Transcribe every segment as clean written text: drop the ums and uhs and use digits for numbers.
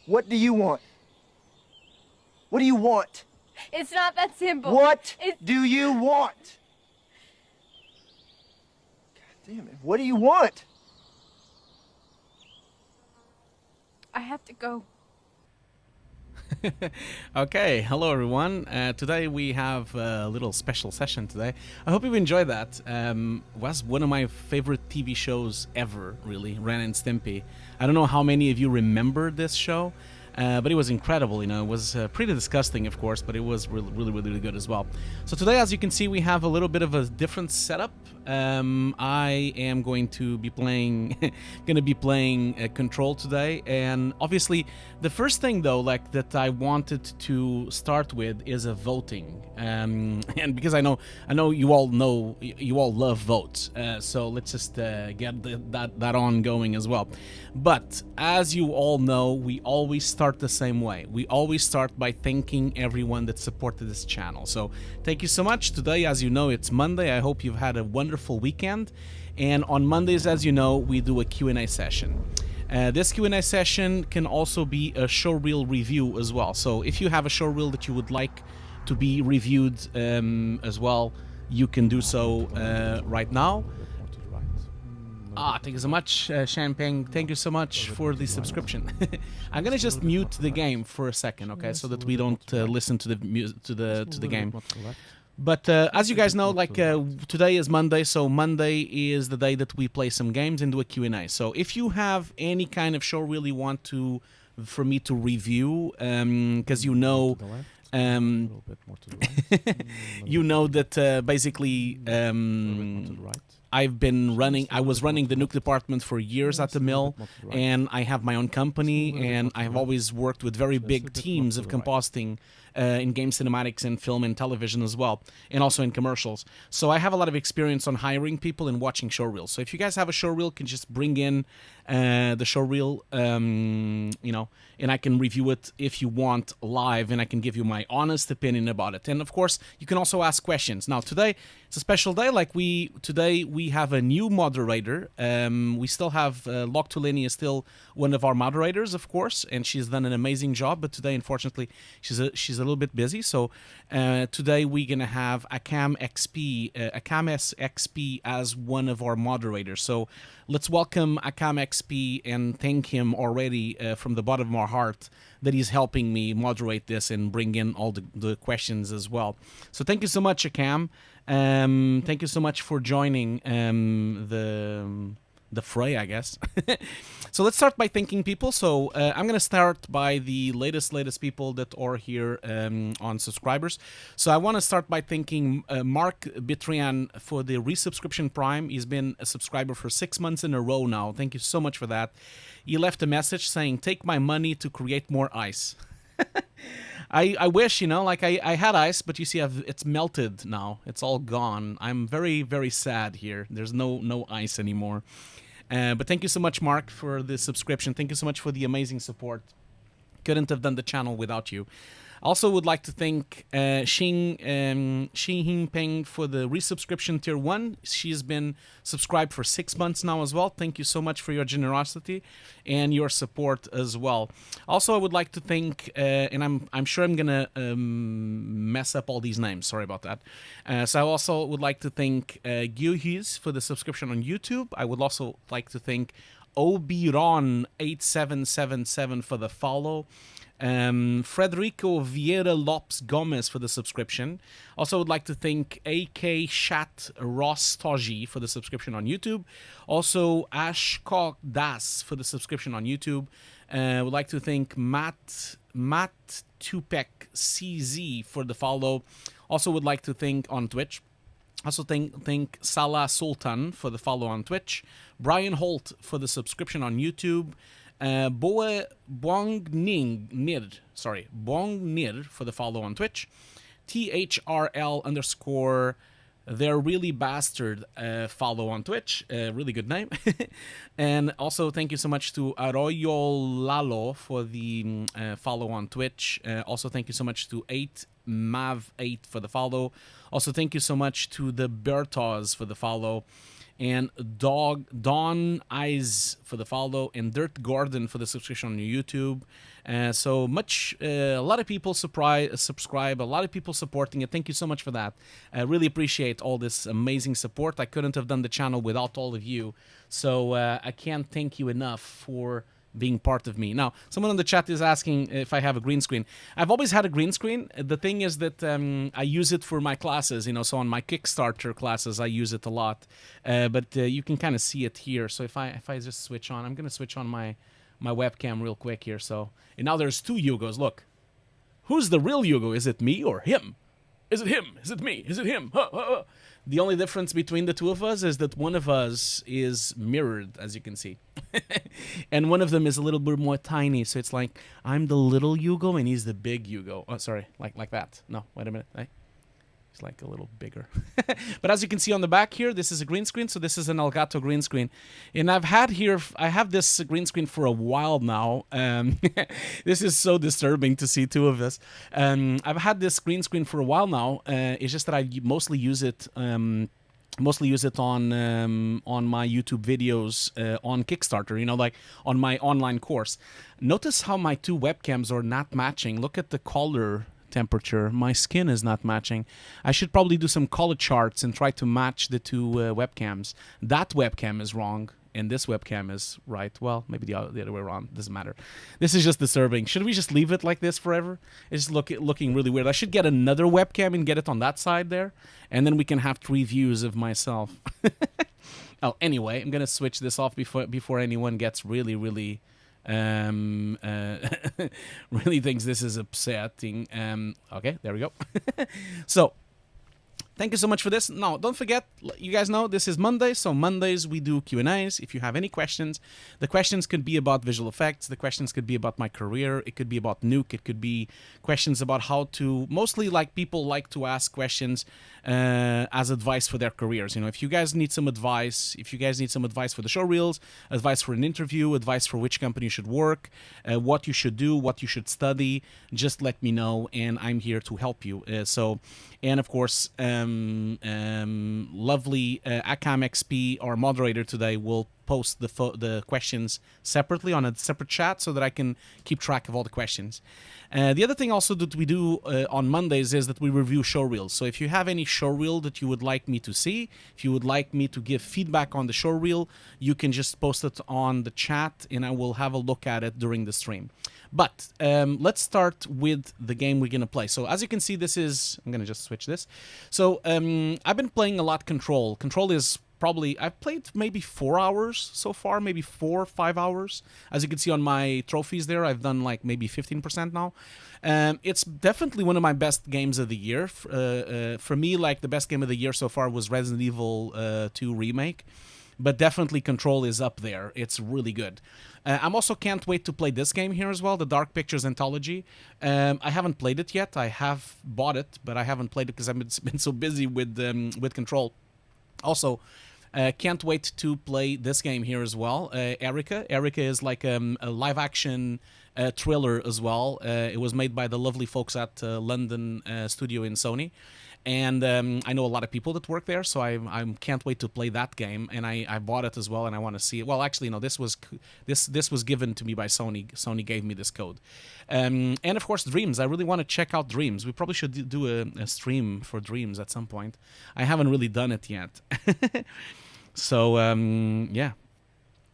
What do you want? What do you want? It's not that simple. What do you want? God damn it. What do you want? I have to go. Okay, hello everyone. Today we have a little special session today. I hope you enjoyed that. Was one of my favorite TV shows ever, really, Ren and Stimpy. I don't know how many of you remember this show, but it was incredible. You know, it was pretty disgusting, of course, but it was really good as well. So today, as you can see, we have a little bit of a different setup. I am going to be playing Control today, and obviously the first thing though, like that I wanted to start with is a voting, and because I know you all love votes, so let's just get that on going as well. But as you all know, we always start the same way. We always start by thanking everyone that supported this channel. So thank you so much. Today, as you know, it's Monday. I hope you've had a wonderful weekend. And on Mondays, as you know, we do a Q&A session. This Q&A session can also be a showreel review as well. So if you have a showreel that you would like to be reviewed as well, you can do so right now. Thank you so much, Champagne. Thank you so much for the subscription. I'm gonna just mute the game for a second, okay, so that we don't listen to the game. But as you guys know, like today is Monday, so Monday is the day that we play some games and do a Q&A. So if you have any kind of show really want for me to review, because you know that basically I was running the nuke department for years at the mill, and I have my own company, and I've always worked with very big teams of compositing in game cinematics and film and television as well, and also in commercials. So I have a lot of experience on hiring people and watching showreels. So if you guys have a showreel, can just bring in the showreel, you know, and I can review it if you want live, and I can give you my honest opinion about it. And of course, you can also ask questions. Now today, it's a special day. Like today we have a new moderator. We still have Loctulini is still one of our moderators, of course, and she's done an amazing job. But today, unfortunately, she's a little bit busy. So today we're gonna have Akam XP as one of our moderators. So let's welcome Akam XP and thank him already from the bottom of our heart that he's helping me moderate this and bring in all the questions as well. So thank you so much, Akam. Thank you so much for joining the fray, I guess. So let's start by thanking people. So I'm gonna start by the latest people that are here on subscribers. So I want to start by thanking Mark Bitrian for the resubscription Prime. He's been a subscriber for 6 months in a row now. Thank you so much for that. He left a message saying, "Take my money to create more ice." I wish, you know, like I had ice, but you see, it's melted now. It's all gone. I'm very sad here. There's no ice anymore. But thank you so much, Mark, for the subscription. Thank you so much for the amazing support. Couldn't have done the channel without you. Also would like to thank Xing Peng for the resubscription tier 1. She's been subscribed for 6 months now as well. Thank you so much for your generosity and your support as well. Also, I would like to thank, and I'm sure I'm gonna mess up all these names. Sorry about that. So I also would like to thank Gyuhis for the subscription on YouTube. I would also like to thank Obiron8777 for the follow. Frederico Vieira Lopes Gomez for the subscription. Also would like to thank AK Shat Rostoji for the subscription on YouTube. Also Ashkok Das for the subscription on YouTube. Would like to thank Matt Tupek CZ for the follow. Also would like to thank on Twitch. Also thank Salah Sultan for the follow on Twitch. Brian Holt for the subscription on YouTube. Boe Bongnir for the follow on Twitch. THRL_ They're Really Bastard follow on Twitch. Really good name. And also thank you so much to Arroyo Lalo for the follow on Twitch. Also thank you so much to 8Mav8 for the follow. Also thank you so much to the Bertos for the follow. and Dawn Eyes for the follow, and Dirt Gordon for the subscription on YouTube. So much, a lot of people subscribe, a lot of people supporting it. Thank you so much for that. I really appreciate all this amazing support. I couldn't have done the channel without all of you. So I can't thank you enough for being part of me. Now, someone in the chat is asking if I have a green screen. I've always had a green screen. The thing is that I use it for my classes, you know, so on my Kickstarter classes, I use it a lot. But you can kind of see it here. So if I just switch on, I'm going to switch on my webcam real quick here. So, and now there's two Hugos. Look, who's the real Hugo? Is it me or him? Is it him? Is it me? Is it him? The only difference between the two of us is that one of us is mirrored, as you can see. And one of them is a little bit more tiny. So it's like, I'm the little Hugo and he's the big Hugo. Oh, sorry. Like that. No, wait a minute. Hey. It's like a little bigger. But as you can see on the back here, this is a green screen. So this is an Elgato green screen. And I have this green screen for a while now. This is so disturbing to see two of us. I've had this green screen for a while now. It's just that I mostly use it on my YouTube videos on Kickstarter, you know, like on my online course. Notice how my two webcams are not matching. Look at the color temperature. My skin is not matching. I should probably do some color charts and try to match the two webcams. That webcam is wrong and this webcam is right. Well, maybe the other way around. Doesn't matter. This is just disturbing. Should we just leave it like this forever? It's looking really weird. I should get another webcam and get it on that side there, and then we can have 3 views of myself. Oh, anyway, I'm gonna switch this off before anyone gets really really thinks this is upsetting. Okay, there we go. So thank you so much for this. Now, don't forget, you guys know this is Monday, so Mondays we do Q&As. If you have any questions, the questions could be about visual effects, the questions could be about my career, it could be about Nuke, it could be questions about how to, mostly like people like to ask questions as advice for their careers. You know, if you guys need some advice, for the showreels, advice for an interview, advice for which company you should work, what you should do, what you should study, just let me know and I'm here to help you. And of course, lovely Akam XP, our moderator today, will post the questions separately on a separate chat so that I can keep track of all the questions. The other thing also that we do on Mondays is that we review showreels. So if you have any showreel that you would like me to see, if you would like me to give feedback on the showreel, you can just post it on the chat and I will have a look at it during the stream. But let's start with the game we're going to play. So as you can see, this is... I'm going to just switch this. So I've been playing a lot Control. Control is probably... I've played maybe 4 hours so far, maybe 4 or 5 hours. As you can see on my trophies there, I've done like maybe 15% now. It's definitely one of my best games of the year. For me, like the best game of the year so far was Resident Evil 2 Remake. But definitely Control is up there. It's really good. I'm also can't wait to play this game here as well, the Dark Pictures Anthology. I haven't played it yet. I have bought it, but I haven't played it because I've been so busy with Control. Also, can't wait to play this game here as well, Erica. Erica is like a live-action thriller as well. It was made by the lovely folks at London studio in Sony. And I know a lot of people that work there, so I can't wait to play that game. And I bought it as well, and I want to see it. Well, actually, no, this was given to me by Sony. Sony gave me this code. And of course, Dreams. I really want to check out Dreams. We probably should do a stream for Dreams at some point. I haven't really done it yet. So yeah.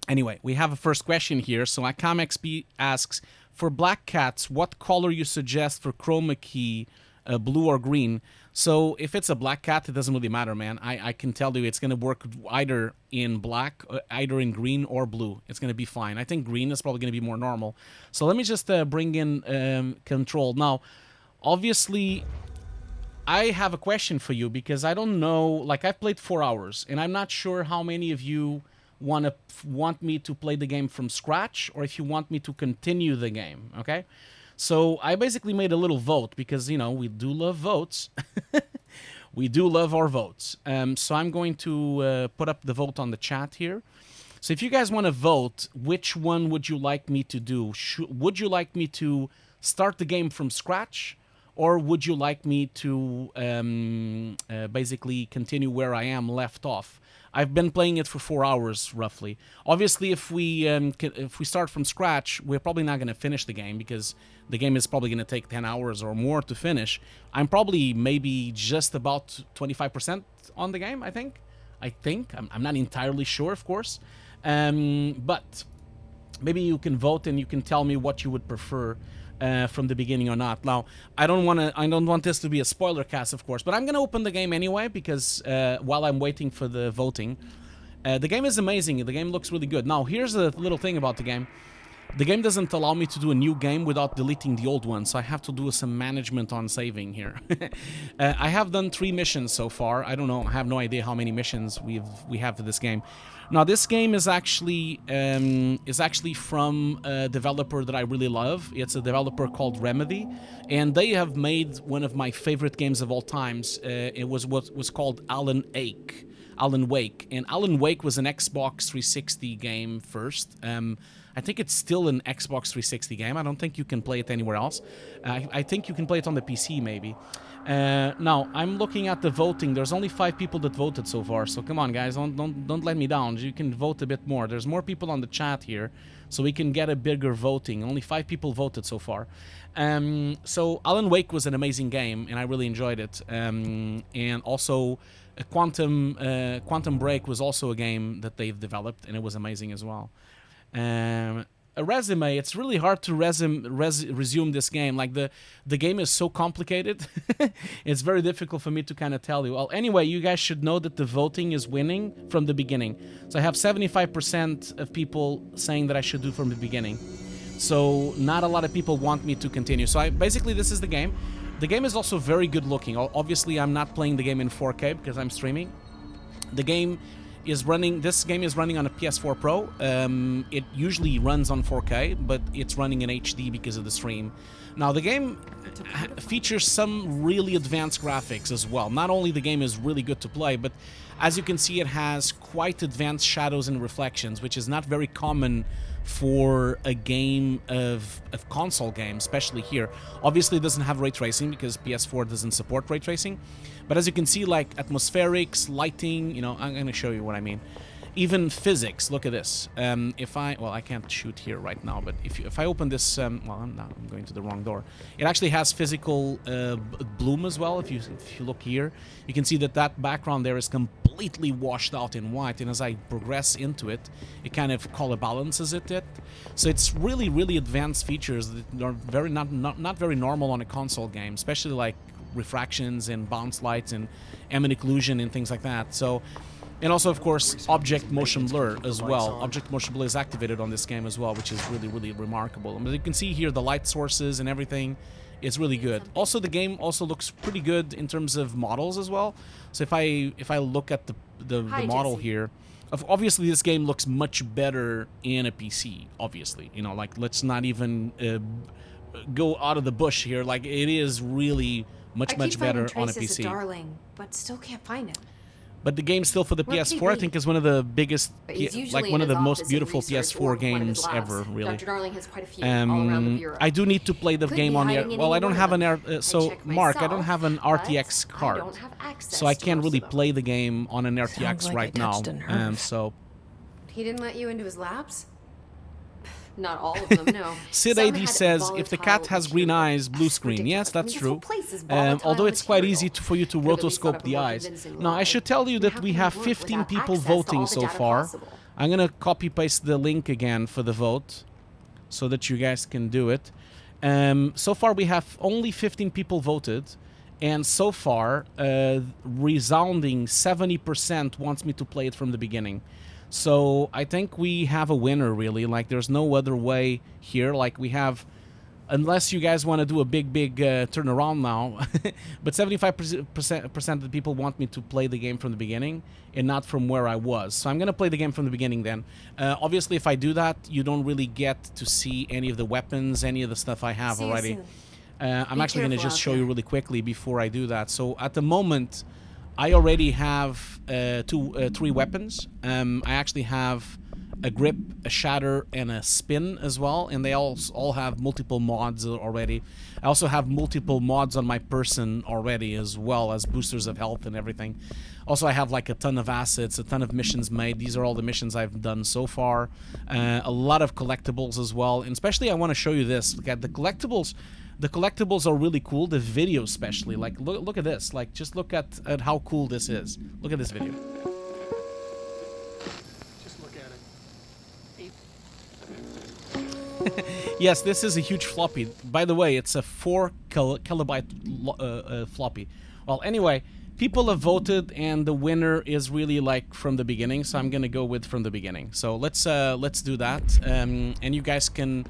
Anyway, we have a first question here. So AkamXP asks, for Black Cats, what color you suggest for chroma key, blue or green? So if it's a black cat, it doesn't really matter, man. I can tell you it's going to work either in black, either in green or blue. It's going to be fine. I think green is probably going to be more normal. So let me just bring in Control. Now, obviously, I have a question for you because I don't know, like I've played 4 hours and I'm not sure how many of you want me to play the game from scratch or if you want me to continue the game, okay? So I basically made a little vote because, you know, we do love votes. We do love our votes. So I'm going to put up the vote on the chat here. So if you guys want to vote, which one would you like me to do? Would you like me to start the game from scratch? Or would you like me to basically continue where I am left off? I've been playing it for 4 hours roughly. Obviously, if we start from scratch, we're probably not going to finish the game because the game is probably going to take 10 hours or more to finish. I'm probably maybe just about 25% on the game, I think. I'm not entirely sure, of course. But maybe you can vote and you can tell me what you would prefer from the beginning or not. Now, I don't want this to be a spoiler cast, of course, but I'm gonna open the game anyway because while I'm waiting for the voting, the game is amazing. The game looks really good. Now, here's a little thing about the game. The game doesn't allow me to do a new game without deleting the old one, so I have to do some management on saving here. I have done 3 missions so far. I don't know. I have no idea how many missions we have for this game. Now, this game is actually from a developer that I really love. It's a developer called Remedy, and they have made one of my favorite games of all times. It was what was called Alan Wake, and Alan Wake was an Xbox 360 game first. I think it's still an Xbox 360 game. I don't think you can play it anywhere else. I think you can play it on the PC maybe. Now I'm looking at the voting. There's only 5 people that voted so far. So come on, guys, don't let me down. You can vote a bit more. There's more people on the chat here, so we can get a bigger voting. Only 5 people voted so far. So Alan Wake was an amazing game, and I really enjoyed it. And also, Quantum Break was also a game that they've developed, and it was amazing as well. A resume, it's really hard to resume this game. Like the game is so complicated. It's very difficult for me to kind of tell you. Well, anyway, you guys should know that the voting is winning from the beginning. So I have 75% of people saying that I should do from the beginning. So not a lot of people want me to continue. So basically this is the game. The game is also very good looking. Obviously I'm not playing the game in 4K because I'm streaming. The game is running. This game is running on a PS4 Pro. It usually runs on 4K, but it's running in HD because of the stream. Now the game features some really advanced graphics as well. Not only the game is really good to play, but as you can see, it has quite advanced shadows and reflections, which is not very common for a game of console game, especially here. Obviously it doesn't have ray tracing because PS4 doesn't support ray tracing, but as you can see, like atmospherics, lighting, you know, I'm going to show you what I mean. Even physics, look at this. I can't shoot here right now, but if I open this, I'm going to the wrong door. It actually has physical bloom as well. If you look here, you can see that background there is completely washed out in white, and as I progress into it, it kind of color balances it. So it's really, really advanced features that are very not very normal on a console game, especially like refractions and bounce lights and ambient occlusion and things like that. So. And also, of course, object motion blur as well. Object motion blur is activated on this game as well, which is really, really remarkable. I mean, you can see here the light sources and everything. It's really good. Also, the game also looks pretty good in terms of models as well. So if I look at the model here, obviously this game looks much better in a PC. Obviously, you know, like let's not even go out of the bush here. Like it is really much better on a PC. Darling, but still can't find him. But the game still for the PS4, I think, is one of the biggest, like one of the most beautiful PS4 games ever, really. Dr. Darling has quite a few all around the bureau. I do need to play the game on the... Well, I don't have an... so, Mark, I don't have an RTX card. So I can't really play the game on an RTX right now. So... He didn't let you into his labs? Not all of them, no. Sid80 says, if the cat has green eyes, blue screen. Yes, that's true. Although it's quite easy for you to rotoscope the eyes. Now, I should tell you that we have 15 people voting so far. I'm going to copy-paste the link again for the vote so that you guys can do it. So far, we have only 15 people voted. And so far, resounding 70% wants me to play it from the beginning. So I think we have a winner, really. Like, there's no other way here. Like, we have, unless you guys want to do a big turnaround now, but 75% of the people want me to play the game from the beginning and not from where I was. So I'm going to play the game from the beginning then. Obviously, if I do that, you don't really get to see any of the weapons, any of the stuff I have already. I'm actually going to just show you really quickly before I do that. So at the moment... I already have 3 weapons. I actually have a grip, a shatter, and a spin as well, and they all have multiple mods already. I also have multiple mods on my person already, as well as boosters of health and everything. Also, I have like a ton of assets, a ton of missions made. These are all the missions I've done so far. A lot of collectibles as well, and especially I want to show you this. Look at the collectibles. The collectibles are really cool. The video especially. Like, look at this. Like, just look at how cool this is. Look at this video. Just look at it. Yes, this is a huge floppy. By the way, it's a 4 kilobyte floppy. Well, anyway, people have voted, and the winner is really like from the beginning. So I'm gonna go with from the beginning. So let's do that. And you guys can.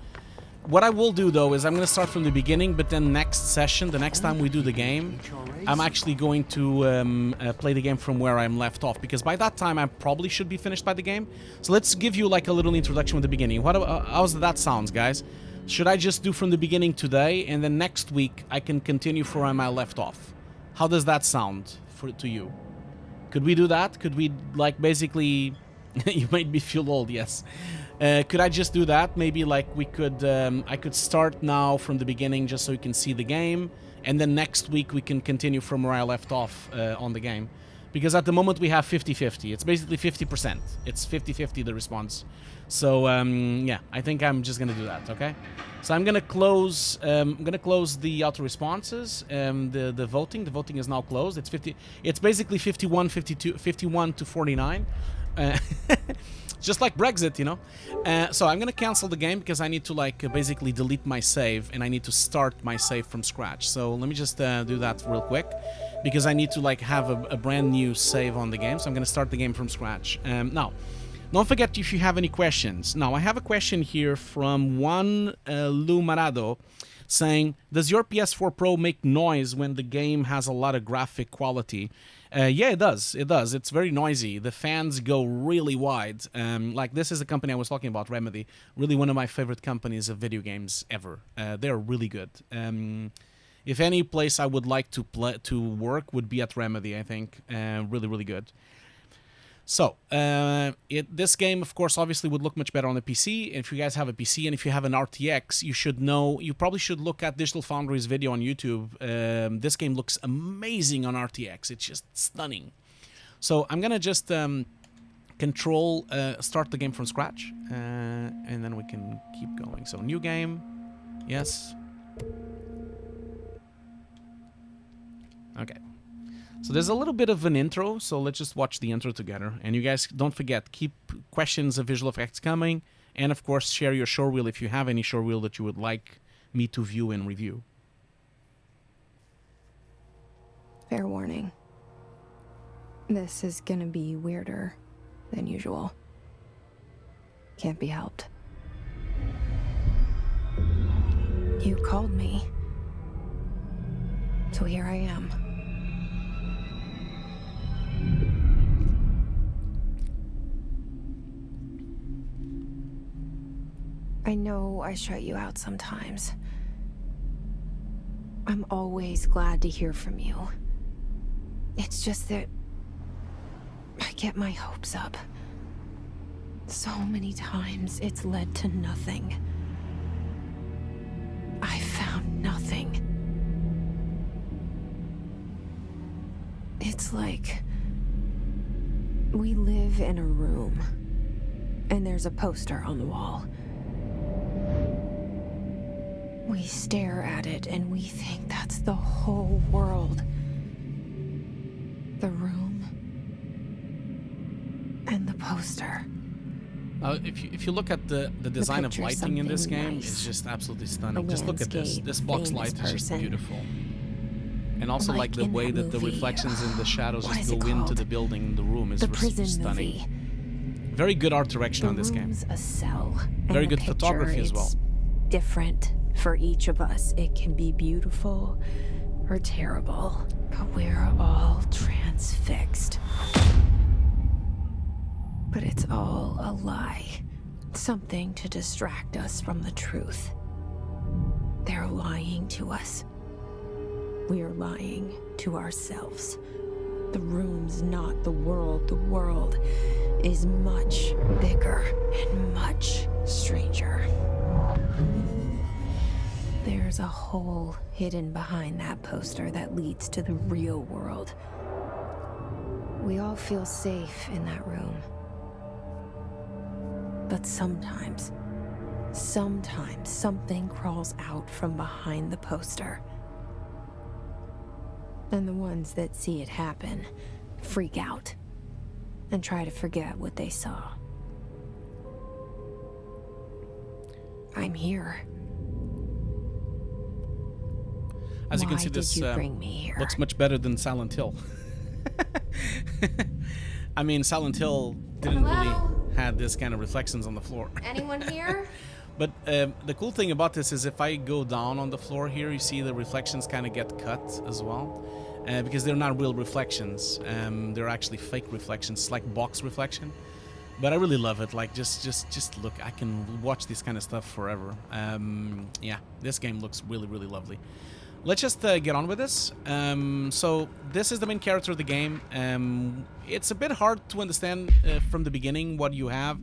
What I will do though is I'm gonna start from the beginning, but then next session, the next time we do the game, I'm actually going to play the game from where I'm left off, because by that time I probably should be finished by the game. So let's give you like a little introduction with the beginning. How's that sounds, guys? Should I just do from the beginning today, and then next week I can continue from where I left off? How does that sound to you? Could we do that? Could we like basically? You made me feel old. Yes. Could I just do that? Maybe like we could. I could start now from the beginning just so you can see the game, and then next week we can continue from where I left off on the game. Because at the moment we have 50-50. It's basically 50%. It's 50-50 the response. So yeah, I think I'm just gonna do that. Okay. So I'm gonna close. The auto responses. The voting. The voting is now closed. It's 50. It's basically 51, 52, 51 to 49. Just like Brexit, you know. So I'm gonna cancel the game because I need to like basically delete my save, and I need to start my save from scratch. So let me just do that real quick, because I need to like have a brand new save on the game. So I'm gonna start the game from scratch. Now, don't forget if you have any questions. Now I have a question here from Juan Lu Marado, saying, does your PS4 Pro make noise when the game has a lot of graphic quality? Yeah, it does. It does. It's very noisy. The fans go really wide. Like, this is the company I was talking about, Remedy. Really one of my favorite companies of video games ever. They're really good. If any place I would like to work would be at Remedy, I think. Really, really good. So, this game, of course, obviously would look much better on the PC. If you guys have a PC and if you have an RTX, you probably should look at Digital Foundry's video on YouTube. This game looks amazing on RTX. It's just stunning. So, I'm going to just start the game from scratch, and then we can keep going. So, new game. Yes. Okay. So there's a little bit of an intro, so let's just watch the intro together. And you guys, don't forget, keep questions of visual effects coming. And of course, share your showreel if you have any showreel that you would like me to view and review. Fair warning. This is gonna be weirder than usual. Can't be helped. You called me. So here I am. I know I shut you out sometimes. I'm always glad to hear from you. It's just that I get my hopes up. So many times it's led to nothing. I found nothing. It's like we live in a room, and there's a poster on the wall. We stare at it and we think that's the whole world. The room and the poster. If you look at the design of lighting in this game, nice. It's just absolutely stunning. Just look at this. This box light is just beautiful. And also like the way that the reflections in the shadows just go into the building, the room is stunning. Movie. Very good art direction on this game. A cell. Very good photography as well. It's different for each of us. It can be beautiful or terrible, but we're all transfixed. But it's all a lie. Something to distract us from the truth. They're lying to us. We're lying to ourselves. The room's not the world. The world is much bigger and much stranger. There's a hole hidden behind that poster that leads to the real world. We all feel safe in that room. But sometimes something crawls out from behind the poster. And the ones that see it happen freak out and try to forget what they saw. I'm here. As you can Why see, this did you bring me here? looks much better than Silent Hill. I mean, Silent Hill didn't really have this kind of reflections on the floor. Anyone here? But the cool thing about this is if I go down on the floor here, you see the reflections kind of get cut as well. Because they're not real reflections. They're actually fake reflections, like box reflection. But I really love it. Like, just look. I can watch this kind of stuff forever. Yeah, this game looks really, really lovely. Let's just get on with this. So this is the main character of the game. It's a bit hard to understand from the beginning what you have.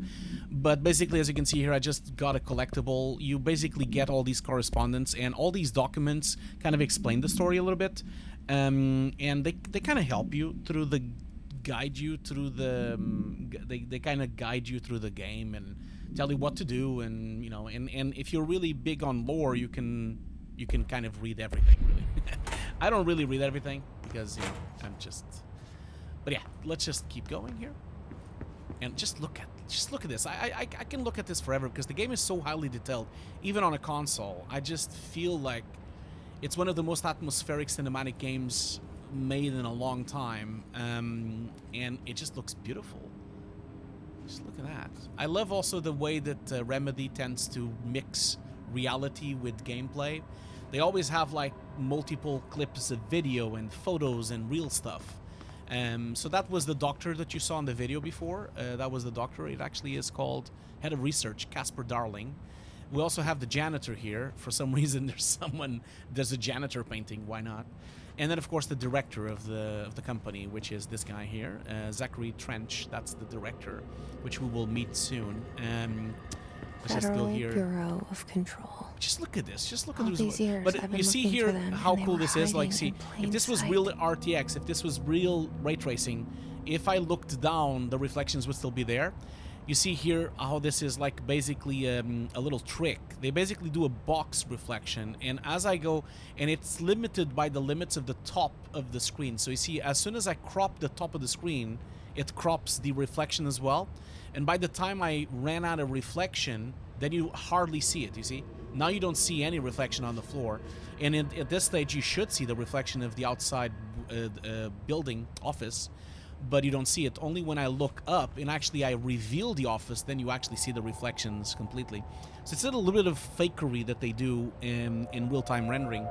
But basically, as you can see here, I just got a collectible. You basically get all these correspondence, and all these documents kind of explain the story a little bit. And they kind of help you through the guide you through the they kind of guide you through the game and tell you what to do, and you know, and if you're really big on lore, you can kind of read everything, really. I don't really read everything because, you know, but yeah, let's just keep going here and just look at this. I can look at this forever because the game is so highly detailed. Even on a console, I just feel like it's one of the most atmospheric cinematic games made in a long time, and it just looks beautiful. Just look at that. I love also the way that Remedy tends to mix reality with gameplay. They always have like multiple clips of video and photos and real stuff. So that was the doctor that you saw in the video before. That was the doctor. It actually is called Head of Research, Casper Darling. We also have the janitor here. For some reason, there's a janitor painting. Why not? And then, of course, the director of the company, which is this guy here, Zachary Trench. That's the director, which we will meet soon. Let's just go here. Bureau of Control. Just look at this. Just look All at this. these years But I've been you see looking here for them, how and they cool were this is. Like, hiding see, in plain if this was sight. real RTX, if this was real ray tracing, if I looked down, the reflections would still be there. You see here how this is like basically a little trick. They basically do a box reflection, and as I go, and it's limited by the limits of the top of the screen. So you see, as soon as I crop the top of the screen, it crops the reflection as well. And by the time I ran out of reflection, then you hardly see it, you see? Now you don't see any reflection on the floor. And at this stage, you should see the reflection of the outside building, office, but you don't see it. Only when I look up and actually I reveal the office, then you actually see the reflections completely. So it's a little bit of fakery that they do in real-time rendering.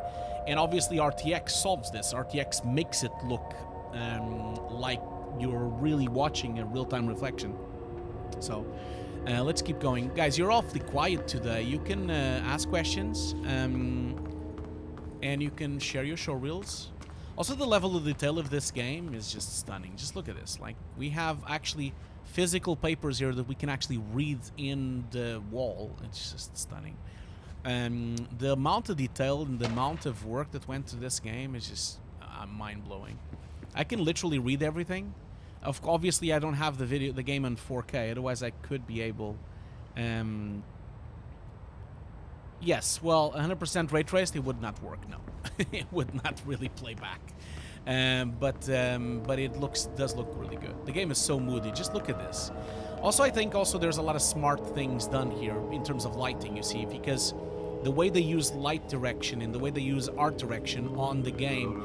And obviously RTX solves this. RTX makes it look like you're really watching a real-time reflection. So let's keep going. Guys, you're awfully quiet today. You can ask questions and you can share your show reels. Also, the level of detail of this game is just stunning. Just look at this. Like, we have actually physical papers here that we can actually read in the wall. It's just stunning. The amount of detail and the amount of work that went to this game is just mind-blowing. I can literally read everything. Obviously, I don't have the game in 4K. Otherwise, I could be able. Yes, well, 100% ray traced, it would not work. No, it would not really play back. But it does look really good. The game is so moody. Just look at this. Also, I think there's a lot of smart things done here in terms of lighting. You see, because the way they use light direction and the way they use art direction on the game.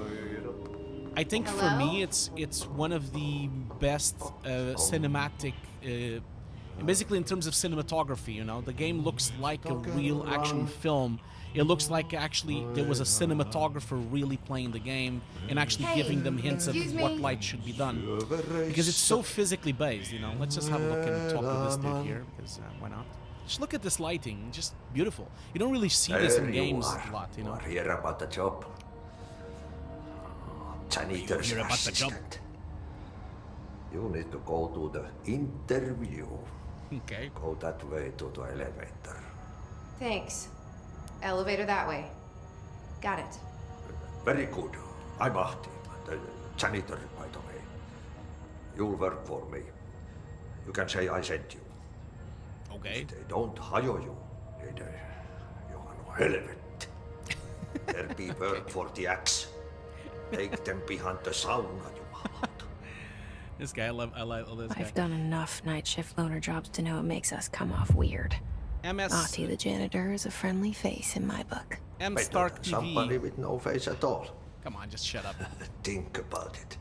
I think for me, it's one of the best cinematic, basically in terms of cinematography. You know, the game looks like a real action film. It looks like actually there was a cinematographer really playing the game and actually giving them hints of what light should be done, because it's so physically based. You know, let's just have a look and talk to this dude here, because why not? Just look at this lighting, just beautiful. You don't really see this in games a lot. You know. Hear about the job? Janitor's Hear about the job? assistant. You need to go to the interview. Okay. Go that way to the elevator. Thanks. Elevator that way. Got it. Very good. I'm Ahti, the janitor, by the way. You'll work for me. You can say I sent you. Okay. If they don't hire you, niin Johan on helvetti. There be work for the axe. Take them behind the sauna, jumalauta. This guy, I love this guy. I've done enough night shift loner jobs to know it makes us come off weird. MS Ahti the janitor is a friendly face in my book. M Better Stark than somebody TV. with no face at all. Come on, just shut up. Think about it.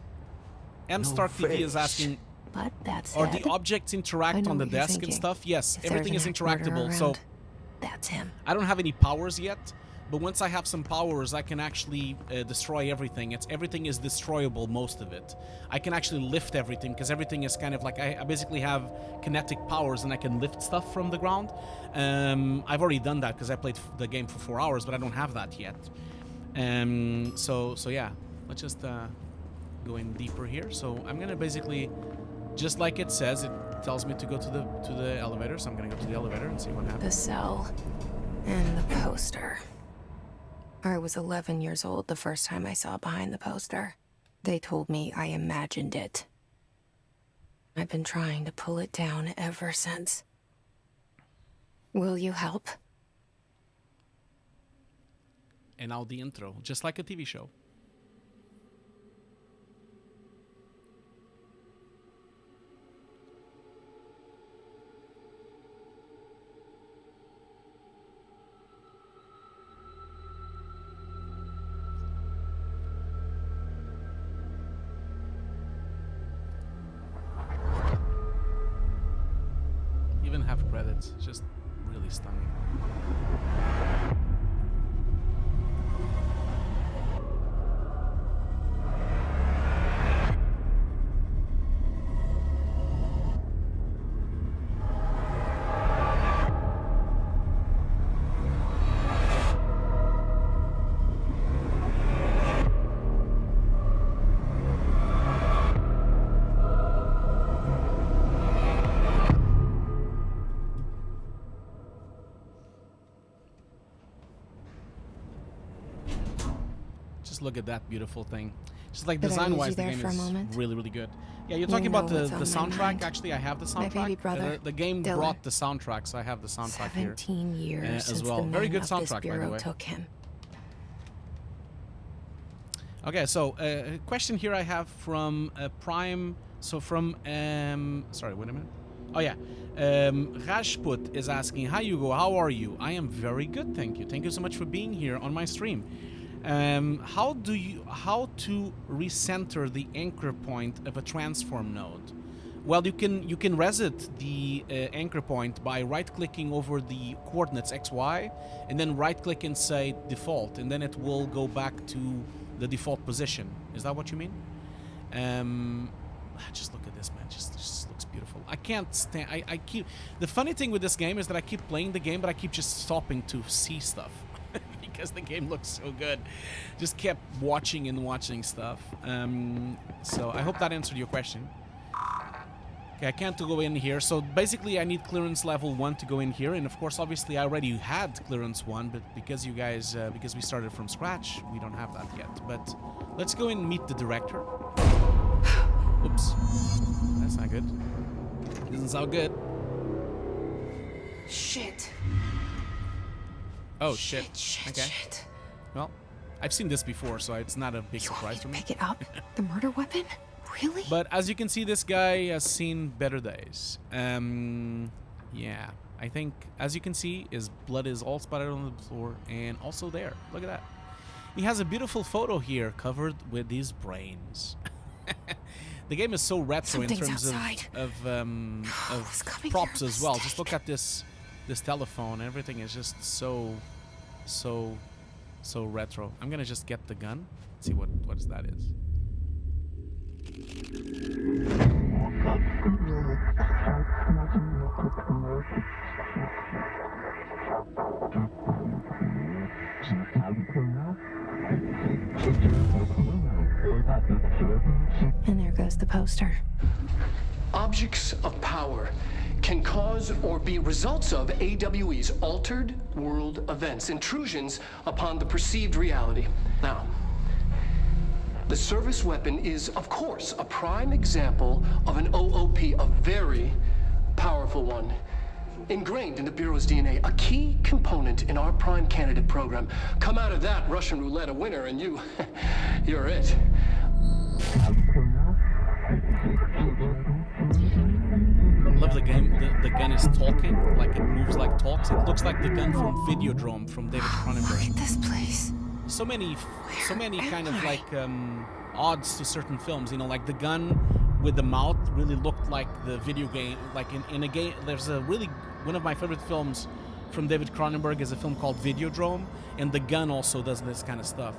M No Stark TV is face. asking, But that's are the objects I interact know on the what you're desk and thinking. stuff? Yes, If there's everything an is axe murderer interactable. So around, that's him. I don't have any powers yet, but once I have some powers, I can actually destroy everything. Everything is destroyable, most of it. I can actually lift everything because everything is kind of like I basically have kinetic powers and I can lift stuff from the ground. I've already done that because I played the game for 4 hours, but I don't have that yet. So yeah, let's just go in deeper here. So I'm gonna basically, just like it says, it tells me to go to the elevator. So I'm gonna go to the elevator and see what happens. The cell and the poster. I was 11 years old the first time I saw behind the poster. They told me I imagined it. I've been trying to pull it down ever since. Will you help? And now the intro, just like a TV show. Even have credits, just really stunning. Just look at that beautiful thing. Just like Did I lose design-wise, you the there game for a is moment? really, really good. Yeah, you're You talking about know the what's on my soundtrack. mind. Actually, I have the My soundtrack. baby brother, The game Dylan. brought the soundtrack, so I have the soundtrack here. 17 years as since well. the Very men good of soundtrack, this by the bureau way. took him. Okay, so a question here I have from Prime. So from sorry, wait a minute. Oh yeah, Rajput is asking, "Hi Hugo, how are you? I am very good, thank you. Thank you so much for being here on my stream. How to recenter the anchor point of a transform node? Well, you can reset the anchor point by right-clicking over the coordinates XY, and then right-click and say default, and then it will go back to the default position. Is that what you mean? Just look at this, man. Just looks beautiful. I can't stand. I keep. The funny thing with this game is that I keep playing the game, but I keep just stopping to see stuff because the game looks so good. Just kept watching and watching stuff. So I hope that answered your question. Okay, I can't go in here. So basically, I need clearance level 1 to go in here, and of course, obviously, I already had clearance 1, but because you guys, because we started from scratch, we don't have that yet. But let's go and meet the director. Oops, that's not good. Doesn't sound good. Shit. Oh shit. Shit. Okay. Well, I've seen this before, so it's not a big You want me surprise to for me. pick it up? The murder weapon? Really? But as you can see, this guy has seen better days. Yeah, I think, as you can see, his blood is all splattered on the floor, and also there. Look at that. He has a beautiful photo here, covered with these brains. The game is so retro in Something's terms outside. of coming here props a as well. Just mistake. look at this telephone. Everything is just so retro. I'm gonna just get the gun. See what that is. And there goes the poster. Objects of power can cause or be results of AWE's altered world events, intrusions upon the perceived reality. Now, the service weapon is, of course, a prime example of an OOP, a very powerful one. Ingrained in the Bureau's DNA, a key component in our prime candidate program. Come out of that Russian roulette a winner and you're it. Love the game. The gun is talking, like it moves like talks. It looks like the gun from Videodrome from David Cronenberg. This place. So many kind of like odds to certain films. You know, like the gun with the mouth really looked like the video game. Like in a game, there's a really one of my favorite films from David Cronenberg is a film called Videodrome, and the gun also does this kind of stuff.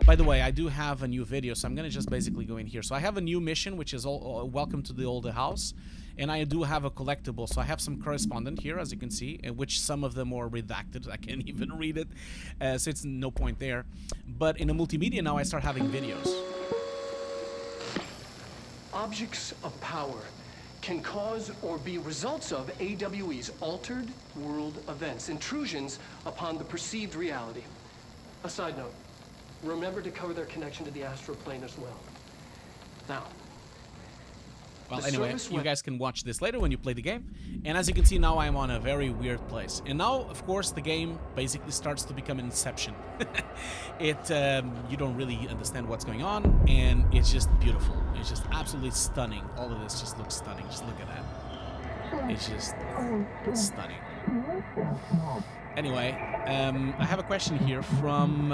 By the way, I do have a new video, so I'm gonna just basically go in here. So I have a new mission, which is welcome to the older house, and I do have a collectible. So I have some correspondent here, as you can see, which some of them are redacted. I can't even read it, so it's no point there. But in a multimedia now, I start having videos. Objects of power can cause or be results of AWE's altered world events, intrusions upon the perceived reality. A side note. Remember to cover their connection to the astral plane as well. Now. Well, anyway, you guys can watch this later when you play the game. And as you can see now, I'm on a very weird place. And now, of course, the game basically starts to become an Inception. You don't really understand what's going on, and it's just beautiful. It's just absolutely stunning. All of this just looks stunning. Just look at that. It's just stunning. Anyway, I have a question here from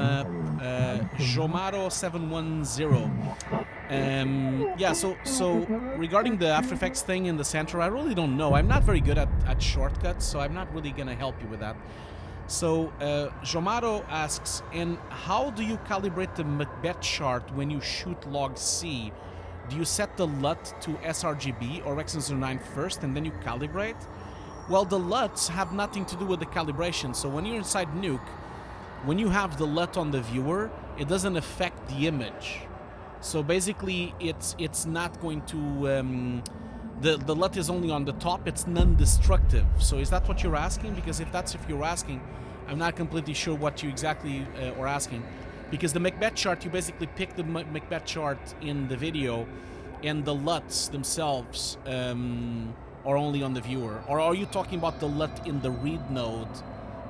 Jomaro710. Yeah, so regarding the After Effects thing in the center, I really don't know. I'm not very good at shortcuts, so I'm not really gonna help you with that. So Jomaro asks, and how do you calibrate the Macbeth chart when you shoot log C? Do you set the LUT to sRGB or X09 first and then you calibrate? Well, the LUTs have nothing to do with the calibration. So when you're inside Nuke, when you have the LUT on the viewer, it doesn't affect the image. So basically, it's not going to... the LUT is only on the top. It's non-destructive. So is that what you're asking? Because if you're asking, I'm not completely sure what you exactly are asking. Because the Macbeth chart, you basically pick the Macbeth chart in the video, and the LUTs themselves... or only on the viewer? Or are you talking about the LUT in the read node?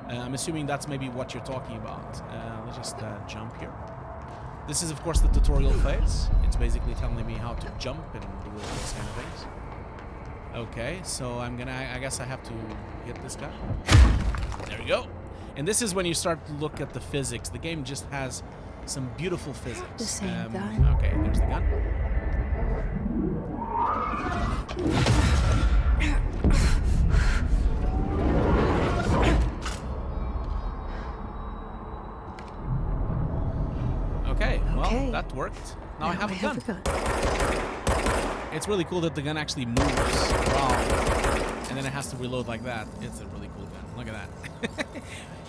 I'm assuming that's maybe what you're talking about. Let's just jump here. This is, of course, the tutorial phase. It's basically telling me how to jump and do those kind of things. Okay, so I guess I have to hit this guy. There we go. And this is when you start to look at the physics. The game just has some beautiful physics. The same gun. Okay, there's the gun. Okay, well, that worked. Now I have a gun. It's really cool that the gun actually moves around, and then it has to reload like that. It's a really cool gun. Look at that.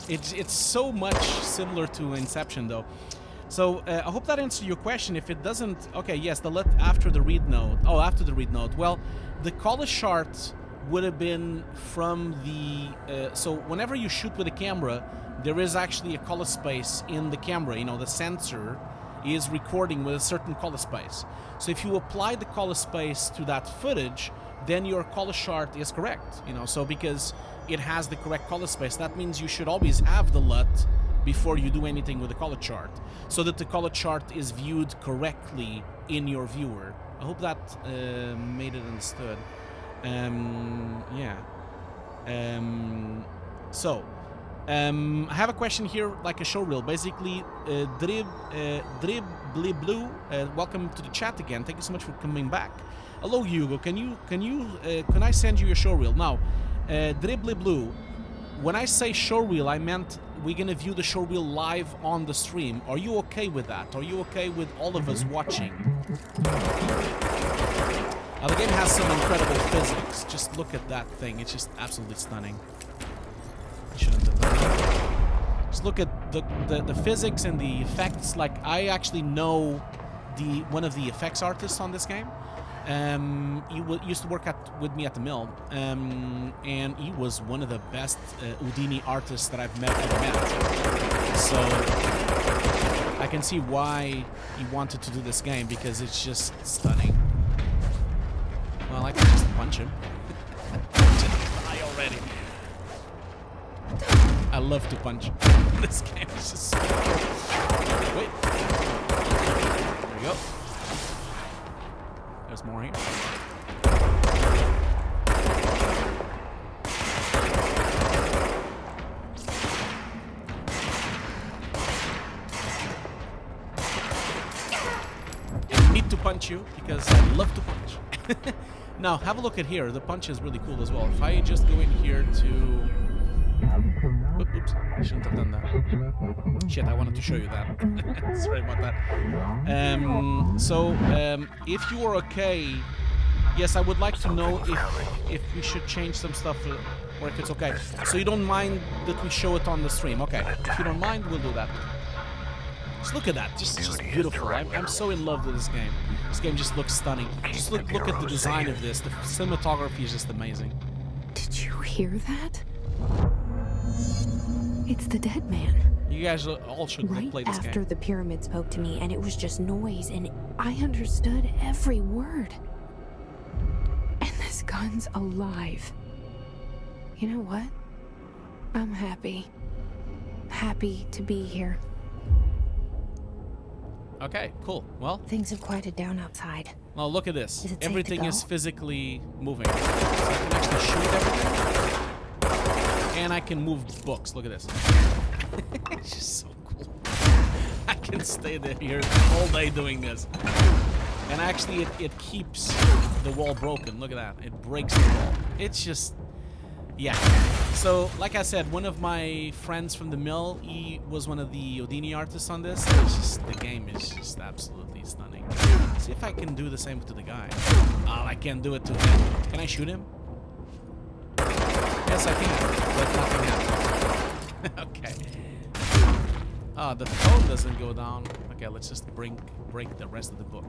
It's so much similar to Inception, though. So I hope that answered your question. If it doesn't, okay, yes, the LUT after the read node. Oh, after the read node. Well, the color chart would have been from the. So whenever you shoot with a camera, there is actually a color space in the camera. You know, the sensor is recording with a certain color space. So if you apply the color space to that footage, then your color chart is correct. You know, so because it has the correct color space, that means you should always have the LUT before you do anything with the color chart, so that the color chart is viewed correctly in your viewer. I hope that made it understood. Yeah. So, I have a question here, like a showreel. Basically, Blue, welcome to the chat again. Thank you so much for coming back. Hello, Hugo. Can I send you your showreel now? Blue. When I say showreel, I meant we're gonna view the showreel live on the stream. Are you okay with that? Are you okay with all of us watching? Now the game has some incredible physics. Just look at that thing. It's just absolutely stunning. I shouldn't have done that. Just look at the physics and the effects. Like, I actually know one of the effects artists on this game. He used to work with me at the mill, and he was one of the best Houdini artists that I've met. So I can see why he wanted to do this game, because it's just stunning. Well, I can just punch him. Just die already. I love to punch. This game is just so cool. Wait. There we go. There's more here. I need to punch you because I love to punch. Now, have a look at here. The punch is really cool as well. If I just go in here to... Oops, I shouldn't have done that. Shit, I wanted to show you that. Sorry about that. If you are okay, yes, I would like to know if we should change some stuff or if it's okay. So you don't mind that we show it on the stream. Okay, if you don't mind, we'll do that. Just look at that. Just beautiful. I'm so in love with this game. This game just looks stunning. Just look at the design of this. The cinematography is just amazing. Did you hear that? It's the dead man. You guys all should play this game. Right after the pyramid spoke to me, and it was just noise, and I understood every word. And this gun's alive. You know what? I'm happy. Happy to be here. Okay, cool. Well, things have quieted down outside. Well, look at this. Is it safe Everything to go? is physically moving. So I can actually shoot everything. And I can move books. Look at this. It's just so cool. I can stay there here all day doing this. And actually, it keeps the wall broken. Look at that. It breaks the wall. It's just... Yeah. So, like I said, one of my friends from the mill, he was one of the Houdini artists on this. It's just, the game is just absolutely stunning. See if I can do the same to the guy. Oh, I can't do it to him. Can I shoot him? Yes, I can. But nothing happened. Okay. Ah, the phone doesn't go down. Okay, let's just break the rest of the book.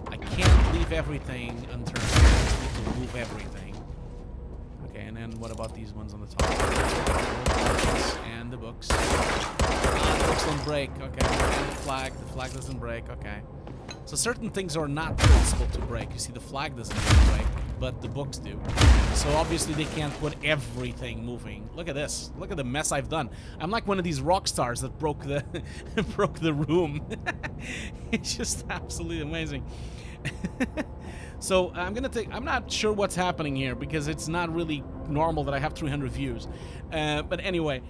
I can't leave everything unturned. I just need to move everything. Okay, and then what about these ones on the top? And the books. Ah, the books don't break. Okay, and the flag. The flag doesn't break. Okay. So certain things are not possible to break. You see, the flag doesn't break, but the books do. So obviously they can't put everything moving. Look at this. Look at the mess I've done. I'm like one of these rock stars that broke the broke the room. It's just absolutely amazing. So I'm not sure what's happening here because it's not really normal that I have 300 views. But anyway,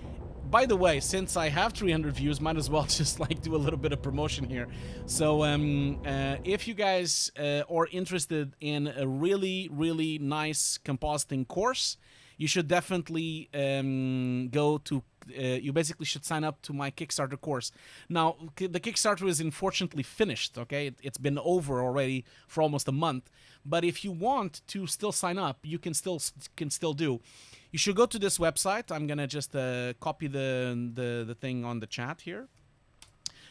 by the way, since I have 300 views, might as well just like do a little bit of promotion here. So if you guys are interested in a really, really nice compositing course, you should definitely go to you basically should sign up to my Kickstarter course. Now, the Kickstarter is unfortunately finished, okay? It's been over already for almost a month. But if you want to still sign up, you can still do. You should go to this website. I'm going to just copy the thing on the chat here.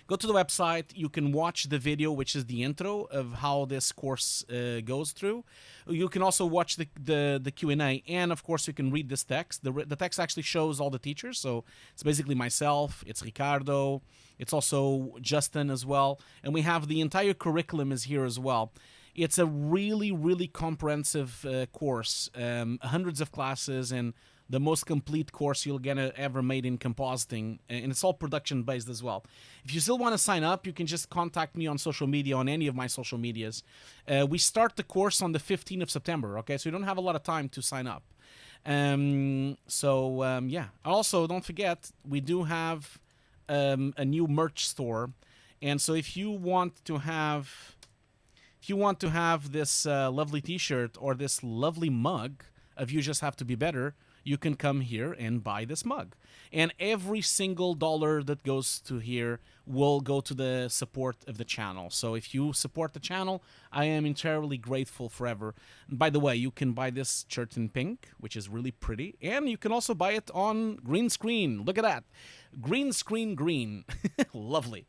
Go to the website. You can watch the video, which is the intro of how this course goes through. You can also watch the Q&A, and of course you can read this text. The text actually shows all the teachers, so it's basically myself, it's Ricardo, it's also Justin as well, and we have the entire curriculum is here as well. It's a really, really comprehensive course, hundreds of classes, and the most complete course you'll get ever made in compositing, and it's all production based as well. If you still want to sign up, you can just contact me on social media, on any of my social medias. We start the course on the 15th of September, okay? So you don't have a lot of time to sign up. Yeah. Also, don't forget, we do have a new merch store, and so if you want to have this lovely t-shirt or this lovely mug of You Just Have to Be Better, you can come here and buy this mug. And every single dollar that goes to here will go to the support of the channel. So if you support the channel, I am entirely grateful forever. And by the way, you can buy this shirt in pink, which is really pretty. And you can also buy it on green screen. Look at that. Green screen green. Lovely.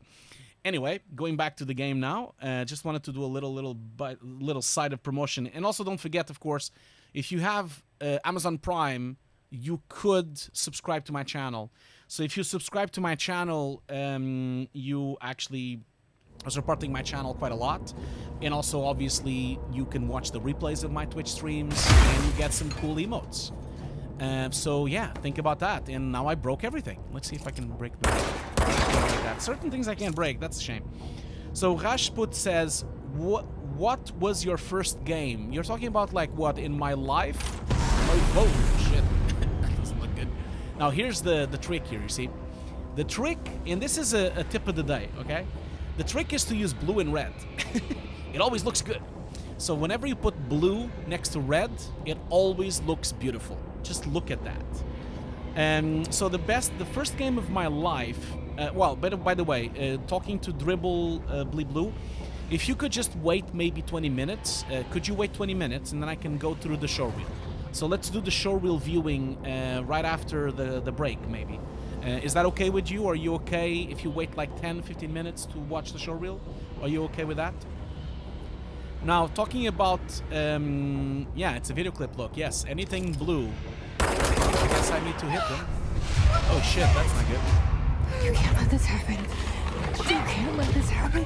Anyway, going back to the game now, just wanted to do a little side of promotion. And also don't forget, of course, if you have Amazon Prime, you could subscribe to my channel. So if you subscribe to my channel, you actually are supporting my channel quite a lot. And also, obviously, you can watch the replays of my Twitch streams and you get some cool emotes. So yeah, think about that. And now I broke everything. Let's see if I can break the like that. Certain things I can't break. That's a shame. So Rashput says, what was your first game? You're talking about like what in my life? Oh, whoa, shit. That doesn't look good. Now here's the trick here. You see, the trick, and this is a tip of the day. Okay, the trick is to use blue and red. It always looks good. So whenever you put blue next to red, it always looks beautiful. Just look at that. So the first game of my life, well, by the way, talking to Dribble Blue, if you could just wait maybe 20 minutes, could you wait 20 minutes and then I can go through the showreel? So let's do the showreel viewing right after the break maybe. Is that okay with you? Are you okay if you wait like 10-15 minutes to watch the showreel? Are you okay with that? Now, talking about, yeah, it's a video clip, look, yes, anything blue. I guess I need to hit them. Oh shit, that's not good. You can't let this happen. You can't let this happen.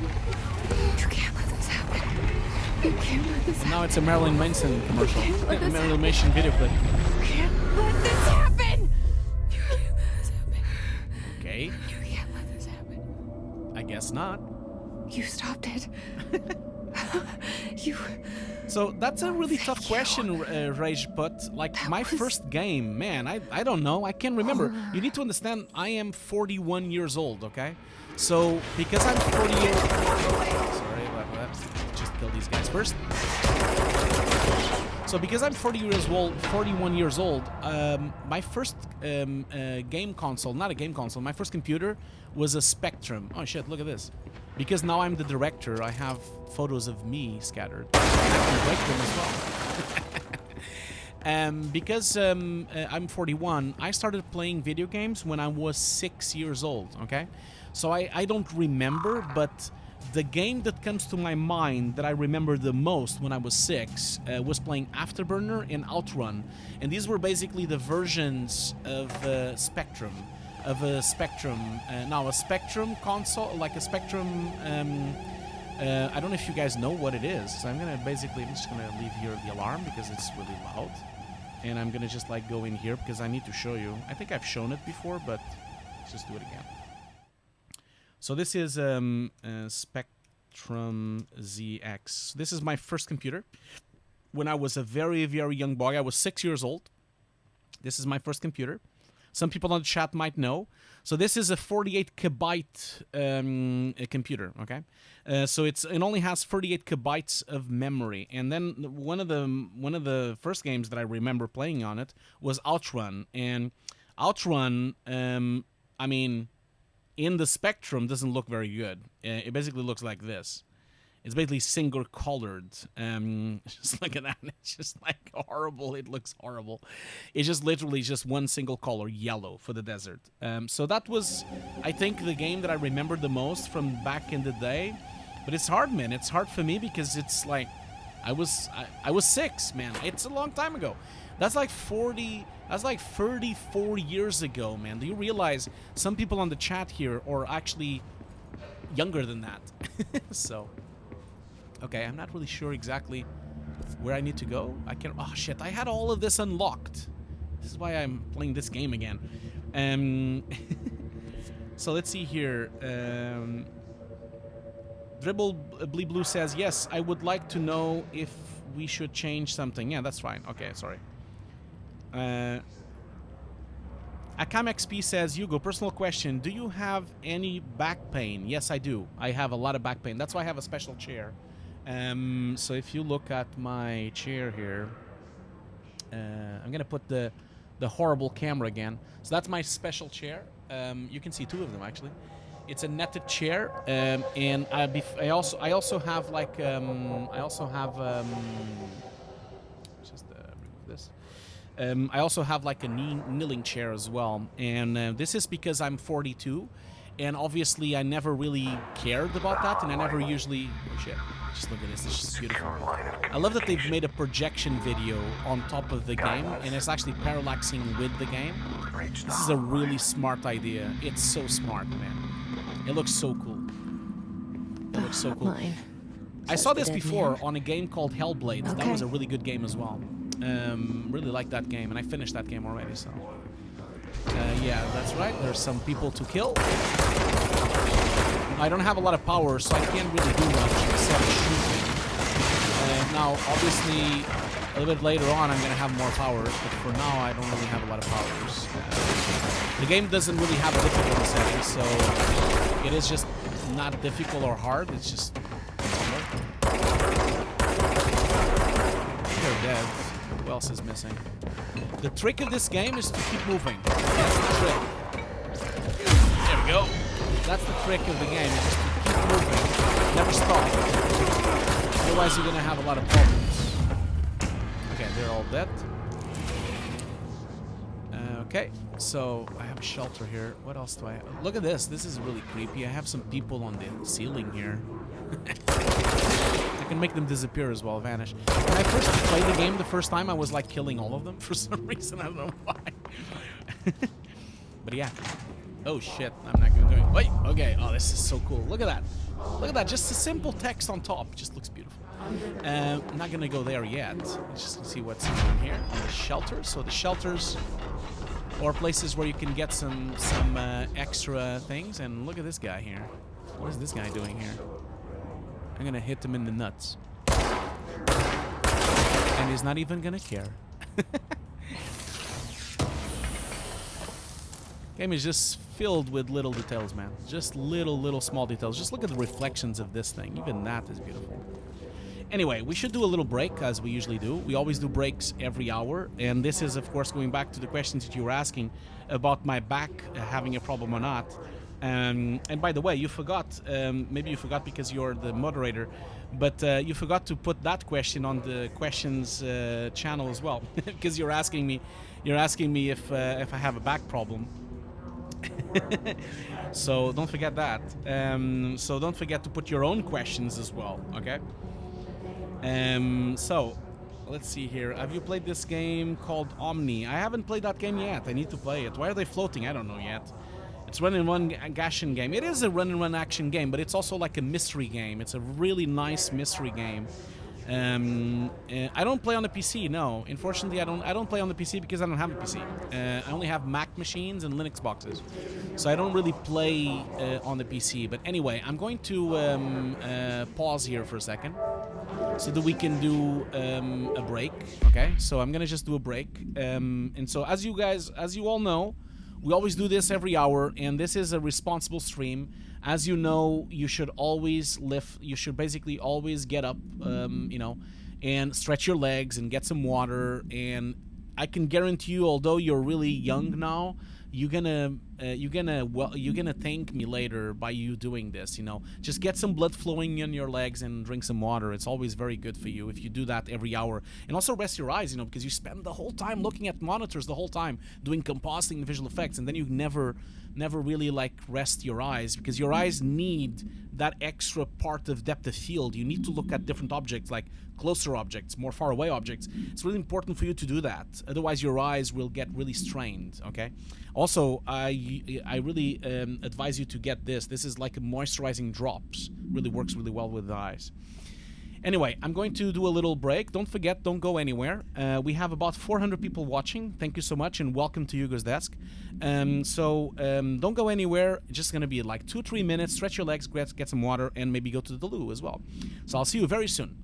You can't let this happen. You can't let this happen. Now it's a Marilyn Manson commercial. Marilyn Manson video clip. You can't let this happen. You can't let this happen. Okay. You can't let this happen. I guess not. You stopped it. You... So that's a really tough question, Rage, but like my first game, man, I don't know, I can't remember. You need to understand, I am 41 years old, okay? So because I'm 40 years... Sorry about that. Just kill these guys first. So because I'm 41 years old, my first game console, not a game console, my first computer was a Spectrum. Oh shit, look at this. Because now I'm the director, I have photos of me scattered. I can break them as well. Because I'm 41, I started playing video games when I was 6 years old, okay? So I don't remember, but the game that comes to my mind that I remember the most when I was 6 was playing Afterburner and Outrun. And these were basically the versions of Spectrum. Now a Spectrum console, like a Spectrum, I don't know if you guys know what it is. So I'm just gonna leave here the alarm because it's really loud. And I'm gonna just like go in here because I need to show you. I think I've shown it before, but let's just do it again. So this is Spectrum ZX. This is my first computer. When I was a very, very young boy, I was 6 years old. This is my first computer. Some people on the chat might know. So this is a 48 KB computer, okay? So it only has 48 KB of memory. And then one of the first games that I remember playing on it was Outrun. And Outrun, I mean, in the Spectrum doesn't look very good. It basically looks like this. It's basically single colored. Just look at that. It's just like horrible. It looks horrible. It's just literally just one single color, yellow, for the desert. So that was, I think, the game that I remember the most from back in the day. But it's hard, man. It's hard for me because it's like I was 6, man. It's a long time ago. That's like 34 years ago, man. Do you realize some people on the chat here are actually younger than that? So. Okay, I'm not really sure exactly where I need to go. Oh shit, I had all of this unlocked. This is why I'm playing this game again. So let's see here. Dribble Blue says, yes, I would like to know if we should change something. Yeah, that's fine. Okay, sorry. Akam XP says, Hugo, personal question. Do you have any back pain? Yes, I do. I have a lot of back pain. That's why I have a special chair. So if you look at my chair here, I'm gonna put the horrible camera again. So that's my special chair. You can see two of them actually. It's a netted chair, and I also have like just remove this. I also have like a kneeling chair as well, and this is because I'm 42. And obviously, I never really cared about that, and I never usually... Oh, shit. Just look at this. This is beautiful. I love that they've made a projection video on top of the game, and it's actually parallaxing with the game. This is a really smart idea. It's so smart, man. It looks so cool. It looks so cool. I saw this before on a game called Hellblade. Okay. That was a really good game as well. Really liked that game, and I finished that game already, so... yeah, that's right. There's some people to kill. I don't have a lot of power, so I can't really do much except shooting. Now, obviously, a little bit later on, I'm going to have more powers, but for now, I don't really have a lot of powers. The game doesn't really have a difficulty setting, so it is just not difficult or hard. It's just... They're dead. Who else is missing? The trick of this game is to keep moving. That's the trick. There we go. That's the trick of the game, is just to keep moving. Never stop. Otherwise you're gonna have a lot of problems. Okay, they're all dead. Okay, so I have a shelter here. What else do I have? Look at this. This is really creepy. I have some people on the ceiling here. I can make them disappear as well, vanish. When I first played the game the first time, I was like killing all of them for some reason. I don't know why. But yeah. Oh shit, I'm not gonna do it. Wait, okay. Oh, this is so cool. Look at that. Look at that. Just a simple text on top. Just looks beautiful. I'm not gonna go there yet. Just see what's in here on the shelters. So the shelters or places where you can get some extra things. And look at this guy here. What is this guy doing here? I'm gonna hit him in the nuts. And he's not even gonna care. Game is just filled with little details, man. Just little small details. Just look at the reflections of this thing. Even that is beautiful. Anyway, we should do a little break, as we usually do. We always do breaks every hour. And this is, of course, going back to the questions that you were asking about my back having a problem or not. And by the way, you forgot, maybe you forgot because you're the moderator, but you forgot to put that question on the questions channel as well, because you're asking me if I have a back problem. So don't forget that. So don't forget to put your own questions as well, okay? So let's see here. Have you played this game called Omni? I haven't played that game yet. I need to play it. Why are they floating? I don't know yet. It's run-and-run action game. It is a run-and-run action game, but it's also like a mystery game. It's a really nice mystery game. I don't play on the PC. No, unfortunately, I don't play on the PC because I don't have a PC. I only have Mac machines and Linux boxes, so I don't really play on the PC. But anyway, I'm going to pause here for a second so that we can do a break. Okay, so I'm gonna just do a break. And so as you all know, we always do this every hour, and this is a responsible stream. As you know, you should always lift. You should basically always get up, you know, and stretch your legs and get some water. And I can guarantee you, although you're really young now, you're gonna thank me later by you doing this. You know, just get some blood flowing in your legs and drink some water. It's always very good for you if you do that every hour. And also rest your eyes, you know, because you spend the whole time looking at monitors the whole time doing compositing and visual effects, and then you never really like rest your eyes, because your eyes need that extra part of depth of field. You need to look at different objects, like closer objects, more far away objects. It's really important for you to do that. Otherwise, your eyes will get really strained, okay? Also, I really advise you to get this. This is like a moisturizing drops. Really works really well with the eyes. Anyway, I'm going to do a little break. Don't forget, don't go anywhere. We have about 400 people watching. Thank you so much, and welcome to Hugo's Desk. Don't go anywhere. It's just going to be like 2-3 minutes. Stretch your legs, get some water, and maybe go to the loo as well. So I'll see you very soon.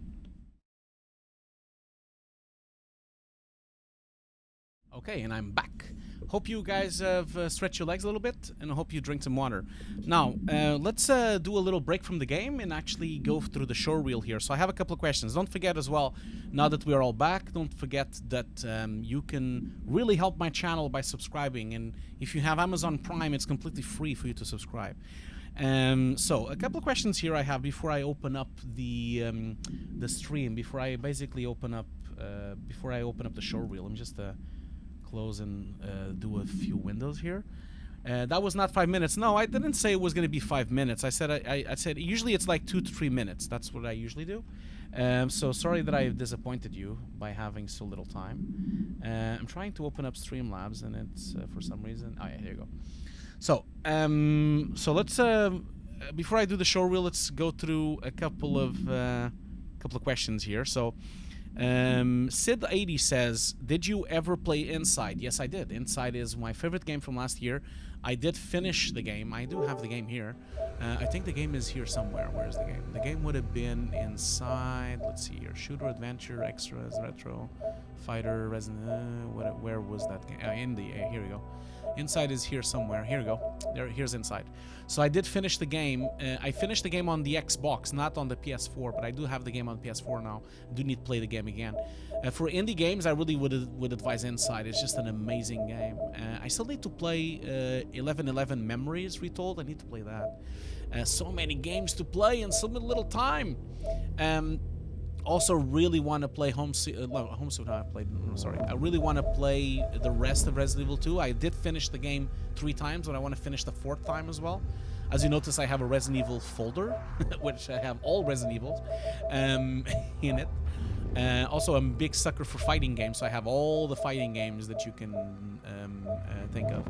Okay, and I'm back. Hope you guys have stretched your legs a little bit, and I hope you drink some water. Now, let's do a little break from the game and actually go through the showreel here. So I have a couple of questions. Don't forget as well, now that we're all back, don't forget that you can really help my channel by subscribing. And if you have Amazon Prime, it's completely free for you to subscribe. So a couple of questions here I have before I open up the stream, before I basically open up the showreel. Let me just close and do a few windows here. That was not 5 minutes. No, I didn't say it was going to be 5 minutes. I said I said usually it's like 2 to 3 minutes. That's what I usually do. So sorry that I disappointed you by having so little time. I'm trying to open up Streamlabs and it's for some reason. Oh yeah, here you go. So let's before I do the show reel, let's go through a couple of questions here. So Sid80 says, did you ever play Inside? Yes, I did. Inside is my favorite game from last year. I did finish the game. I do have the game here. I think the game is here somewhere. Where is the game? The game would have been inside. Let's see here. Shooter, adventure, extras, retro, fighter, resident. Where was that game? Here we go. Inside is here somewhere. Here we go. Here's Inside. So I did finish the game. I finished the game on the Xbox, not on the PS4, but I do have the game on PS4 now. I do need to play the game again. For indie games, I really would advise Inside. It's just an amazing game. I still need to play 1111 Memories Retold. I need to play that. So many games to play in so little time. Also really want to play I really want to play the rest of Resident Evil 2. I did finish the game 3 times, but I want to finish the 4th time as well. As you notice, I have a Resident Evil folder, which I have all Resident Evils in it. Also, I'm a big sucker for fighting games, so I have all the fighting games that you can think of.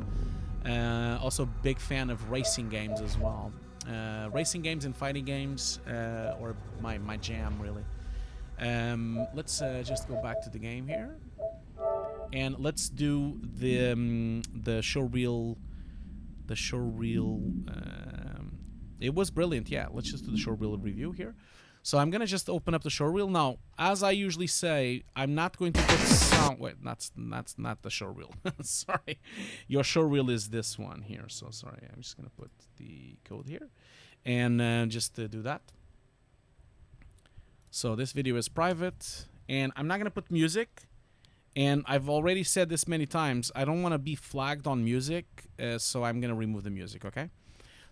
Also, big fan of racing games as well. Racing games and fighting games, or my jam, really. Let's just go back to the game here, and let's do the show reel. The show reel. It was brilliant. Yeah, let's just do the show reel review here. So I'm gonna just open up the show reel now. As I usually say, I'm not going to put sound. Wait, that's not the show reel. Sorry, your show reel is this one here. So sorry, I'm just gonna put the code here, and just do that. So this video is private, and I'm not gonna put music. And I've already said this many times. I don't want to be flagged on music, so I'm gonna remove the music. Okay.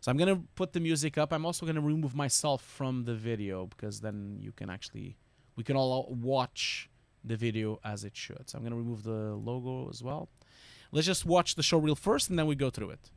So I'm going to put the music up. I'm also going to remove myself from the video, because then we can all watch the video as it should. So I'm going to remove the logo as well. Let's just watch the show reel first, and then we go through it.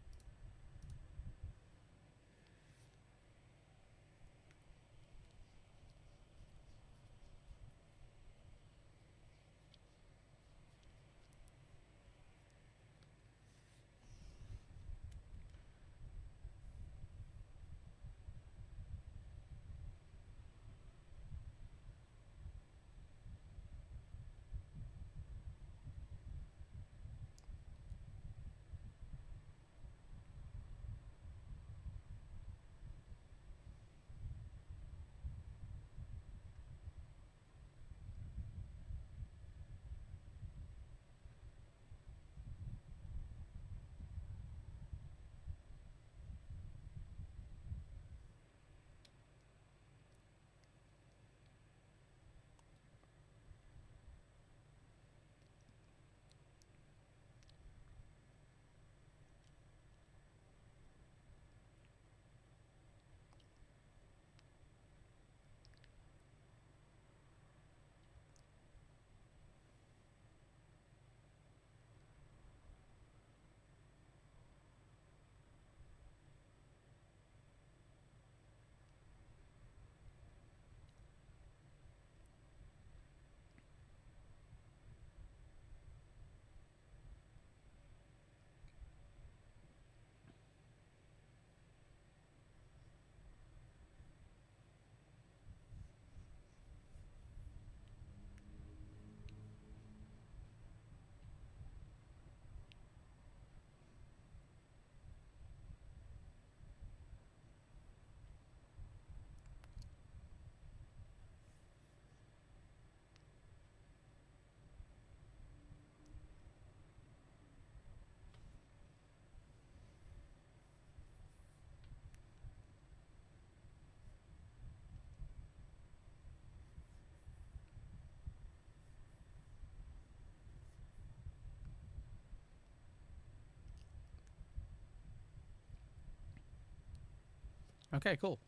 Okay, cool.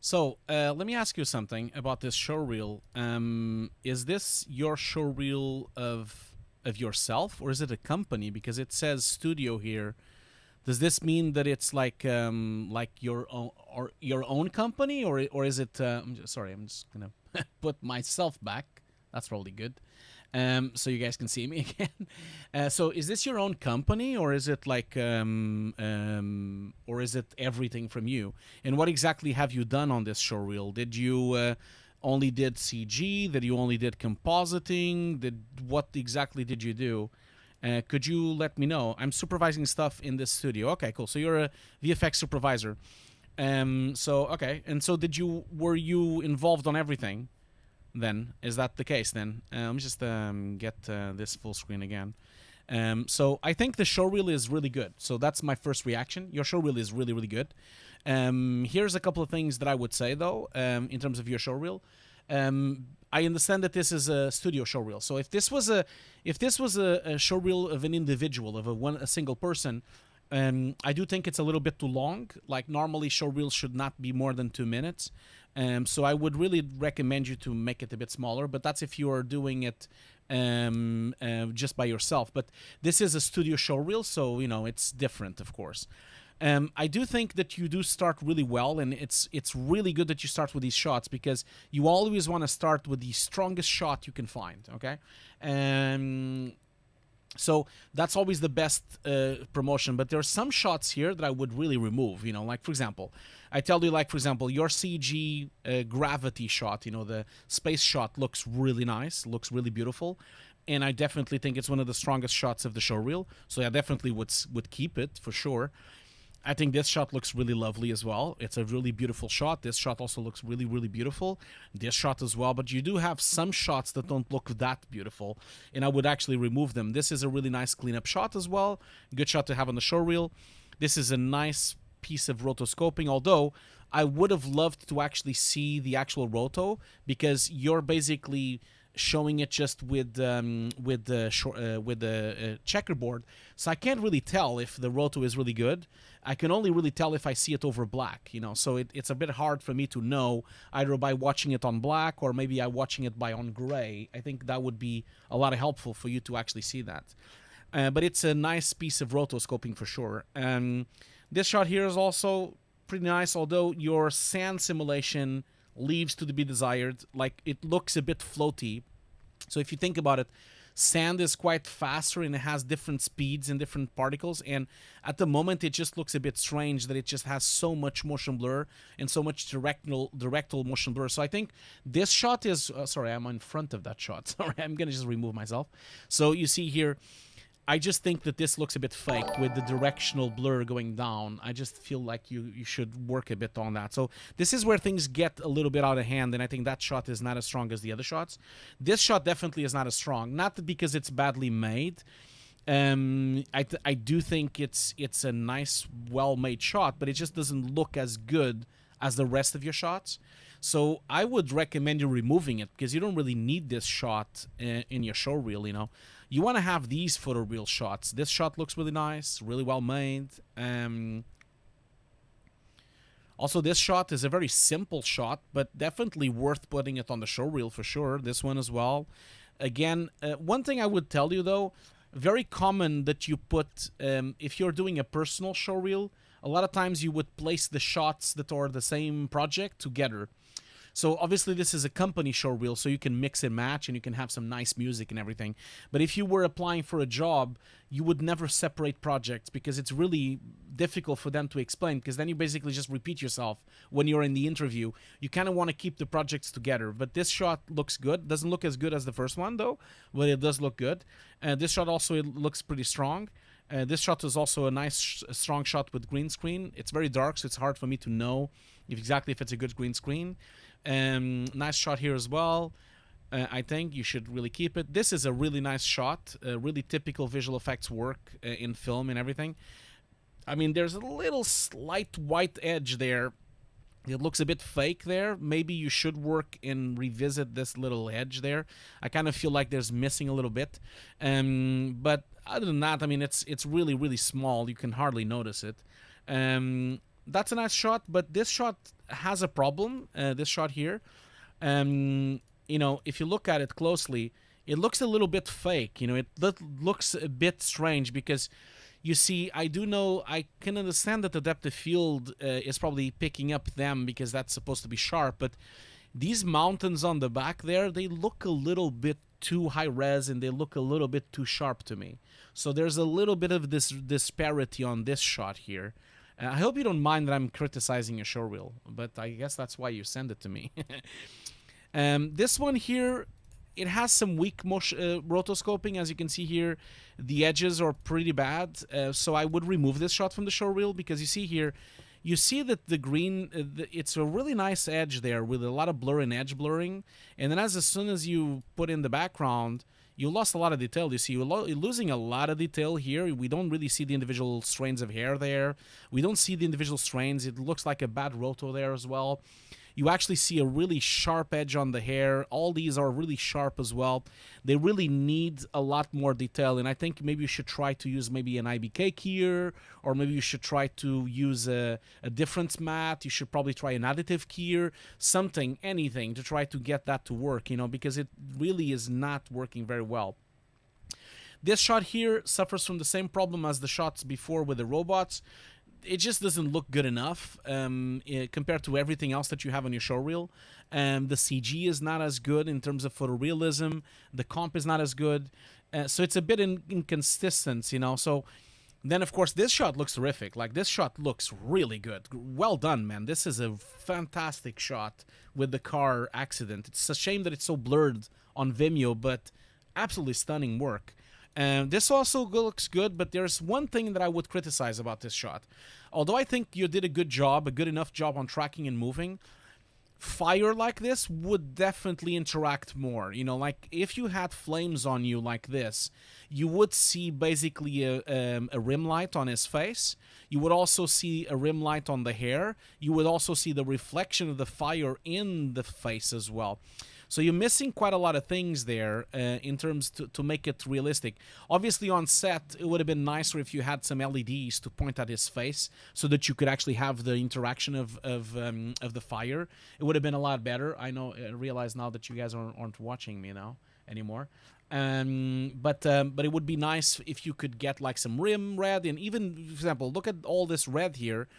So let me ask you something about this show reel. Is this your show reel of yourself, or is it a company? Because it says studio here Does this mean that it's like your own company, or is it? Sorry, I'm just gonna put myself back. That's probably good. So you guys can see me again. So is this your own company, or is it like, or is it everything from you? And what exactly have you done on this showreel? Did you only did CG? Did you only did compositing? What exactly did you do? Could you let me know? I'm supervising stuff in this studio. Okay, cool. So you're a VFX supervisor. So okay, and so were you involved on everything? Then is that the case? Then let me just get this full screen again. So I think the showreel is really good. So that's my first reaction. Your showreel is really, really good. Here's a couple of things that I would say though, in terms of your showreel. I understand that this is a studio showreel. So if this was a showreel of an individual, of a single person, I do think it's a little bit too long. Like normally showreels should not be more than 2 minutes. So I would really recommend you to make it a bit smaller, but that's if you are doing it just by yourself. But this is a studio showreel, so you know it's different, of course. I do think that you do start really well, and it's really good that you start with these shots, because you always want to start with the strongest shot you can find. Okay. So that's always the best promotion. But there are some shots here that I would really remove. You know, like for example, I tell you, like for example, your CG gravity shot. You know, the space shot looks really nice, looks really beautiful, and I definitely think it's one of the strongest shots of the showreel. So I definitely would keep it for sure. I think this shot looks really lovely as well. It's a really beautiful shot. This shot also looks really, really beautiful. This shot as well. But you do have some shots that don't look that beautiful, and I would actually remove them. This is a really nice cleanup shot as well. Good shot to have on the showreel. This is a nice piece of rotoscoping, although I would have loved to actually see the actual roto, because you're basically showing it just with the checkerboard, so I can't really tell if the roto is really good. I can only really tell if I see it over black, you know, so it's a bit hard for me to know either by watching it on black or maybe I watching it by on gray. I think that would be a lot of helpful for you to actually see that. But it's a nice piece of rotoscoping for sure. This shot here is also pretty nice, although your sand simulation leaves to be desired. Like, it looks a bit floaty. So if you think about it, sand is quite faster and it has different speeds and different particles, and at the moment it just looks a bit strange that it just has so much motion blur and so much directal motion blur. So I think this shot is sorry, I'm in front of that shot. Sorry, I'm gonna just remove myself. So you see here, I just think that this looks a bit fake with the directional blur going down. I just feel like you should work a bit on that. So this is where things get a little bit out of hand, and I think that shot is not as strong as the other shots. This shot definitely is not as strong, not because it's badly made. I do think it's a nice, well-made shot, but it just doesn't look as good as the rest of your shots. So I would recommend you removing it, because you don't really need this shot in your showreel, you know. You want to have these photoreal shots. This shot looks really nice, really well made. Also, this shot is a very simple shot, but definitely worth putting it on the showreel for sure. This one as well. Again, one thing I would tell you though, very common that you put, if you're doing a personal showreel, a lot of times you would place the shots that are the same project together. So obviously this is a company showreel, so you can mix and match and you can have some nice music and everything. But if you were applying for a job, you would never separate projects, because it's really difficult for them to explain, because then you basically just repeat yourself when you're in the interview. You kind of want to keep the projects together. But this shot looks good. Doesn't look as good as the first one though, but it does look good. This shot also, it looks pretty strong. This shot is also a nice, strong shot with green screen. It's very dark, so it's hard for me to know exactly if it's a good green screen. Nice shot here as well. I think you should really keep it. This is a really nice shot, really typical visual effects work in film and everything. I mean, there's a little slight white edge there. It looks a bit fake there. Maybe you should work and revisit this little edge there. I kind of feel like there's missing a little bit. But other than that, I mean, it's really, really small. You can hardly notice it. That's a nice shot, but this shot has a problem. This shot here, you know, if you look at it closely, it looks a little bit fake. You know, it looks a bit strange, because You see, I do know, I can understand that the depth of field is probably picking up them because that's supposed to be sharp, but these mountains on the back there, they look a little bit too high res and they look a little bit too sharp to me. So there's a little bit of this disparity on this shot here. I hope you don't mind that I'm criticizing your showreel, but I guess that's why you send it to me. This one here, it has some weak rotoscoping. As you can see here, the edges are pretty bad. So I would remove this shot from the showreel because you see here, you see that the green, it's a really nice edge there with a lot of blur and edge blurring. And then as soon as you put in the background, you lost a lot of detail. You see, you're losing a lot of detail here. We don't really see the individual strands of hair there. We don't see the individual strands. It looks like a bad roto there as well. You actually see a really sharp edge on the hair. All these are really sharp as well. They really need a lot more detail, and I think maybe you should try to use maybe an IBK keyer, or maybe you should try to use a difference matte. You should probably try an additive keyer, something, anything to try to get that to work, you know, because it really is not working very well. This shot here suffers from the same problem as the shots before with the robots. It just doesn't look good enough compared to everything else that you have on your showreel. The CG is not as good in terms of photorealism. The comp is not as good. So it's a bit inconsistent, you know. So then, of course, this shot looks terrific. Like, this shot looks really good. Well done, man. This is a fantastic shot with the car accident. It's a shame that it's so blurred on Vimeo, but absolutely stunning work. This also looks good, but there's one thing that I would criticize about this shot. Although I think you did a good job, a good enough job on tracking and moving, fire like this would definitely interact more. You know, like if you had flames on you like this, you would see basically a rim light on his face. You would also see a rim light on the hair. You would also see the reflection of the fire in the face as well. So you're missing quite a lot of things there in terms to make it realistic. Obviously on set, it would have been nicer if you had some LEDs to point at his face so that you could actually have the interaction of the fire. It would have been a lot better. I know, I realize now that you guys aren't watching me now anymore. But it would be nice if you could get like some rim red, and even, for example, look at all this red here.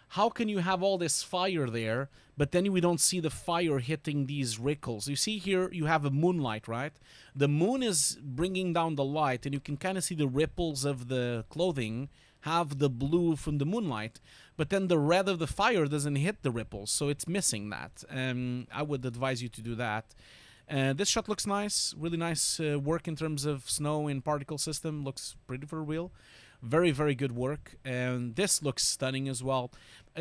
How can you have all this fire there, but then we don't see the fire hitting these rickles? You see here, you have a moonlight, right? The moon is bringing down the light, and you can kind of see the ripples of the clothing have the blue from the moonlight, but then the red of the fire doesn't hit the ripples, so it's missing that. I would advise you to do that. This shot looks nice, really nice work in terms of snow and particle system. Looks pretty for real. Very, very good work, and this looks stunning as well.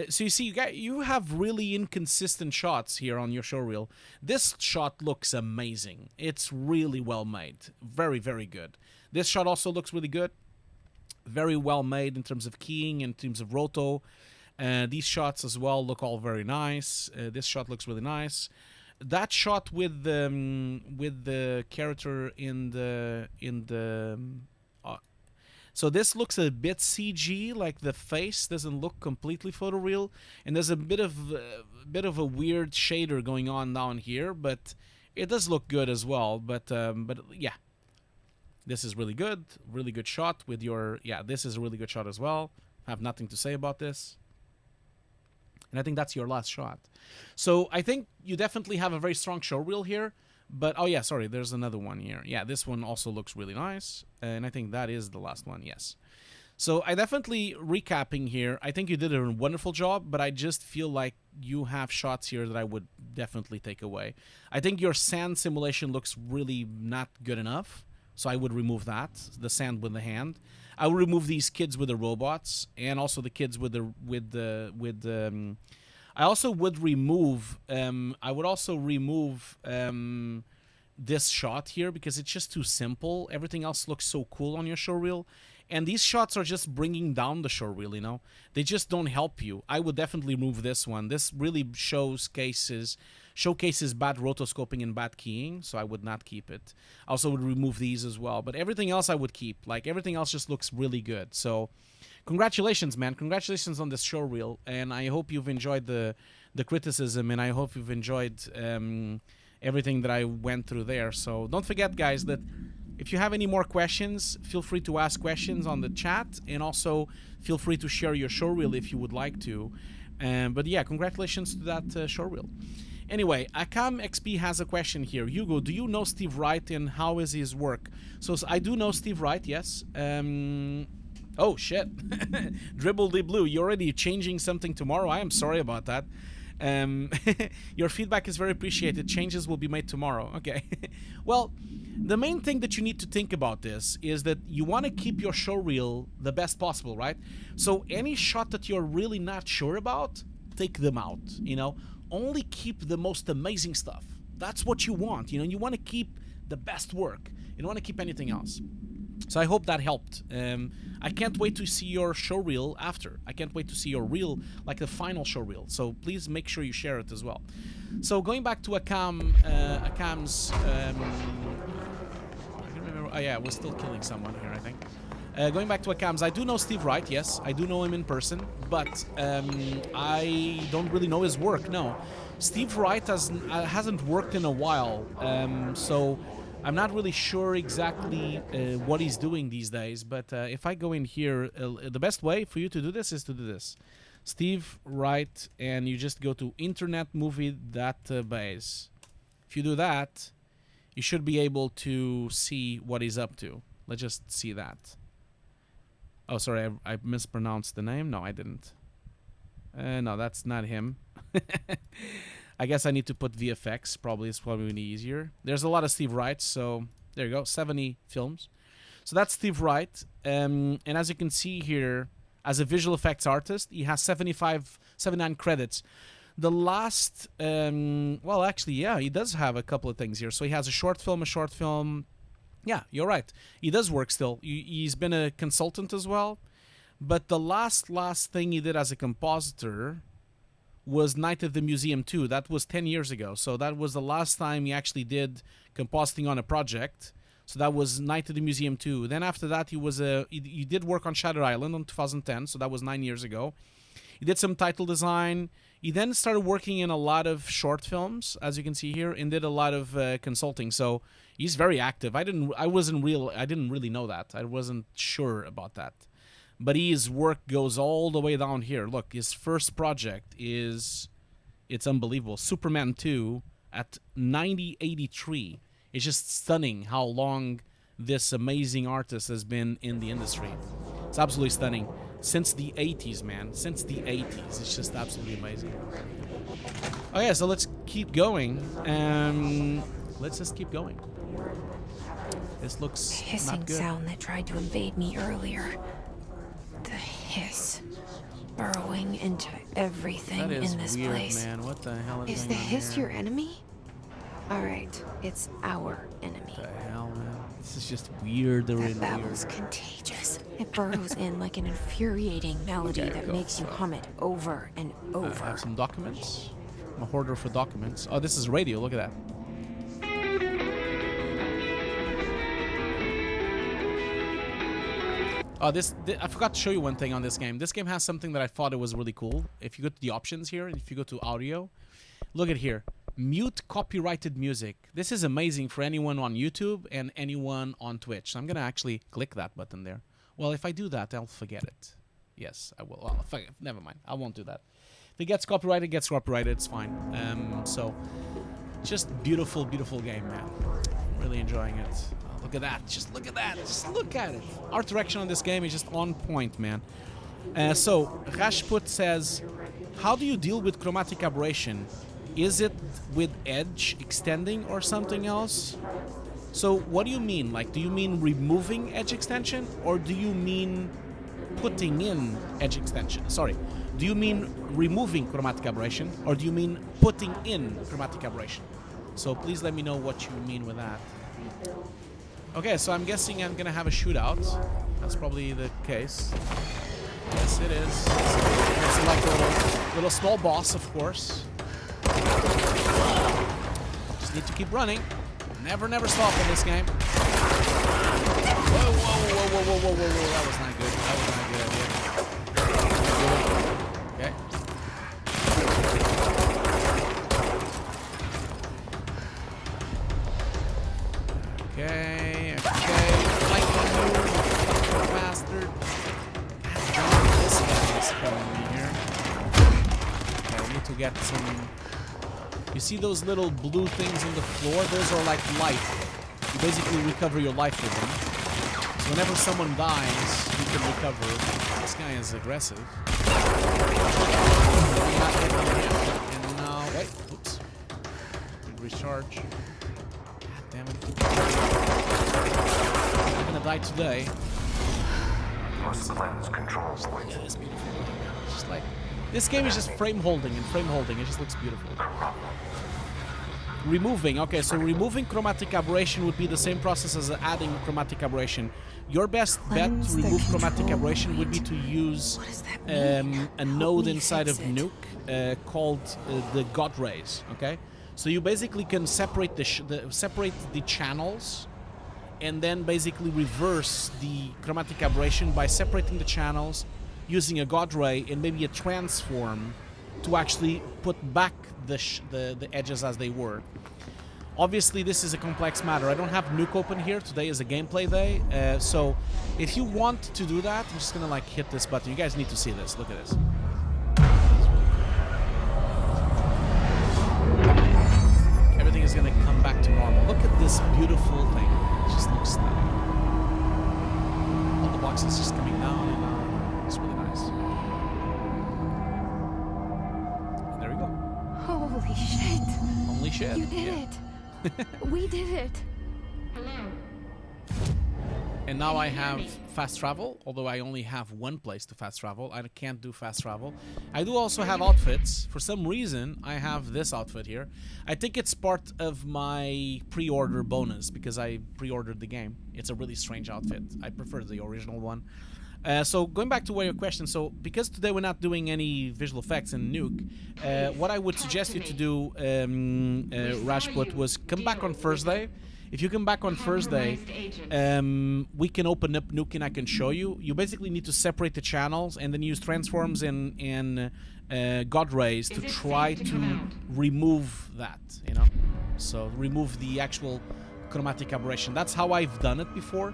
So you see, you have really inconsistent shots here on your showreel. This shot looks amazing. It's really well made. Very, very good. This shot also looks really good. Very well made in terms of keying, in terms of roto. These shots as well look all very nice. This shot looks really nice. That shot with the character in the so this looks a bit CG, like the face doesn't look completely photoreal, and there's a bit of a weird shader going on down here, but it does look good as well. But yeah, this is really good shot with your, yeah, this is a really good shot as well. I have nothing to say about this. And I think that's your last shot. So I think you definitely have a very strong showreel here. But, oh yeah, sorry, there's another one here. Yeah, this one also looks really nice. And I think that is the last one, yes. So I definitely, recapping here, I think you did a wonderful job, but I just feel like you have shots here that I would definitely take away. I think your sand simulation looks really not good enough. So I would remove that, the sand with the hand. I would remove these kids with the robots, and also the kids with the I also would remove this shot here because it's just too simple. Everything else looks so cool on your showreel, and these shots are just bringing down the showreel, you know. They just don't help you. I would definitely remove this one. This really showcases bad rotoscoping and bad keying, so I would not keep it. I also would remove these as well, but everything else I would keep. Like, everything else just looks really good. So congratulations, man. Congratulations on this showreel, and I hope you've enjoyed the criticism, and I hope you've enjoyed everything that I went through there. So don't forget, guys, that If you have any more questions, feel free to ask questions on the chat, and also feel free to share your showreel if you would like to. But yeah, congratulations to that showreel. Anyway, Akam XP has a question here. Hugo, do you know Steve Wright and how is his work? So I do know Steve Wright, yes. Oh shit. Dribble the blue, you're already changing something tomorrow. I am sorry about that. Your feedback is very appreciated. Changes will be made tomorrow. Okay. Well, the main thing that you need to think about this is that you want to keep your showreel the best possible, right? So any shot that you're really not sure about, take them out, you know? Only keep the most amazing stuff. That's what you want, you know? You want to keep the best work. You don't want to keep anything else. So I hope that helped. I can't wait to see your showreel after. I can't wait to see your reel, like the final showreel. So please make sure you share it as well. So going back to Akam's... I don't remember. Oh yeah, we're still killing someone here, I think. Going back to Akam's, I do know Steve Wright, yes. I do know him in person, but I don't really know his work, no. Steve Wright hasn't worked in a while, so... I'm not really sure exactly what he's doing these days, but if I go in here, the best way for you to do this is to do this. Steve Wright, and you just go to Internet Movie Database. If you do that, you should be able to see what he's up to. Let's just see that. Oh, sorry, I mispronounced the name. No, I didn't. No, that's not him. I guess I need to put VFX. Probably it's probably really easier. There's a lot of Steve Wright, so there you go. 70 films. So that's Steve Wright. And as you can see here, as a visual effects artist, he has 79 credits. The last, well, actually, yeah, he does have a couple of things here. So he has a short film. Yeah, you're right. He does work still. He's been a consultant as well. But the last thing he did as a compositor was Night of the Museum 2. That was 10 years ago. So that was the last time he actually did compositing on a project. So that was Night of the Museum 2. Then after that, he did work on Shadow Island in 2010. So that was 9 years ago. He did some title design. He then started working in a lot of short films, as you can see here, and did a lot of consulting. So he's very active. I didn't really know that. I wasn't sure about that. But his work goes all the way down here. Look, his first project it's unbelievable. Superman 2 at 1983. It's just stunning how long this amazing artist has been in the industry. It's absolutely stunning. Since the 80s, man. Since the 80s. It's just absolutely amazing. Oh yeah, so let's keep going. Let's just keep going. This looks Hissing not good. sound that tried to invade me earlier. The hiss, burrowing into everything That is in this weird, place. man. What the hell is Is going the on hiss here? your enemy? Alright, it's our enemy. What the hell, man? This is just weird. They're That in babble's weird. contagious. It burrows in like an infuriating melody Okay, that cool. makes you hum it over and I over. have some documents. I'm a hoarder for documents. Oh, this is radio. Look at that. Oh, I forgot to show you one thing on this game. This game has something that I thought it was really cool. If you go to the options here, and if you go to audio, look at here. Mute copyrighted music. This is amazing for anyone on YouTube and anyone on Twitch. So I'm going to actually click that button there. Well, if I do that, I'll forget it. Yes, I will. Well, never mind. I won't do that. If it gets copyrighted, it gets copyrighted. It's fine. So, just beautiful, beautiful game, man. Really enjoying it. Oh, look at that. Just look at that. Just look at it. Art direction on this game is just on point, man. So, Rashput says, how do you deal with chromatic aberration? Is it with edge extending or something else? So what do you mean? Like, do you mean removing edge extension, or do you mean putting in edge extension? Sorry. Do you mean removing chromatic aberration, or do you mean putting in chromatic aberration? So please let me know what you mean with that. Okay, so I'm guessing I'm gonna have a shootout. That's probably the case. Yes, it is. It's like a little small boss, of course. Just need to keep running. Never stop in this game. Whoa. That was not good. That was not a good idea. Okay. Okay. some... You see those little blue things on the floor? Those are like life. You basically recover your life with them. So whenever someone dies, you can recover. This guy is aggressive. And now... Wait, oops. Recharge. God damn it. I'm gonna die today. Must cleanse control point. Yeah, it's beautiful. It's just like... This game is just frame holding and frame holding. It just looks beautiful. Removing. Okay, so removing chromatic aberration would be the same process as adding chromatic aberration. Your best bet to remove chromatic aberration would be to use a node inside of nuke called the God rays. Okay, so you basically can separate separate the channels, and then basically reverse the chromatic aberration by separating the channels, using a God ray and maybe a transform to actually put back the edges as they were. Obviously, this is a complex matter. I don't have nuke open here. Today is a gameplay day. So if you want to do that, I'm just gonna like hit this button. You guys need to see this. Look at this. Everything is gonna come back to normal. Look at this beautiful thing. It just looks stunning. All the boxes just coming down and it's really nice. And there we go. Holy shit. Holy shit. You did it. We did it. And now I have fast travel, although I only have one place to fast travel. I can't do fast travel. I do also have outfits. For some reason, I have this outfit here. I think it's part of my pre-order bonus because I pre-ordered the game. It's a really strange outfit. I prefer the original one. So going back to your question, so because today we're not doing any visual effects in Nuke, what I would suggest you to do, Rashput, was come back on Thursday. If you come back on Thursday, we can open up Nuke and I can show you. You basically need to separate the channels and then use transforms and God rays to try to remove that, you know? So remove the actual chromatic aberration. That's how I've done it before.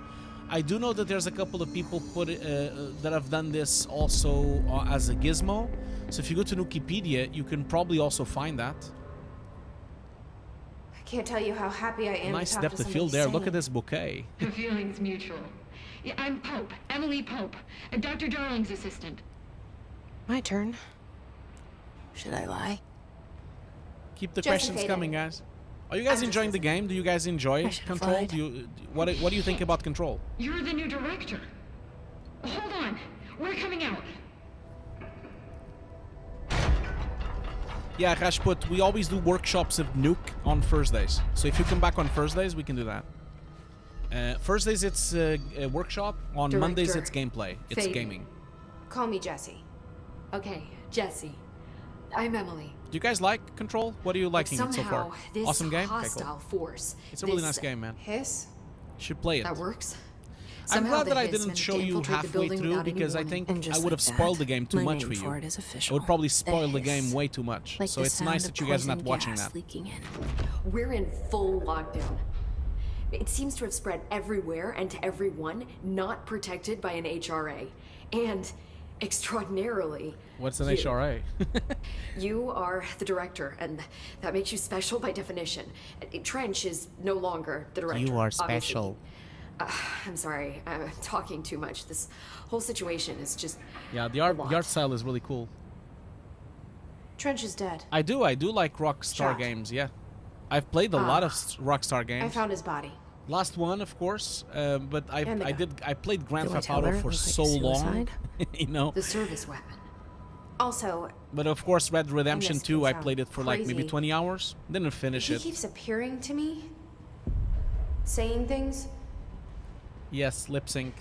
I do know that there's a couple of people that have done this also as a gizmo. So if you go to Wikipedia, you can probably also find that. I can't tell you how happy I am. Nice depth of field there. Look at this bouquet. The feeling's mutual. Yeah, I'm Pope, Emily Pope, Dr. Darling's assistant. My turn. Should I lie? Keep the questions coming, guys. Are you guys enjoying the game? Do you guys enjoy Control? What do you think about Control? You're the new director. Hold on. We're coming out. Yeah, Rashput, we always do workshops of Nuke on Thursdays. So if you come back on Thursdays, we can do that. Thursdays, it's a workshop. On Mondays, it's gameplay. It's gaming. Call me Jessie. Okay, Jessie. I'm Emily. Do you guys like Control? What are you liking it so far? This awesome game? Hostile okay, cool. force. It's a really nice game, man. Hiss? You should play it. That works? I'm glad that I didn't show you halfway through because I think I would have spoiled the game too much for you. I would probably spoil the game way too much. So it's nice that you guys are not watching that. We're in full lockdown. It seems to have spread everywhere and to everyone not protected by an HRA. And extraordinarily... What's an HRA? You are the director, and that makes you special by definition. Trench is no longer the director. You are special. I'm sorry, I'm talking too much. This whole situation is just... Yeah, the art style is really cool. Trench is dead. I do like Rockstar games, yeah. I've played a lot of Rockstar games. I found his body. Last one, of course, but I played Grand Theft Auto for so long, you know. The service weapon. Also... But of course, Red Dead Redemption 2, I played it for like maybe 20 hours. Didn't finish it. He keeps appearing to me, saying things. Yes, lip sync.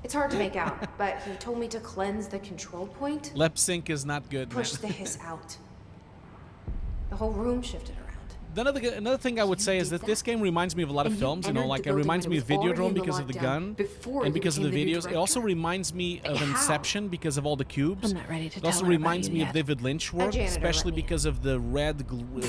It's hard to make out, but he told me to cleanse the control point. Lip sync is not good, Push the hiss out. The whole room shifted around. Another thing I would say is that this game reminds me of a lot of films, you know, like it reminds me of Videodrome because of the gun and because of the videos. It also reminds me of Inception because of all the cubes. I'm not ready to It also tell her about reminds you me of yet. David Lynch work, janitor especially let me because of the red, blue,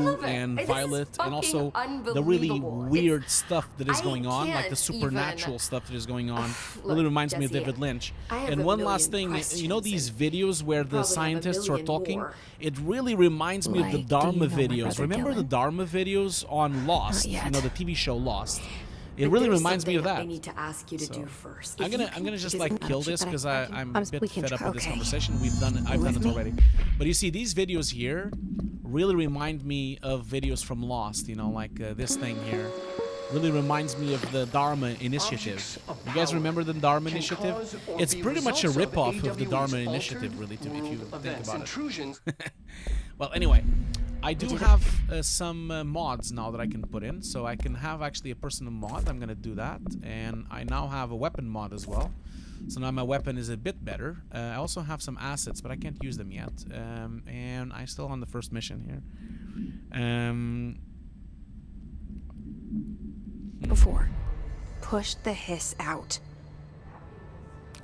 love it. and This is violet, and also fucking the really unbelievable. weird stuff that is I going on, like the can't supernatural even- stuff that is going on. Look, Really reminds me of Jesse, David Lynch. I have And a one million last thing, you know questions these and videos where the probably have a scientists are million talking? more. It really reminds me of the Like, do you Dharma know my videos. brother Remember the Dylan? Dharma videos on Lost? Not You know, yet. the TV show Lost. It But really there's reminds me of something that. I need to ask you to So, do first. I'm If you gonna can just just- like kill this but because I'm I'm a bit we can fed up try- with this okay. conversation. I've done With it me? already. But you see, these videos here really remind me of videos from Lost. You know, like this thing here. Really reminds me of the Dharma Initiative. Objects of You guys power remember the Dharma can Initiative? cause or It's be pretty much a results rip-off of the AWE's Dharma altered Initiative, really, if you world think events. about it. Intrusions. Well, anyway, I do have some mods now that I can put in. So I can have actually a personal mod. I'm going to do that. And I now have a weapon mod as well. So now my weapon is a bit better. I also have some assets, but I can't use them yet. And I'm still on the first mission here. Before. Push the hiss out.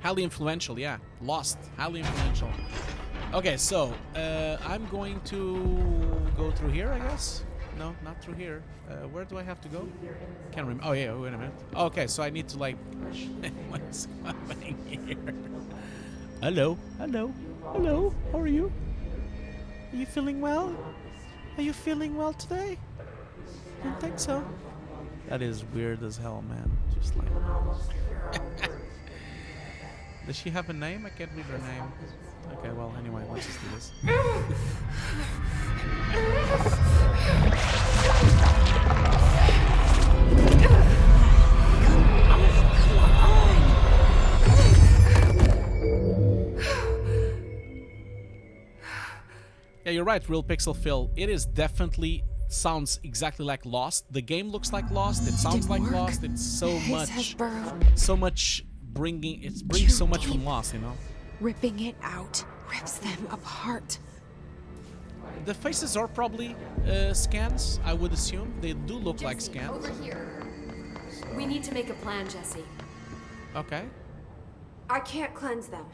Highly influential, yeah. Lost. Highly influential. Okay, so I'm going to go through here, I guess. No, not through here. Where do I have to go? Can't remember. Oh yeah, wait a minute. Okay, so I need to like. What's happening here? Hello, hello, hello. How are you? Are you feeling well? Are you feeling well today? I don't think so. That is weird as hell, man. Just like. Does she have a name? I can't read her name. Okay, well, anyway, let's just do this. Yeah, you're right, Real Pixel Phil. It is definitely sounds exactly like Lost. The game looks like Lost. It sounds like work. Lost. It's so His has much, burrowed. so much bringing. It brings so much from Lost, you know. Ripping it out rips them apart. The faces are probably scans, I would assume. They do look like Jesse, scans. over here. We need to make a plan, Jesse. Okay. I can't cleanse them.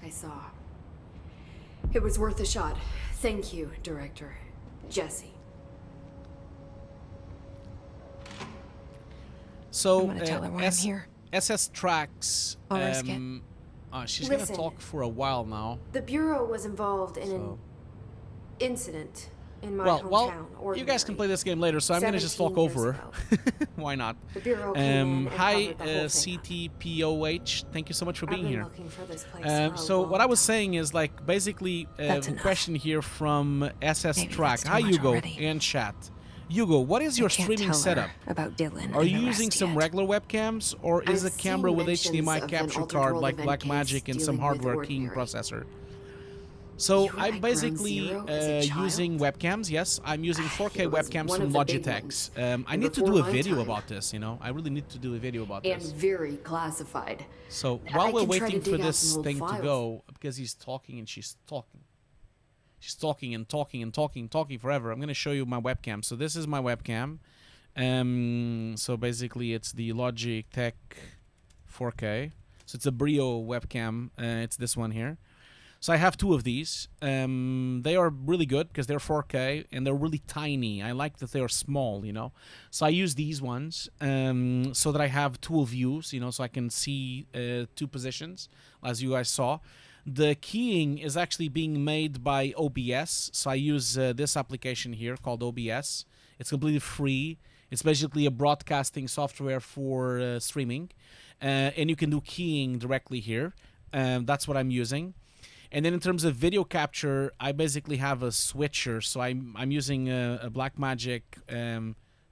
I saw. It was worth a shot. Thank you, Director. Jesse. So, I'm gonna tell her why I'm here. SS Tracks. I'll risk it. She's gonna Listen. talk for a while now. The Bureau was involved in an So, incident in my well, hometown. you guys can play this game later, so I'm gonna just talk 17 years over her. Why not? The Bureau came in and Hi, covered the whole thing up. CTPOH. Thank you so much for I've being been here. looking for this place for a So what long I was time. saying is like basically That's a enough. question here from SS Maybe Track. that's too Hi much Hugo already. and chat. Hugo, what is your I can't streaming tell setup? her about Dylan. Are and you the using rest some yet. regular webcams, or is I've a camera seen with mentions HDMI of an capture altered card world like event Blackmagic case and some dealing with hardware keying ordinary. processor? So You were I'm at Ground basically Zero as a child? using webcams. Yes, I'm using 4K It was webcams one from of the big Logitech. ones. I And need to before do a my video time. about this. You know, I really need to do a video about And this. very classified. So I while we're can try to waiting dig for out this some old thing to files. go, because he's talking and she's talking. She's talking and talking and talking forever. I'm going to show you my webcam. So this is my webcam. So basically it's the Logitech 4K. So it's a Brio webcam. It's this one here. So I have two of these. They are really good because they're 4K and they're really tiny. I like that they are small, you know. So I use these ones so that I have dual views, you know, so I can see two positions, as you guys saw. The keying is actually being made by OBS. So I use this application here called OBS. It's completely free. It's basically a broadcasting software for streaming. And you can do keying directly here. That's what I'm using. And then in terms of video capture, I basically have a switcher. So I'm using a Blackmagic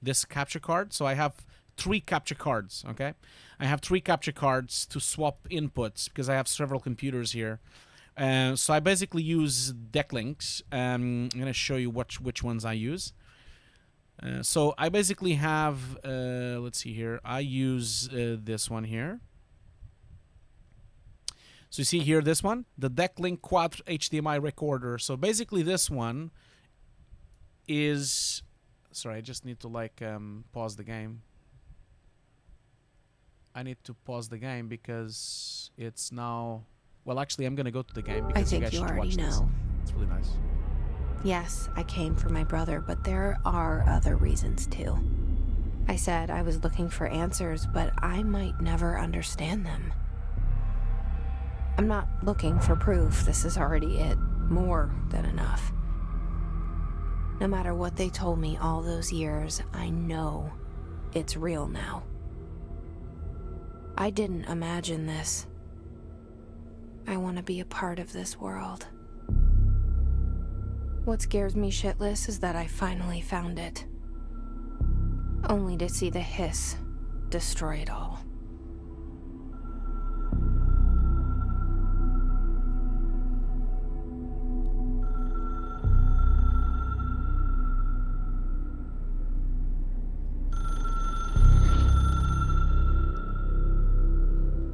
this capture card. So I have 3 capture cards, okay? I have 3 capture cards to swap inputs because I have several computers here. So I basically use deck links. I'm going to show you which ones I use. So I basically have, let's see here. I use this one here. So you see here, this one, the Decklink Quad HDMI recorder. So basically this one is Sorry, I just need to like pause the game. I need to pause the game because it's now... Well, actually, I'm gonna go to the game because you guys should watch this. It's really nice. Yes, I came for my brother, but there are other reasons too. I said I was looking for answers, but I might never understand them. I'm not looking for proof. This is already it. More than enough. No matter what they told me all those years, I know it's real now. I didn't imagine this. I want to be a part of this world. What scares me shitless is that I finally found it. Only to see the hiss destroy it all.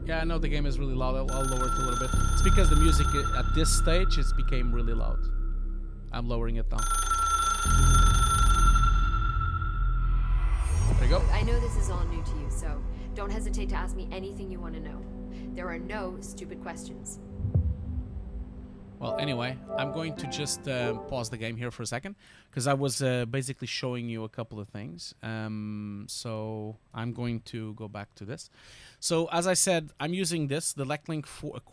Yeah, I know the game is really loud. I'll lower it a little bit. It's because the music at this stage has became really loud. I'm lowering it down. There you go. I know this is all new to you, so don't hesitate to ask me anything you want to know. There are no stupid questions. Well, anyway, I'm going to just pause the game here for a second because I was basically showing you a couple of things. So I'm going to go back to this. So as I said, I'm using this, the Lechlink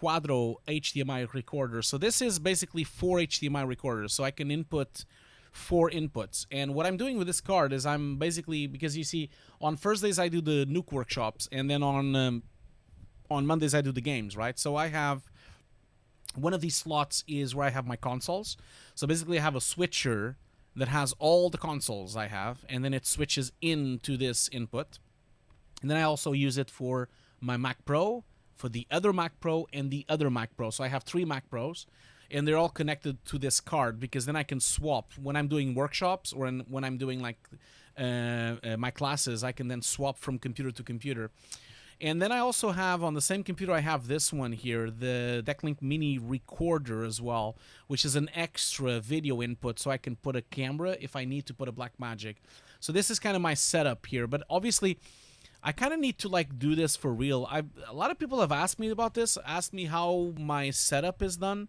Quadro HDMI recorder. So this is basically 4 HDMI recorders. So I can input 4 inputs. And what I'm doing with this card is I'm basically, because you see, on Thursdays I do the nuke workshops, and then on Mondays I do the games, right? So I have... One of these slots is where I have my consoles. So basically I have a switcher that has all the consoles I have, and then it switches into this input. And then I also use it for my Mac Pro, for the other Mac Pro, and the other Mac Pro. So I have 3 Mac Pros, and they're all connected to this card, because then I can swap. When I'm doing workshops or when I'm doing like my classes, I can then swap from computer to computer. And then I also have, on the same computer, I have this one here, the Lechlink Mini Recorder as well, which is an extra video input, so I can put a camera if I need to put a Blackmagic. So this is kind of my setup here, but obviously, I kind of need to like do this for real. A lot of people have asked me about this, asked me how my setup is done,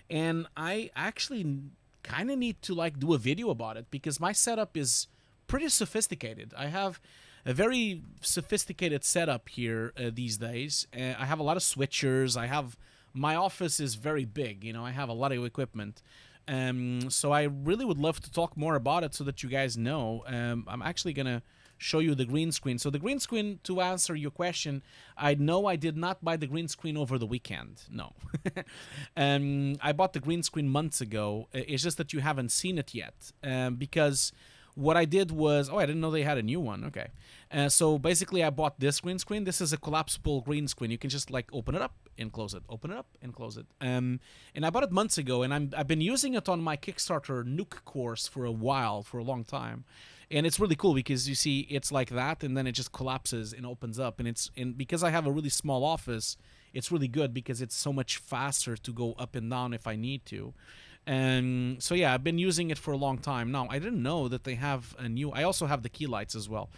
and I actually kind of need to like do a video about it, because my setup is pretty sophisticated. I have a very sophisticated setup here these days. I have a lot of switchers. My office is very big. You know, I have a lot of equipment. So I really would love to talk more about it so that you guys know. I'm actually gonna show you the green screen. So the green screen, to answer your question, I know I did not buy the green screen over the weekend. No. I bought the green screen months ago. It's just that you haven't seen it yet, because what I did was... Oh, I didn't know they had a new one. Okay. So basically, I bought this green screen. This is a collapsible green screen. You can just like open it up and close it. Open it up and close it. And I bought it months ago, and I've been using it on my Kickstarter nuke course for a while, for a long time. And it's really cool because you see it's like that, and then it just collapses and opens up. And because I have a really small office, it's really good because it's so much faster to go up and down if I need to. So yeah, I've been using it for a long time now. I didn't know that they have a new... I also have the key lights as well.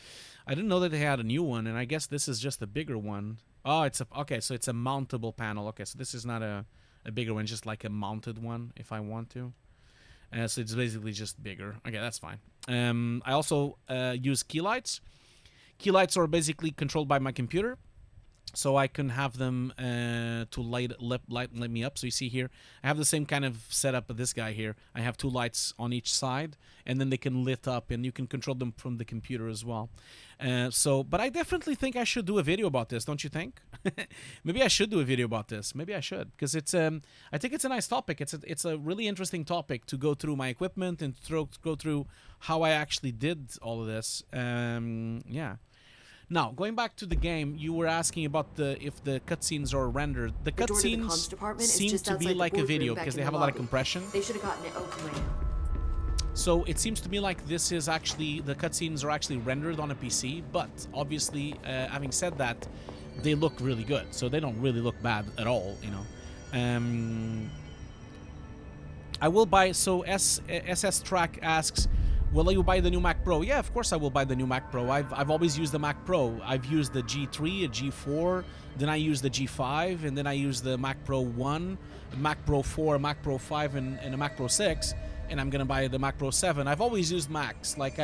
I didn't know that they had a new one, and I guess this is just a bigger one. Oh, okay, so it's a mountable panel. Okay, so this is not a bigger one, just like a mounted one if I want to. So it's basically just bigger. Okay, that's fine. I also use key lights. Key lights are basically controlled by my computer, so I can have them to light me up. So you see here, I have the same kind of setup of this guy here. I have 2 lights on each side, and then they can lit up, and you can control them from the computer as well. But I definitely think I should do a video about this, don't you think? Maybe I should do a video about this. Maybe I should, because it's I think it's a nice topic. It's a really interesting topic to go through my equipment and go through how I actually did all of this. Yeah. Now, going back to the game, you were asking about if the cutscenes are rendered. The cutscenes seem to be like a video because they have a lot of compression. They should have gotten it open by now. So it seems to me like this is actually, the cutscenes are actually rendered on a PC, but obviously, having said that, they look really good. So they don't really look bad at all, you know. I will buy, so SS Track asks, Will you buy the new Mac Pro? Yeah, of course I will buy the new Mac Pro. I've always used the Mac Pro. I've used the G3, a G4, then I used the G5, and then I used the Mac Pro 1, a Mac Pro 4, a Mac Pro 5, and a Mac Pro 6, and I'm gonna buy the Mac Pro 7. I've always used Macs. Like,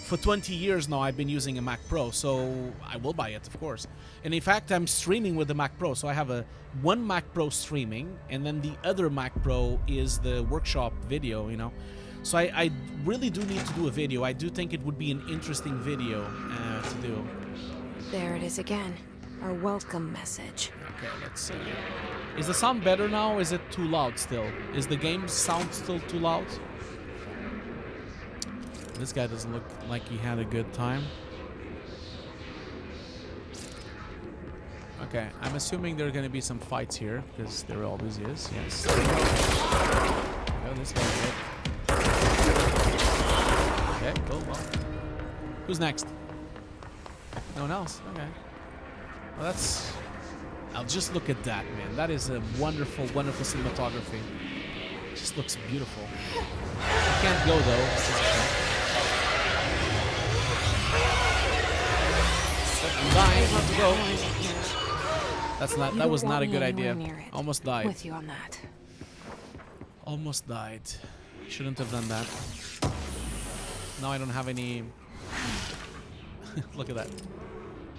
for 20 years now, I've been using a Mac Pro, so I will buy it, of course. And in fact, I'm streaming with the Mac Pro, so I have one Mac Pro streaming, and then the other Mac Pro is the workshop video, you know. So I really do need to do a video. I do think it would be an interesting video to do. There it is again. Our welcome message. Okay, let's see. Is the sound better now? Is it too loud still? Is the game sound still too loud? This guy doesn't look like he had a good time. Okay, I'm assuming there are going to be some fights here, because there always is, yes. Oh, this guy's good. Okay, cool, well. Who's next? No one else? Okay. Well, that's... I'll just look at that, man. That is a wonderful, wonderful cinematography. It just looks beautiful. I can't go, though. I'm dying. I have to go. That was not a good idea. Almost died. With you on that. Almost died. Shouldn't have done that. Now I don't have any... Look at that.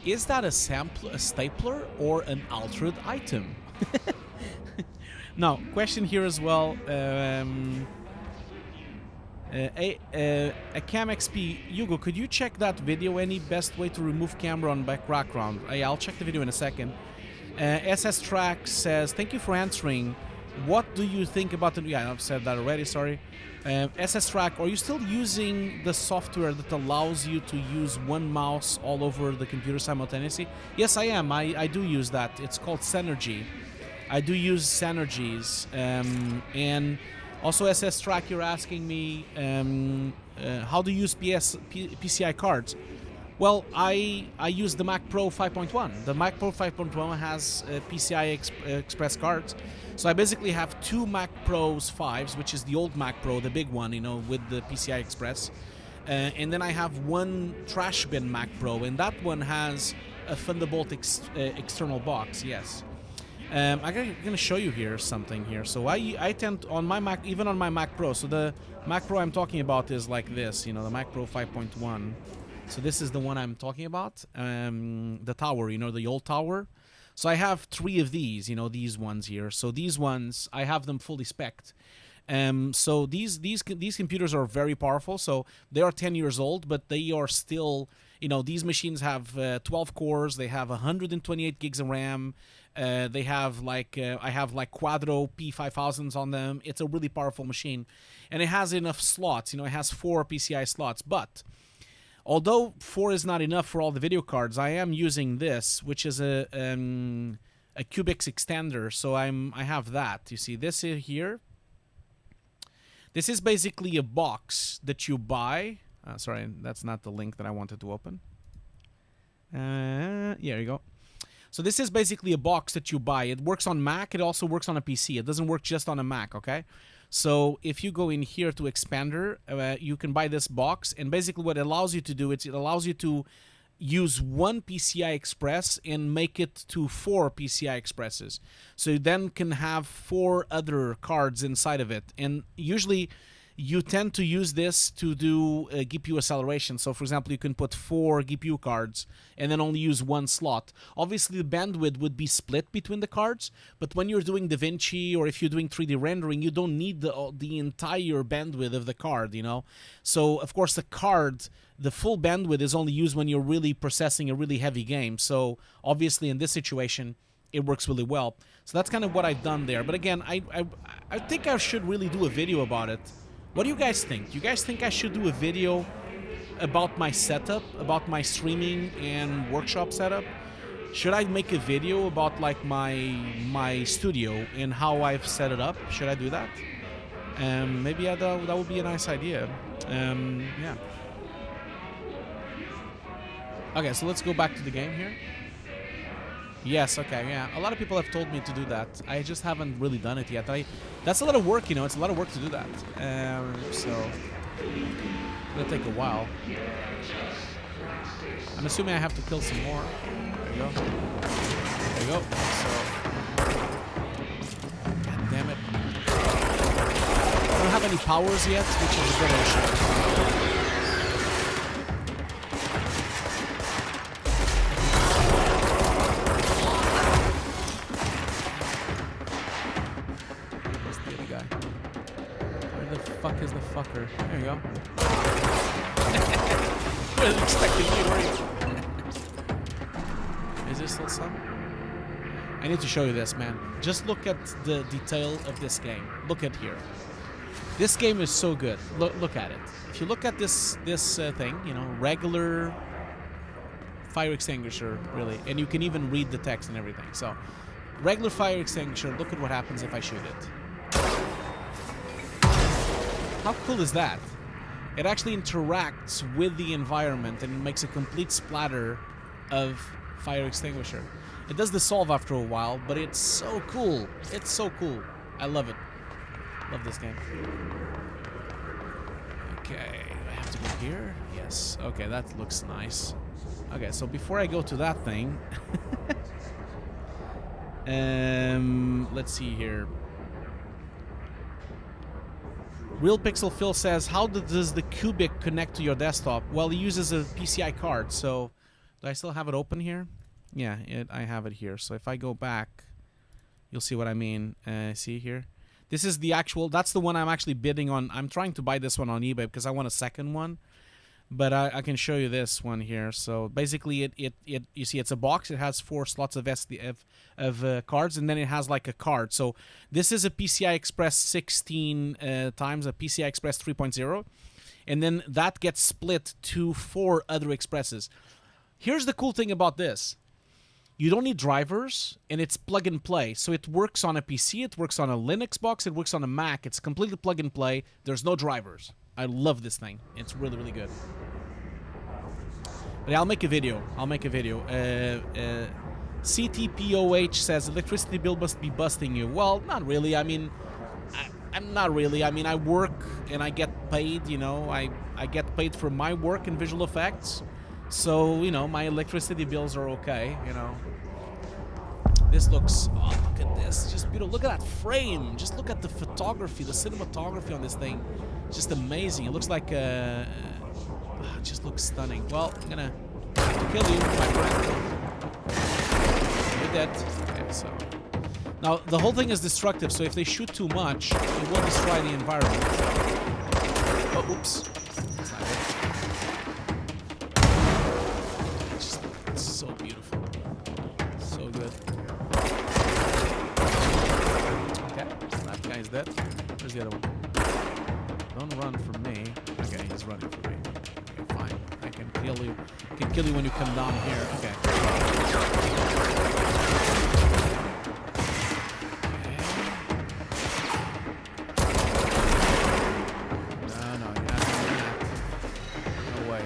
Is that a stapler, or an altered item? Now, question here as well. A Cam XP, Hugo, could you check that video? Any best way to remove camera on background? I'll check the video in a second. SS Track says, thank you for answering. What do you think about the... Yeah, I've said that already, sorry. SS Track, are you still using the software that allows you to use one mouse all over the computer simultaneously? Yes, I am. I do use that. It's called Synergy. I do use Synergies. And also, SS Track, you're asking me how to use PCI cards. Well, I use the Mac Pro 5.1. The Mac Pro 5.1 has PCI Express cards. So I basically have two Mac Pros 5s, which is the old Mac Pro, the big one, you know, with the PCI Express. And then I have one trash bin Mac Pro, and that one has a Thunderbolt external box, yes. I'm going to show you here something here. So I tend, on my Mac, even on my Mac Pro, so the Mac Pro I'm talking about is like this, you know, the Mac Pro 5.1. So this is the one I'm talking about, the tower, you know, the old tower. So I have 3 of these, you know, these ones here. So these ones, I have them fully spec'd. So these computers are very powerful. So they are 10 years old, but they are still, you know, these machines have 12 cores. They have 128 gigs of RAM. They have like, I have like Quadro P5000s on them. It's a really powerful machine. And it has enough slots, you know, it has 4 PCI slots. But although 4 is not enough for all the video cards, I am using this, which is a Cubix extender. So I have that. You see this here. This is basically a box that you buy. Sorry, that's not the link that I wanted to open. Here you go. So this is basically a box that you buy. It works on Mac. It also works on a PC. It doesn't work just on a Mac, okay? So if you go in here to Expander, you can buy this box. And basically what it allows you to do, it allows you to use one PCI Express and make it to 4 PCI Expresses. So you then can have 4 other cards inside of it. And usually you tend to use this to do GPU acceleration. So for example, you can put 4 GPU cards and then only use 1 slot. Obviously the bandwidth would be split between the cards, but when you're doing DaVinci or if you're doing 3D rendering, you don't need the entire bandwidth of the card, you know. So of course the card, the full bandwidth is only used when you're really processing a really heavy game. So obviously in this situation, it works really well. So that's kind of what I've done there. But again, I think I should really do a video about it. What do you guys think? Do you guys think I should do a video about my setup, about my streaming and workshop setup? Should I make a video about like my studio and how I've set it up? Should I do that? Maybe that would be a nice idea. Yeah. Okay, so let's go back to the game here. Yes, okay, yeah. A lot of people have told me to do that. I just haven't really done it yet. That's a lot of work, you know. It's a lot of work to do that. So gonna take a while. I'm assuming I have to kill some more. There you go. There you go. So, God damn it. I don't have any powers yet, which is a good issue. Where's the other guy? Where the fuck is the fucker? There you go. I wasn't expecting you, were you? Is there still some? I need to show you this, man. Just look at the detail of this game. Look at here. This game is so good. Look at it. If you look at this thing, you know, regular fire extinguisher, really, and you can even read the text and everything. So, regular fire extinguisher. Look at what happens if I shoot it. How cool is that? It actually interacts with the environment and makes a complete splatter of fire extinguisher. It does dissolve after a while, but it's so cool. It's so cool. I love it. Love this game. Okay, I have to go here? Yes. Okay, that looks nice. Okay, so before I go to that thing... let's see here. Real Pixel Phil says, how does the Cubic connect to your desktop? Well, it uses a PCI card, so... Do I still have it open here? Yeah, I have it here. So if I go back, you'll see what I mean. See here? This is the actual... That's the one I'm actually bidding on. I'm trying to buy this one on eBay because I want a second one. But I can show you this one here. So basically, you see, it's a box. It has 4 slots of cards, and then it has like a card. So this is a PCI Express 16 times a PCI Express 3.0, and then that gets split to 4 other expresses. Here's the cool thing about this: you don't need drivers, and it's plug and play. So it works on a PC, it works on a Linux box, it works on a Mac. It's completely plug and play. There's no drivers. I love this thing. It's really, really good. But yeah, I'll make a video. CTPOH says, electricity bill must be busting you. Well, not really. I mean, I'm not really. I mean, I work and I get paid, you know. I get paid for my work in visual effects. So, you know, my electricity bills are okay, you know. This looks... Oh, look at this. Just beautiful. Look at that frame. Just look at the photography, the cinematography on this thing. Just amazing. It looks like it just looks stunning. Well, I'm gonna kill you, my friend. You're dead. Okay, so now the whole thing is destructive. So if they shoot too much, it will destroy the environment. Oh, oops. That's not it. It's so beautiful. So good. Okay, that guy's dead. Where's the other one? Don't run from me. Okay, he's running from me. Okay, fine. I can kill you. I can kill you when you come down here. Okay. No, you're not doing that. No way.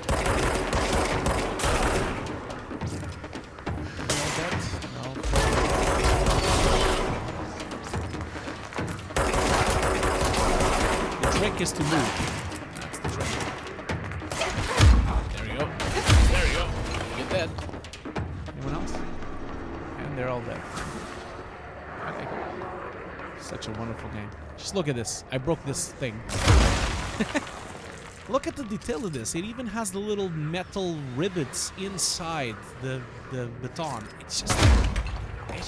No dead? No. The trick is to move. That's the trick. There you go. There you go. Get dead. Anyone else? And they're all dead. Okay, cool. Such a wonderful game. Just look at this. I broke this thing. Look at the detail of this. It even has the little metal rivets inside the baton. It's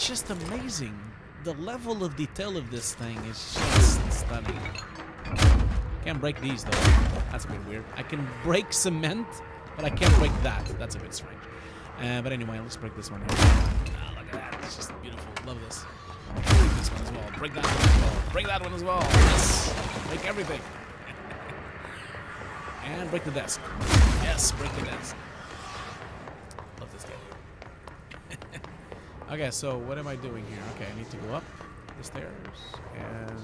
just amazing. The level of detail of this thing is just stunning. Can't break these though. That's a bit weird. I can break cement, but I can't break that. That's a bit strange. But anyway, let's break this one here. Oh, look at that. It's just beautiful. Love this. Break this one as well. Break that one as well. Break that one as well. Yes. Break everything. And break the desk. Yes, break the desk. Love this game. Okay, so what am I doing here? Okay, I need to go up the stairs. And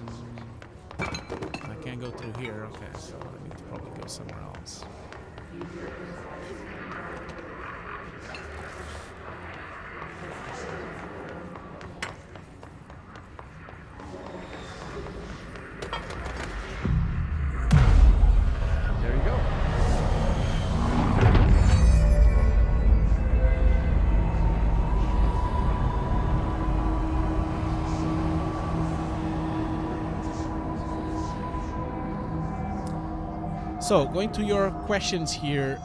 I can't go through here. Okay, so I need to probably go somewhere else. There you go. So, going to your questions here,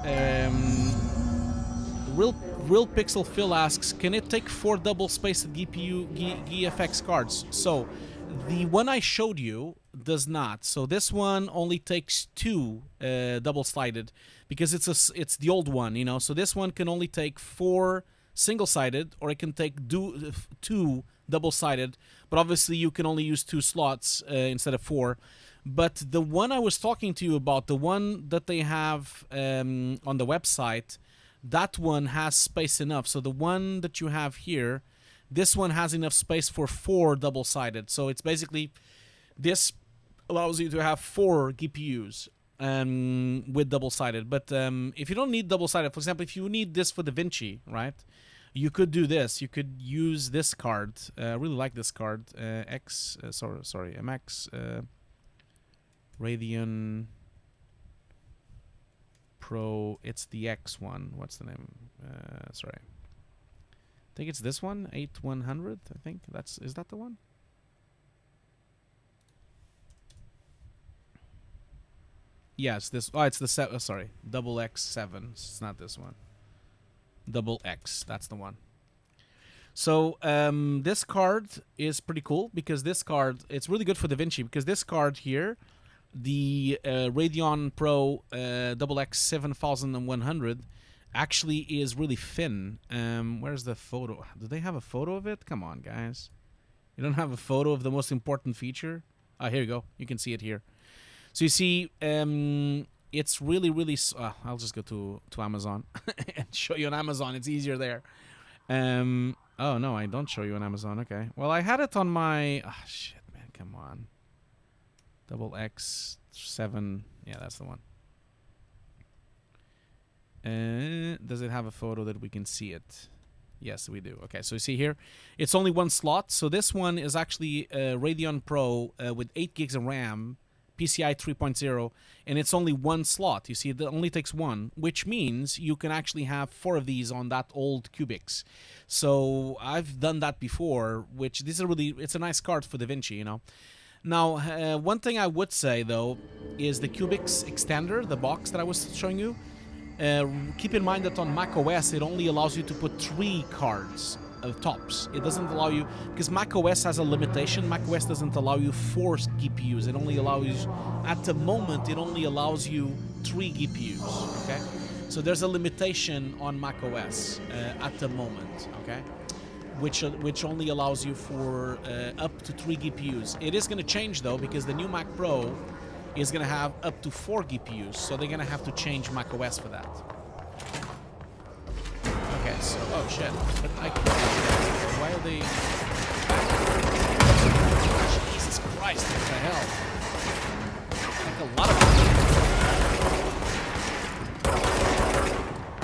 Real Pixel Phil asks, can it take 4 double-spaced GPU GFX cards? So, the one I showed you does not. So this one only takes 2 double-sided because it's the old one, you know. So this one can only take 4 single-sided, or it can take 2 double-sided. But obviously, you can only use 2 slots instead of 4. But the one I was talking to you about, the one that they have on the website, that one has space enough. So the one that you have here, this one has enough space for 4 double-sided. So it's basically, this allows you to have 4 GPUs with double-sided. But if you don't need double-sided, for example, if you need this for DaVinci, right, you could do this. You could use this card. I really like this card. MX Radeon Pro. It's the X one. What's the name? Sorry. I think it's this one, 8100. I think is that the one? Yes, this. Oh, it's the sorry, double X7. It's not this one. Double X. That's the one. So this card is pretty cool because this card, it's really good for DaVinci because this card here, the Radeon Pro double X 7100. Actually is really thin. Where's the photo? Do they have a photo of it? Come on, guys. You don't have a photo of the most important feature? Ah, here you go. You can see it here. So you see, it's really, really... I'll just go to Amazon and show you on Amazon. It's easier there. Oh, no, I don't show you on Amazon. Okay. Well, I had it on my... Ah, shit, man. Come on. Double X7. Yeah, that's the one. Does it have a photo that we can see it? Yes, we do. Okay, so you see here, it's only 1 slot. So this one is actually a Radeon Pro with 8 gigs of RAM, PCI 3.0, and it's only 1 slot. You see, it only takes 1, which means you can actually have 4 of these on that old Cubics. So I've done that before, which this is really, it's a nice card for DaVinci, you know. Now, one thing I would say, though, is the Cubics extender, the box that I was showing you. Keep in mind that on macOS it only allows you to put 3 cards tops. It doesn't allow you, because macOS has a limitation. macOS doesn't allow you 4 GPUs. It only allows, at the moment, it only allows you 3 GPUs. Okay, so there's a limitation on macOS at the moment. Okay, which only allows you for up to 3 GPUs. It is going to change though, because the new Mac Pro is going to have up to 4 GPUs, so they're going to have to change macOS for that. Okay, so, oh shit, but I can't, why are they... Jesus Christ, what the hell? Like a lot of...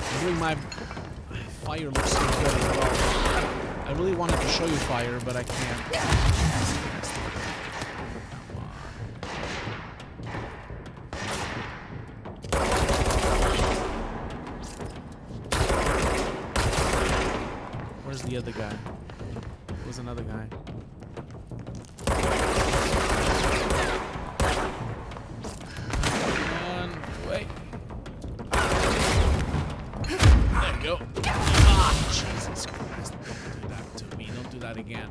I'm doing my... Fire looks so good as well. I really wanted to show you fire, but I can't. Where's the other guy? There's another guy. Wait. There you go. Ah, Jesus Christ. Don't do that to me. Don't do that again.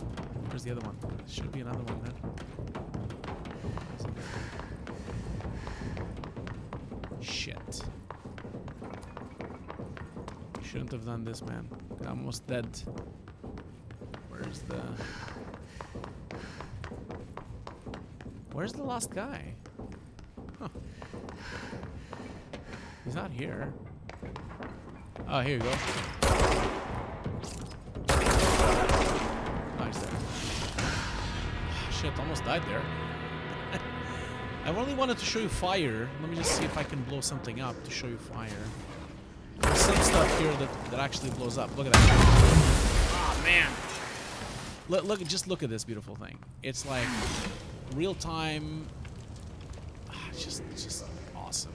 Where's the other one? There should be another one there. Shit. Shouldn't have done this, man. I'm almost dead. Where's the last guy? Huh. He's not here. Oh, here you go. Oh, he's there. Shit, almost died there. I only wanted to show you fire. Let me just see if I can blow something up to show you fire. There's some stuff here that actually blows up. Look at that. Oh man! Just look at this beautiful thing. It's like real time. It's just awesome.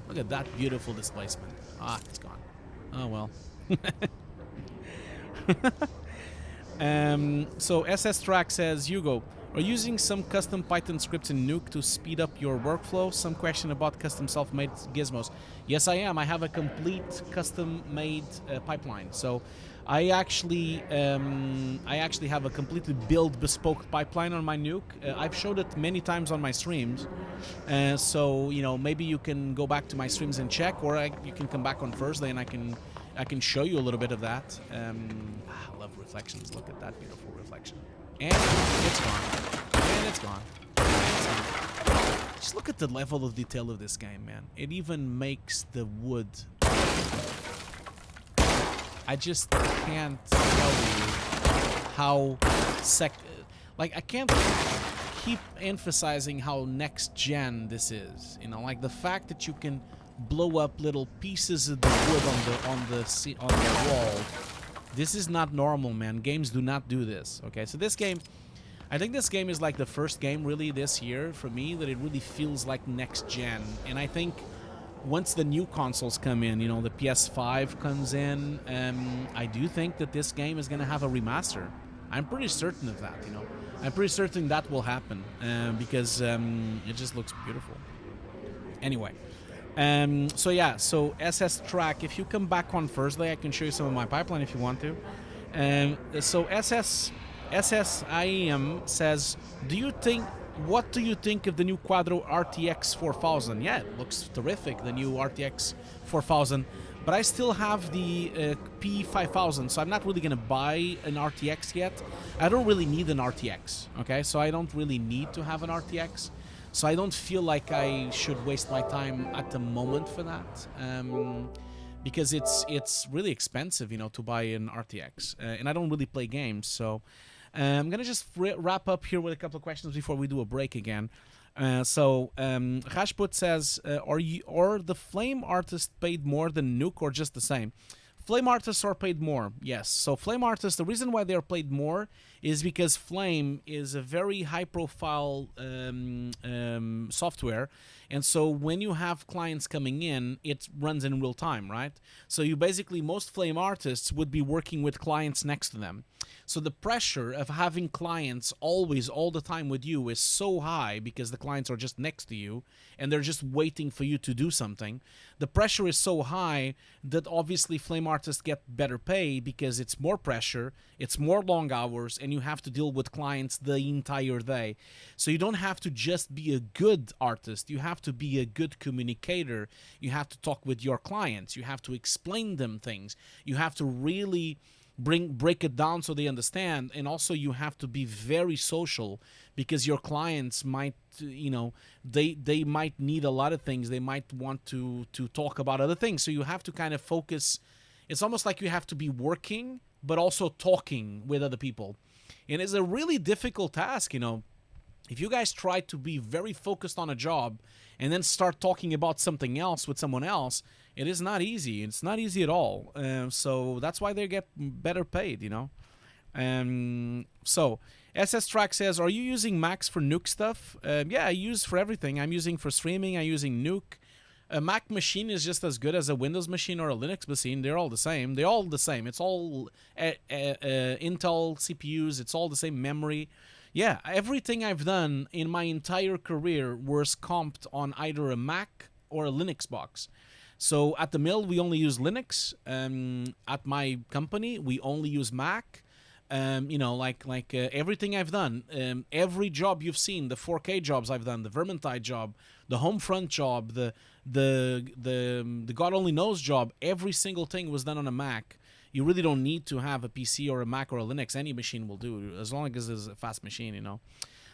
Look at that beautiful displacement. Ah, it's gone. Oh well. So SS Track says, Hugo, Are you using some custom Python scripts in Nuke to speed up your workflow? Some question about custom self-made gizmos. Yes, I am. I have a complete custom-made pipeline. So I actually have a completely built bespoke pipeline on my Nuke. I've showed it many times on my streams. So, you know, maybe you can go back to my streams and check, or you can come back on Thursday and I can show you a little bit of that. I love reflections. Look at that beautiful reflection. And it's gone. And it's gone. And it's gone. Just look at the level of detail of this game, man. It even makes the wood. I just can't tell you how like, I can't keep emphasizing how next gen this is. You know, like the fact that you can blow up little pieces of the wood on the wall. This is not normal, man. Games do not do this. Okay, so this game, I think this game is like the first game really this year for me that it really feels like next gen. And I think once the new consoles come in, you know, the PS5 comes in, I do think that this game is going to have a remaster. I'm pretty certain of that, you know. I'm pretty certain that will happen because it just looks beautiful. Anyway. So yeah, so SS Track, if you come back on Thursday, I can show you some of my pipeline if you want to. So SSIEM says, what do you think of the new Quadro RTX 4000? Yeah, it looks terrific, the new RTX 4000, but I still have the P5000, so I'm not really going to buy an RTX yet. I don't really need an RTX, okay? So I don't really need to have an RTX. So I don't feel like I should waste my time at the moment for that, because it's really expensive, you know, to buy an RTX, and I don't really play games. So I'm gonna just wrap up here with a couple of questions before we do a break again. Rashput says, are the Flame artists paid more than Nuke or just the same? Flame artists are paid more, yes. So Flame artists, the reason why they're paid more is because Flame is a very high-profile software, and so when you have clients coming in, it runs in real time, right? So you basically, most Flame artists would be working with clients next to them. So the pressure of having clients always, all the time with you is so high because the clients are just next to you and they're just waiting for you to do something. The pressure is so high that obviously Flame artists get better pay because it's more pressure, it's more long hours, and you have to deal with clients the entire day. So you don't have to just be a good artist, you have to be a good communicator, you have to talk with your clients, you have to explain them things, you have to really break it down so they understand, and also you have to be very social because your clients might, you know, they might need a lot of things, they might want to talk about other things, so you have to kind of focus. It's almost like you have to be working but also talking with other people, and it's a really difficult task, you know. If you guys try to be very focused on a job and then start talking about something else with someone else, it is not easy. It's not easy at all. So that's why they get better paid, you know. So SS Track says, are you using Macs for Nuke stuff? Yeah, I use for everything. I'm using for streaming. I'm using Nuke. A Mac machine is just as good as a Windows machine or a Linux machine. They're all the same. They're all the same. It's all Intel CPUs. It's all the same memory. Yeah, everything I've done in my entire career was comped on either a Mac or a Linux box. So at the mill, we only use Linux. At my company, we only use Mac. You know, like everything I've done, every job you've seen, the 4K jobs I've done, the Vermintide job, the Homefront job, the God Only Knows job, every single thing was done on a Mac. You really don't need to have a PC or a Mac or a Linux. Any machine will do, as long as it's a fast machine, you know.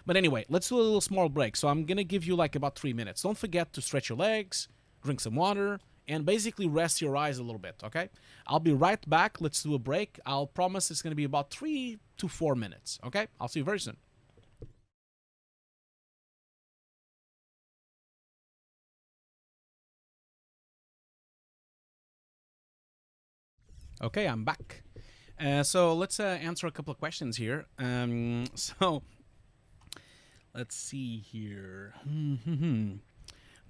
But anyway, let's do a little small break. So I'm going to give you like about 3 minutes. Don't forget to stretch your legs, drink some water, and basically rest your eyes a little bit, okay? I'll be right back. Let's do a break. I'll promise it's going to be about 3 to 4 minutes, okay? I'll see you very soon. Okay, I'm back. So let's answer a couple of questions here. So let's see here.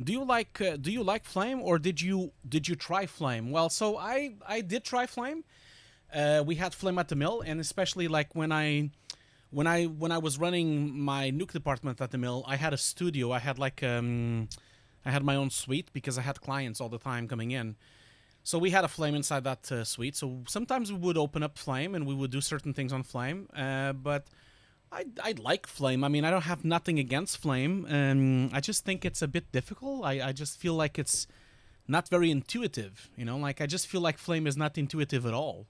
Do you like Flame, or did you try Flame? Well, so I did try Flame. We had Flame at the mill, and especially like when I when I was running my nuke department at the mill, I had a studio. I had like I had my own suite because I had clients all the time coming in. So we had a flame inside that suite. So sometimes we would open up flame and we would do certain things on flame. But I like flame. I mean, I don't have nothing against flame. I just think it's a bit difficult. I just feel like it's not very intuitive. You know, like I just feel like flame is not intuitive at all.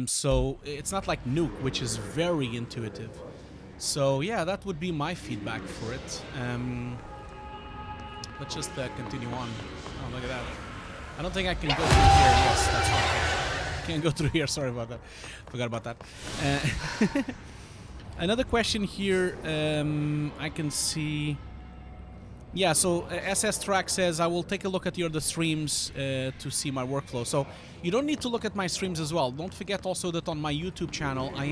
So it's not like nuke, which is very intuitive. So yeah, that would be my feedback for it. Let's just continue on. Oh, look at that. I don't think I can go through here. Yes, that's right. I can't go through here. Sorry about that. Forgot about that. Another question here. I can see... Yeah, so SS Track says, I will take a look at your other streams to see my workflow. So you don't need to look at my streams as well. Don't forget also that on my YouTube channel, I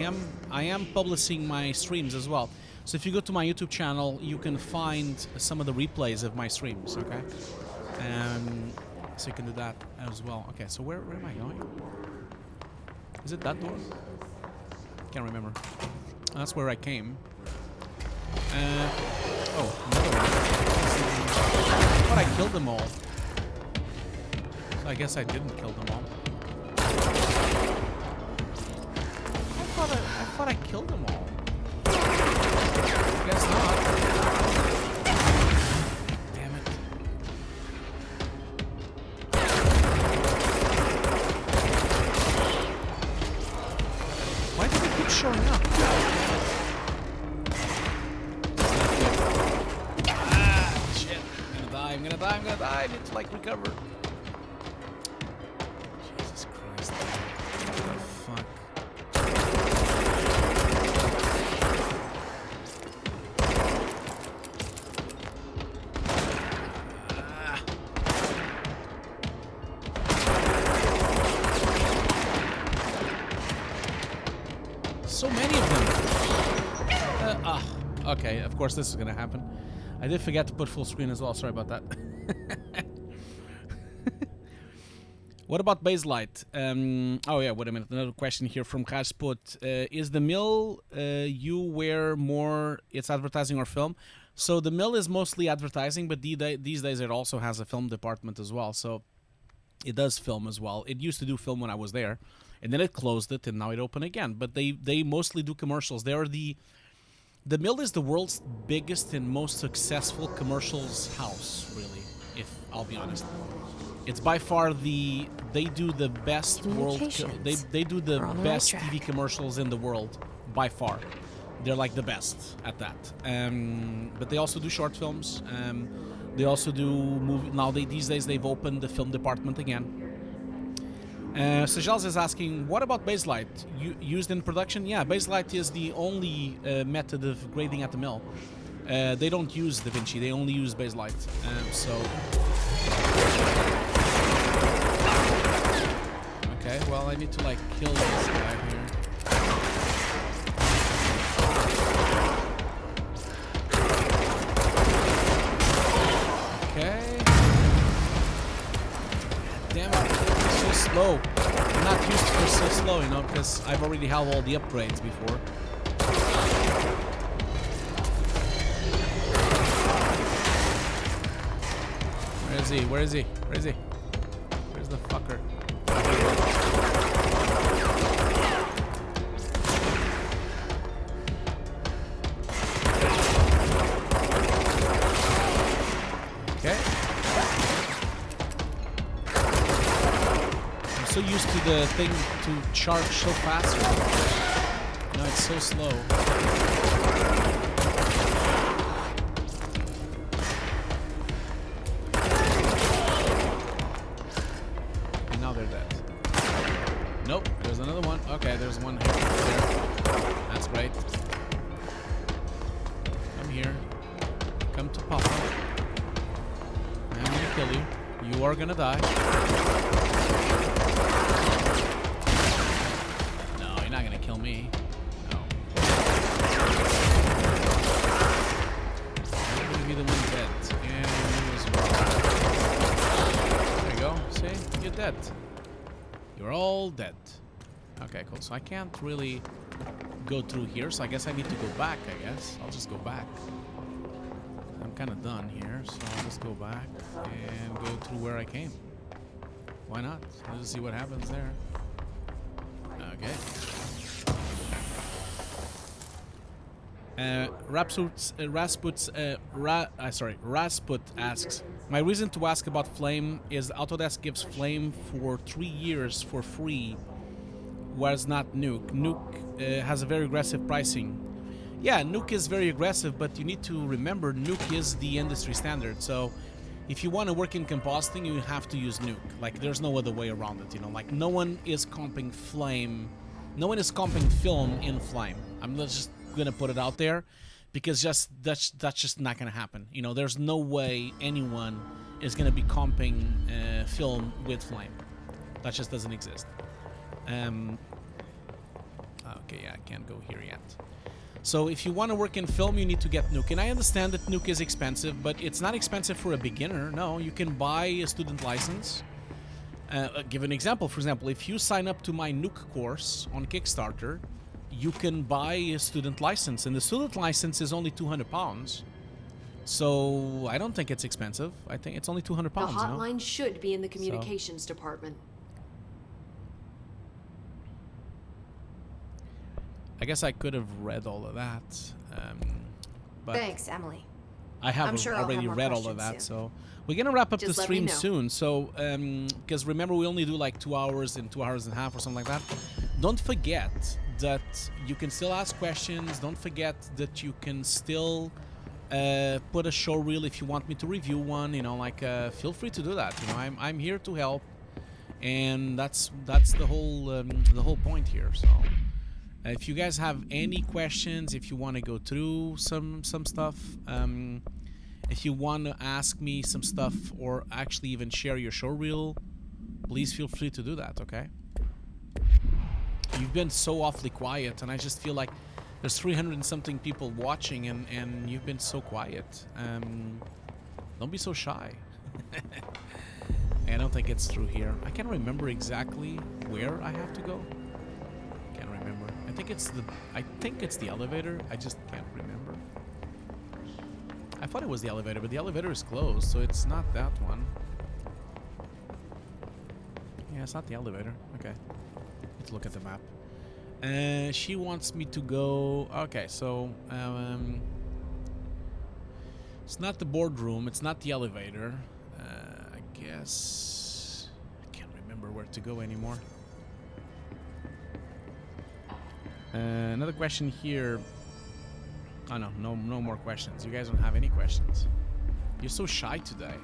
am publishing my streams as well. So if you go to my YouTube channel, you can find some of the replays of my streams, okay? So you can do that as well. Okay, so where am I going? Is it that door? Can't remember. That's where I came. Oh, another one. I thought I killed them all. So I guess I didn't kill them all. I thought I killed them all. I guess not. Damn it. Why do they keep showing up? Shit. I'm gonna die. I need to, like, recover. Jesus Christ. What the fuck? So many of them. Okay, of course this is gonna happen. I did forget to put full screen as well. Sorry about that. What about Baselight? Oh yeah, wait a minute. Another question here from Kajsput. Is the mill you wear more? It's advertising or film? So the mill is mostly advertising, but these days it also has a film department as well. So it does film as well. It used to do film when I was there, and then it closed it, and now it opened again. But they mostly do commercials. They are the mill is the world's biggest and most successful commercials house, really, if I'll be honest. It's by far they do the best they do the best TV commercials in the world, by far. They're like the best at that. But they also do short films. They also do movie. Now these days they've opened the film department again. Sajals is asking, what about Baselight? Used in production? Yeah, Baselight is the only method of grading at the mill. They don't use DaVinci, they only use Baselight. Okay, well, I need to, like, kill this guy here. Okay. Damn it, it's so slow. I'm not used to it so slow, you know, because I've already had all the upgrades before. Where is he? Where is he? Where is he? Where's the fucker? Okay. I'm so used to the thing to charge so fast. No, it's so slow. And now they're dead. Nope, there's another one. Okay, there's one here. There. That's great. Come here. Come to Papa. I'm gonna kill you. You are gonna die. No, you're not gonna kill me. No. I'm gonna be the one dead. And you as well. There you go. See? You're dead. You're all dead. Okay, cool. So I can't really go through here, so I guess I need to go back, I guess. I'll just go back. I'm kind of done here, so I'll just go back and go through where I came. Why not? Let's just see what happens there. Okay. Rasput asks, my reason to ask about Flame is Autodesk gives Flame for 3 years for free, whereas not Nuke. Nuke has a very aggressive pricing. Yeah, Nuke is very aggressive, but you need to remember Nuke is the industry standard. So if you want to work in compositing, you have to use Nuke. Like, there's no other way around it, you know. Like, no one is comping Flame. No one is comping film in Flame. I'm just gonna put it out there, because that's just not gonna happen. You know, there's no way anyone is gonna be comping film with Flame. That just doesn't exist. Okay, yeah, I can't go here yet. So if you want to work in film, you need to get Nuke. And I understand that Nuke is expensive, but it's not expensive for a beginner. No, you can buy a student license. Give an example. For example, if you sign up to my Nuke course on Kickstarter, you can buy a student license, and the student license is only £200. So I don't think it's expensive. I think it's only £200. The hotline should be in the communications department. I guess I could have read all of that. But Thanks, Emily. I have already read all of that, so we're gonna wrap up the stream soon. So because remember, we only do like 2 hours and 2 hours and a half or something like that. Don't forget that you can still ask questions. Don't forget that you can still put a show reel if you want me to review one. You know, like feel free to do that. You know, I'm here to help, and that's the whole point here. So if you guys have any questions, if you want to go through some stuff, if you want to ask me some stuff, or actually even share your show reel, please feel free to do that. Okay. You've been so awfully quiet, and I just feel like there's 300 and something people watching, and you've been so quiet. Don't be so shy. I don't think it's through here. I can't remember exactly where I have to go. Can't remember. I think it's the elevator. I just can't remember. I thought it was the elevator, but the elevator is closed, so it's not that one. Yeah, it's not the elevator. Okay. Let's look at the map. She wants me to go... Okay, so... it's not the boardroom. It's not the elevator. I guess... I can't remember where to go anymore. Another question here. Oh, no more questions. You guys don't have any questions. You're so shy today.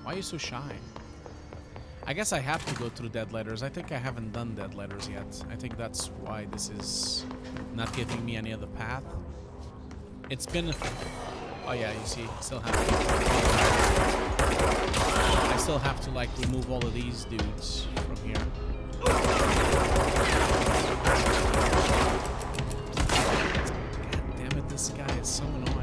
Why are you so shy? I guess I have to go through dead letters. I think I haven't done dead letters yet. I think that's why this is not giving me any other path. It's been... Oh yeah, you see, I still have to like remove all of these dudes from here. God damn it, this guy is so annoying.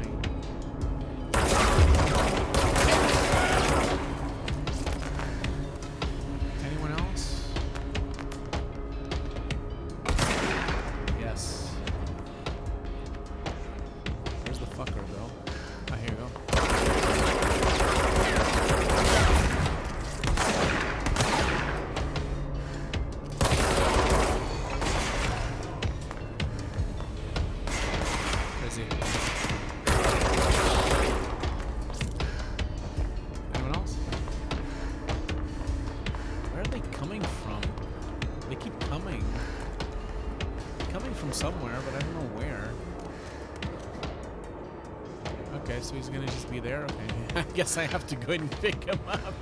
I guess I have to go and pick him up.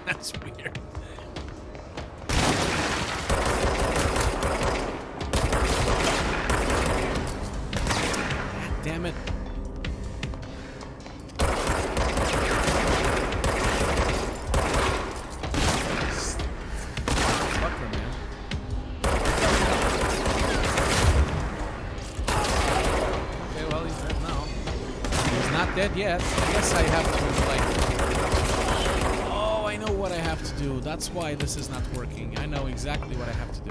That's weird. God damn it. Fucker, man. Okay, well, he's dead now. He's not dead yet. I guess I have to, like... Oh, I know what I have have to do. That's why this is not working. I know exactly what I have to do.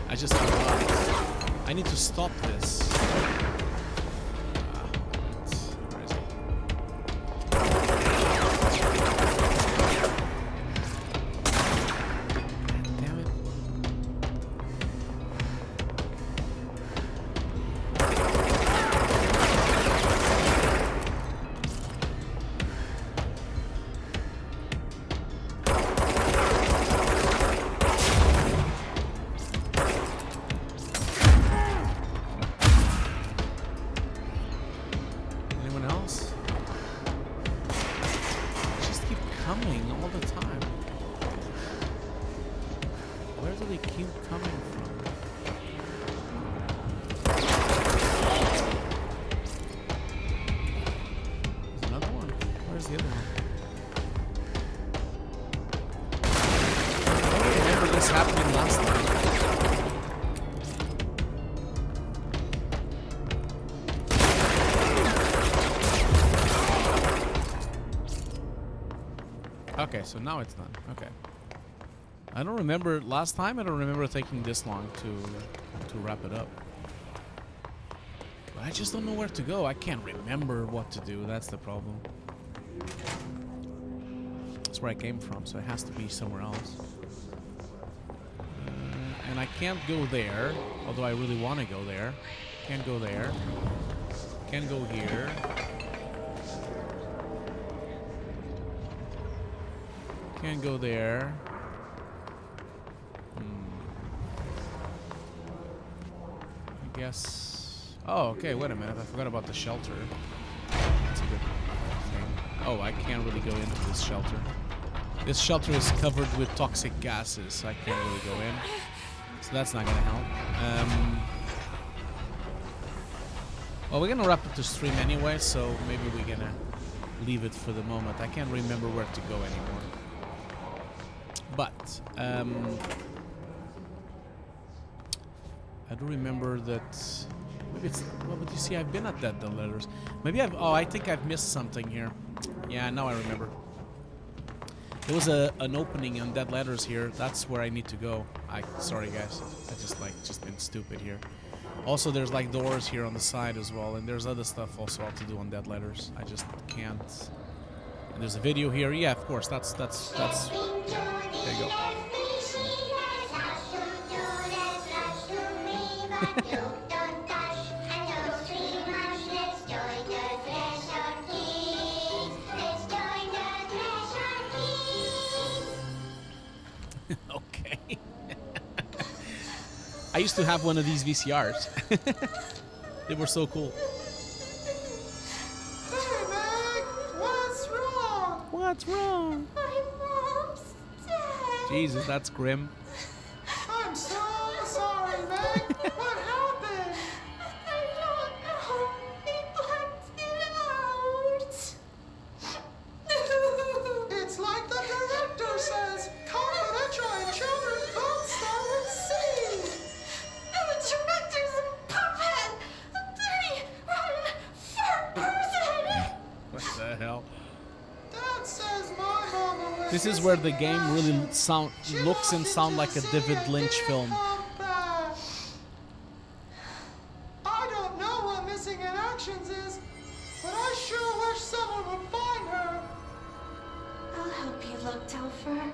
I just forgot. I need to stop this. Where is it? Damn it. Anyone else? They just keep coming all the time. Where do they keep coming from? There's another one. Where's the other one? I don't remember this happening last time. Okay, so now it's done. Okay. I don't remember last time. I don't remember taking this long to wrap it up. But I just don't know where to go. I can't remember what to do. That's the problem. That's where I came from, so it has to be somewhere else. And I can't go there, although I really want to go there. Can't go there. Can't go here. Can't go there. I guess. Oh, okay. Wait a minute. I forgot about the shelter. That's a good thing. Oh, I can't really go into this shelter. This shelter is covered with toxic gases, so I can't really go in. So that's not gonna help. Well, we're gonna wrap up the stream anyway, so maybe we're gonna leave it for the moment. I can't remember where to go anymore. But I do remember that maybe it's well, but you see, I've been at Dead Letters. Maybe I've I think I've missed something here. Yeah, now I remember. There was an opening on Dead Letters here. That's where I need to go. Sorry guys, I just been stupid here. Also, there's like doors here on the side as well, and there's other stuff also I have to do on Dead Letters. I just can't. And there's a video here. Yeah, of course. That's. Yeah, there you go. Okay. I used to have one of these VCRs. They were so cool. Hey, Meg! What's wrong? What's wrong? My mom's dead. Jesus, that's grim. I'm so sorry, Meg. What happened? I don't know. They blacked it out. It's like the director says. Confidential and children both start with C. The director's a puppet. A dirty, rotten, fat person. What the hell? Dad says my mama was This is where the game really looks and sounds like a She David didn't Lynch film. come back. I don't know what missing in actions is, but I sure wish someone would find her. I'll help you look, Topher.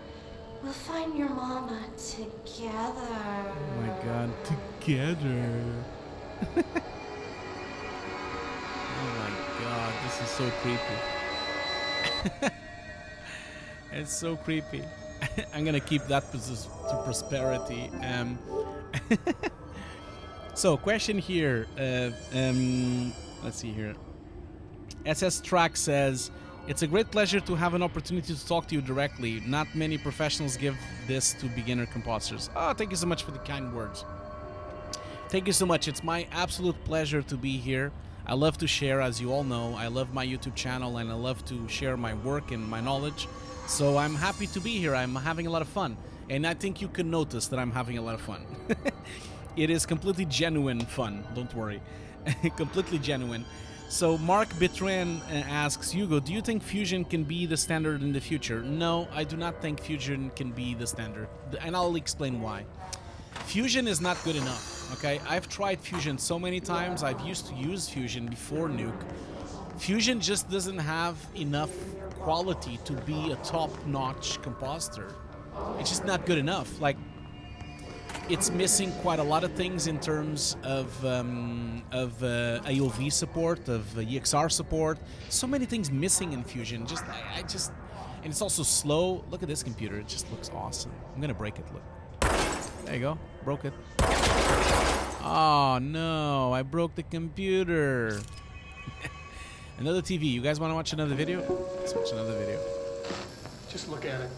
We'll find your mama together. Oh my god, together. Oh my god, this is so creepy. It's so creepy. I'm gonna keep that to prosperity. So, question here. Let's see here. SS Track says, it's a great pleasure to have an opportunity to talk to you directly. Not many professionals give this to beginner compositors. Oh, thank you so much for the kind words. Thank you so much. It's my absolute pleasure to be here. I love to share, as you all know. I love my YouTube channel and I love to share my work and my knowledge. So I'm happy to be here. I'm having a lot of fun. And I think you can notice that I'm having a lot of fun. It is completely genuine fun. Don't worry. Completely genuine. So Mark Bitran asks, Hugo, do you think fusion can be the standard in the future? No, I do not think fusion can be the standard. And I'll explain why. Fusion is not good enough, okay? I've tried fusion so many times. I've used to use fusion before nuke. Fusion just doesn't have enough quality to be a top-notch compositor. It's just not good enough. Like, it's missing quite a lot of things in terms of AOV support, of EXR support. So many things missing in Fusion. And it's also slow. Look at this computer. It just looks awesome. I'm gonna break it. Look. There you go. Broke it. Oh no! I broke the computer. Another TV. You guys want to watch another video? Let's watch another video. Just look at it.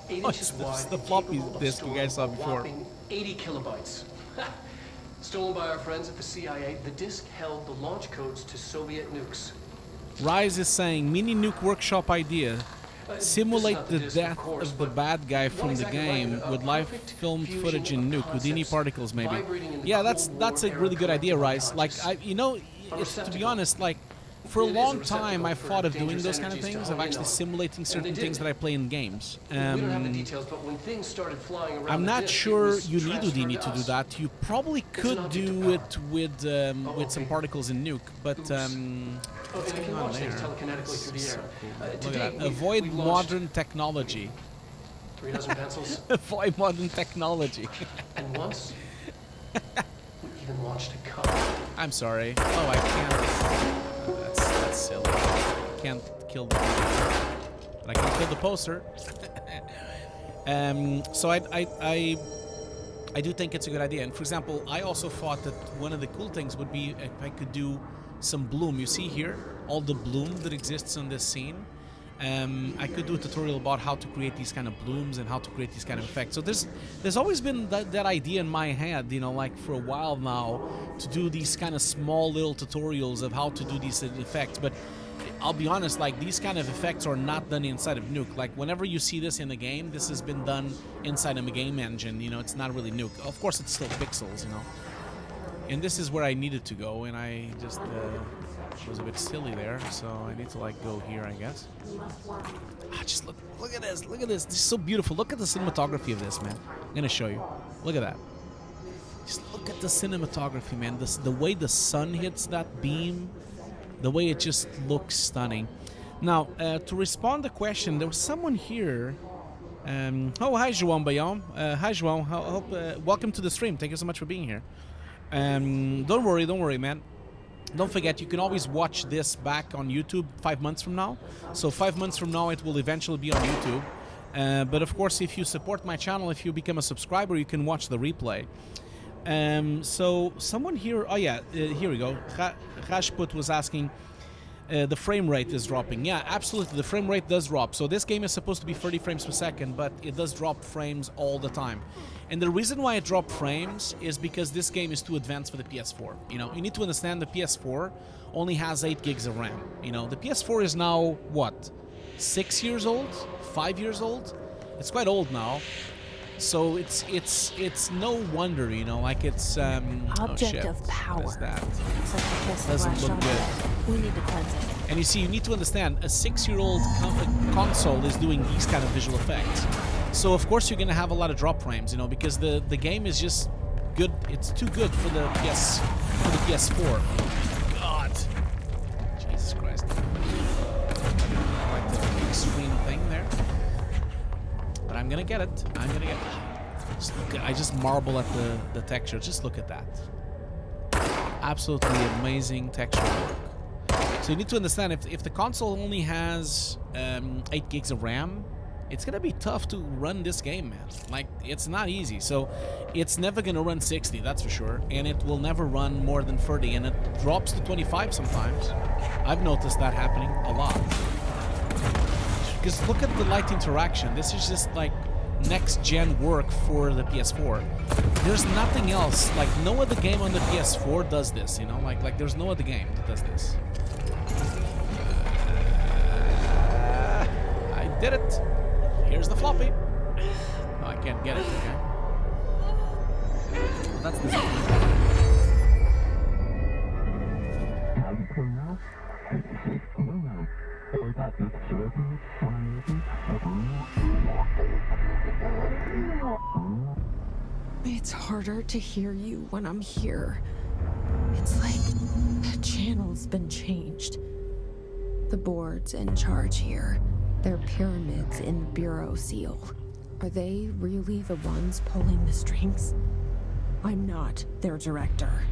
8 Oh, inches it's wide, the floppy capable of disk you guys saw storing a before. whopping 80 kilobytes. Stolen by our friends at the CIA, the disk held the launch codes to Soviet nukes. Rise is saying, mini nuke workshop idea. Simulate not the the disk, death of course, of the but bad guy from the exactly game right. with live Perfect filmed fusion footage in of nuke, Houdini concepts particles maybe. vibrating in the Yeah, Cold that's a War really good era idea, Rise. collective Like, unconscious. to be honest, like, for a It is a long time I've receptacle thought for of doing dangerous those kind of energies to things, hone of in actually on. simulating And certain they things did. that I play in games. We don't have the details, but when things started flying around I'm the not disk, it sure was you need transferred Houdini to do us. that. You probably an could object do of it with some okay. particles in nuke, but Oops. what's And it going can on launch there? things telekinetically through the air. Look To at date, that. we've Avoid launched modern technology. 3 dozen pencils, Avoid modern technology. and once we even launched a cup. I'm sorry. Oh, I can't. That's silly. Can't kill the but I can kill the poster. So I do think it's a good idea. And for example, I also thought that one of the cool things would be if I could do some bloom. You see here all the bloom that exists on this scene. I could do a tutorial about how to create these kind of blooms and how to create these kind of effects. So there's always been that idea in my head, you know, like for a while now, to do these kind of small little tutorials of how to do these effects. But I'll be honest, like these kind of effects are not done inside of Nuke. Like whenever you see this in a game, this has been done inside of a game engine. You know, it's not really Nuke. Of course, it's still pixels, you know. And this is where I needed to go, and I just was a bit silly there, so I need to like go here, I guess. Just look at this, look at this. This is so beautiful. Look at the cinematography of this, man. I'm gonna show you. Look at that. Just look at the cinematography, man. The way the sun hits that beam, the way it just looks stunning. Now, to respond to the question, there was someone here. Oh, hi, João Bayão. Hi, João. Welcome to the stream. Thank you so much for being here. Don't worry, man. Don't forget, you can always watch this back on YouTube 5 months from now. So 5 months from now, it will eventually be on YouTube. But of course, if you support my channel, if you become a subscriber, you can watch the replay. So someone here, oh yeah, here we go. Rajput was asking, the frame rate is dropping. Yeah, absolutely, the frame rate does drop. So this game is supposed to be 30 frames per second, but it does drop frames all the time. And the reason why it dropped frames is because this game is too advanced for the PS4. You know, you need to understand the PS4 only has 8 gigs of RAM. You know, the PS4 is now, what, 6 years old? 5 years old? It's quite old now. So it's no wonder, you know, like it's Object of power. What is that? It's like a kiss of Doesn't look Rashawn. good. We need to cleanse it. And you see, you need to understand, a 6-year-old console is doing these kind of visual effects. So of course you're gonna have a lot of drop frames, you know, because the game is just good. It's too good for the PS4. God, Jesus Christ! I like the big screen thing there, but I'm gonna get it. I'm gonna get it. Just look at, I just marvel at the texture. Just look at that. Absolutely amazing texture work. So you need to understand, if the console only has 8 gigs of RAM, it's gonna be tough to run this game, man. Like, it's not easy. So it's never gonna run 60, that's for sure, and it will never run more than 30, and it drops to 25 sometimes. I've noticed that happening a lot. Because look at the light interaction. This is just like next-gen work for the PS4. There's nothing else. Like, no other game on the PS4 does this, you know? Like there's no other game that does this. I did it. Here's the floppy. No, I can't get it, okay? Well, that's the It's harder to hear you when I'm here. It's like the channel's been changed. The board's in charge here. They're pyramids in the Bureau seal. Are they really the ones pulling the strings? I'm not their director.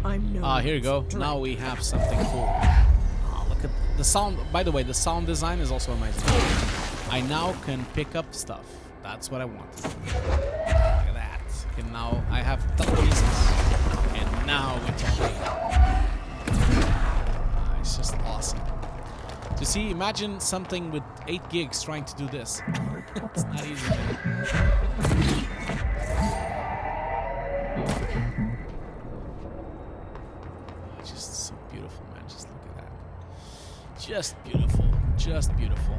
I'm no. Here you go. Now we have something cool. Oh, look at the sound. By the way, the sound design is also amazing. I now can pick up stuff. That's what I want. Look at that. And now I have telekinesis. And now we're talking. It's just awesome. To see, imagine something with 8 gigs trying to do this. It's not easy, man. Just so beautiful, man. Just look at that. Just beautiful. Just beautiful.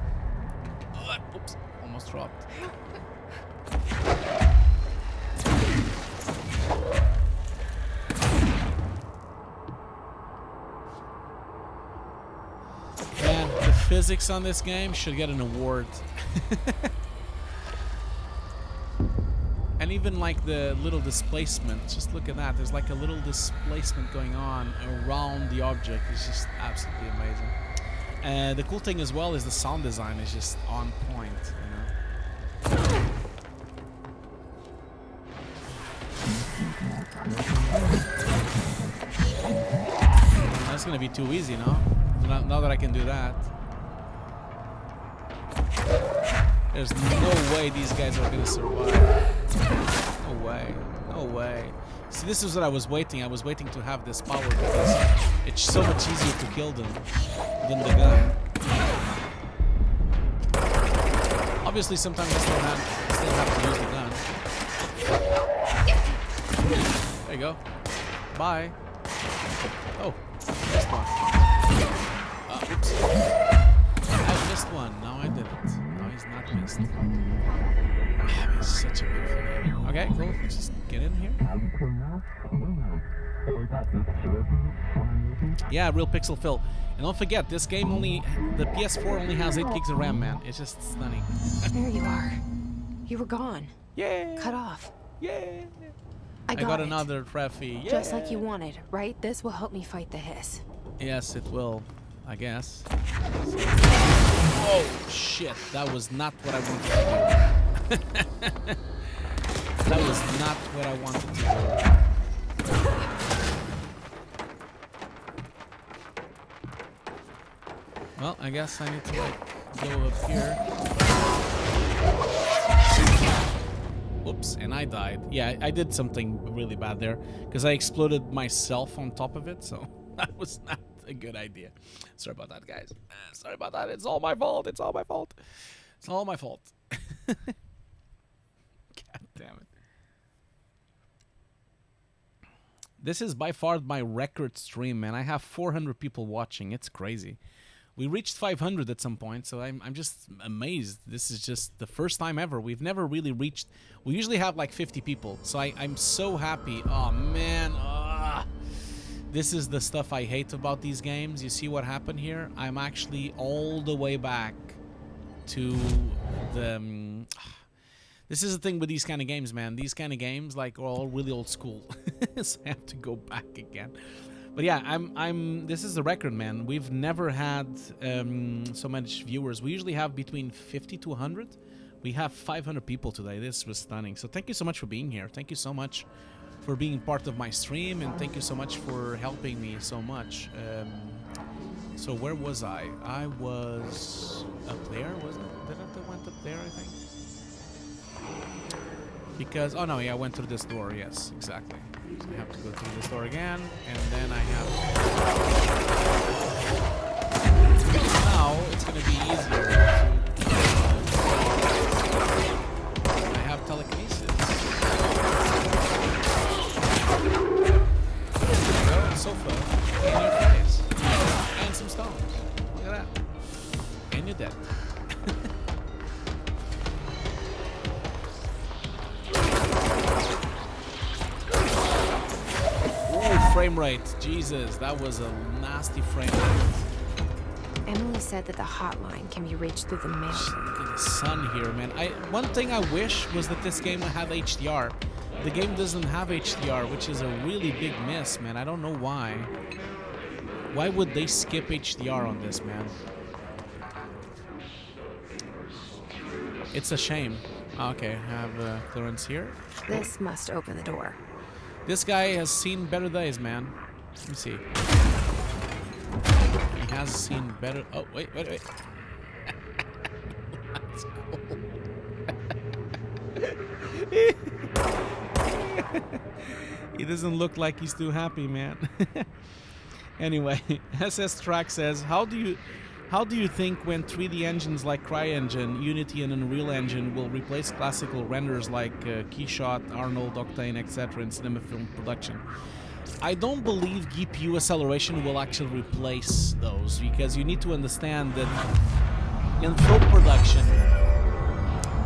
Oh, oops. Almost dropped. Man, the physics on this game should get an award. And even like the little displacement, just look at that. There's like a little displacement going on around the object. It's just absolutely amazing. The cool thing as well is the sound design is just on point, you know. That's gonna be too easy, no? Now that I can do that. There's no way these guys are gonna survive. No way. No way. See, this is what I was waiting. I was waiting to have this power because it's so much easier to kill them than the gun. Obviously, sometimes I still have to use the gun. There you go. Bye. Oh, missed one. Oops. I missed one. Now I didn't. Now he's not missed. It's such a beautiful game. Okay, cool. Let's just get in here. Yeah, real pixel fill. And don't forget, this game the PS4 only has 8 gigs of RAM, man. It's just stunning. There you are. You were gone. Yeah. Cut off. Yeah. I got it. Another trophy. Yeah. Just like you wanted, right? This will help me fight the hiss. Yes, it will, I guess. Oh, shit. That was not what I wanted to do. That was not what I wanted to do. Well, I guess I need to, like, go up here. Whoops, and I died. Yeah, I did something really bad there because I exploded myself on top of it, so that was not a good idea. Sorry about that, guys. Sorry about that. It's all my fault. It's all my fault. It's all my fault. God damn it. This is by far my record stream, man. I have 400 people watching. It's crazy. We reached 500 at some point, so I'm just amazed. This is just the first time ever. We've never really reached... We usually have like 50 people, so I'm so happy. Oh, man. This is the stuff I hate about these games. You see what happened here? I'm actually all the way back to the... This is the thing with these kind of games, man. These kind of games, like, are all really old school. So I have to go back again. But yeah, this is the record, man. We've never had so much viewers. We usually have between 50 to 100. We have 500 people today. This was stunning. So thank you so much for being here. Thank you so much for being part of my stream, and thank you so much for helping me so much. So where was I? I was up there, wasn't it? Didn't I went up there, I think? Because, oh no, yeah, I went through this door. Yes, exactly. So I have to go through this door again, and then I have... Now, it's going to be easier to... I have telekinesis. There you go, sofa, in your face. And some stones. Look at that. And you're dead. Frame rate, Jesus, that was a nasty frame rate. Emily said that the hotline can be reached through the mail. Look at the sun here, man. One thing I wish was that this game would have HDR. The game doesn't have HDR, which is a really big miss, man. I don't know why. Why would they skip HDR on this, man? It's a shame. Okay, I have clearance here. This must open the door. This guy has seen better days, man. Let me see. He has seen better... Oh, wait. That's cool. He doesn't look like he's too happy, man. Anyway, SS Track says, How do you think when 3D engines like CryEngine, Unity, and Unreal Engine will replace classical renders like Keyshot, Arnold, Octane, etc. in cinema film production? I don't believe GPU acceleration will actually replace those, because you need to understand that in film production...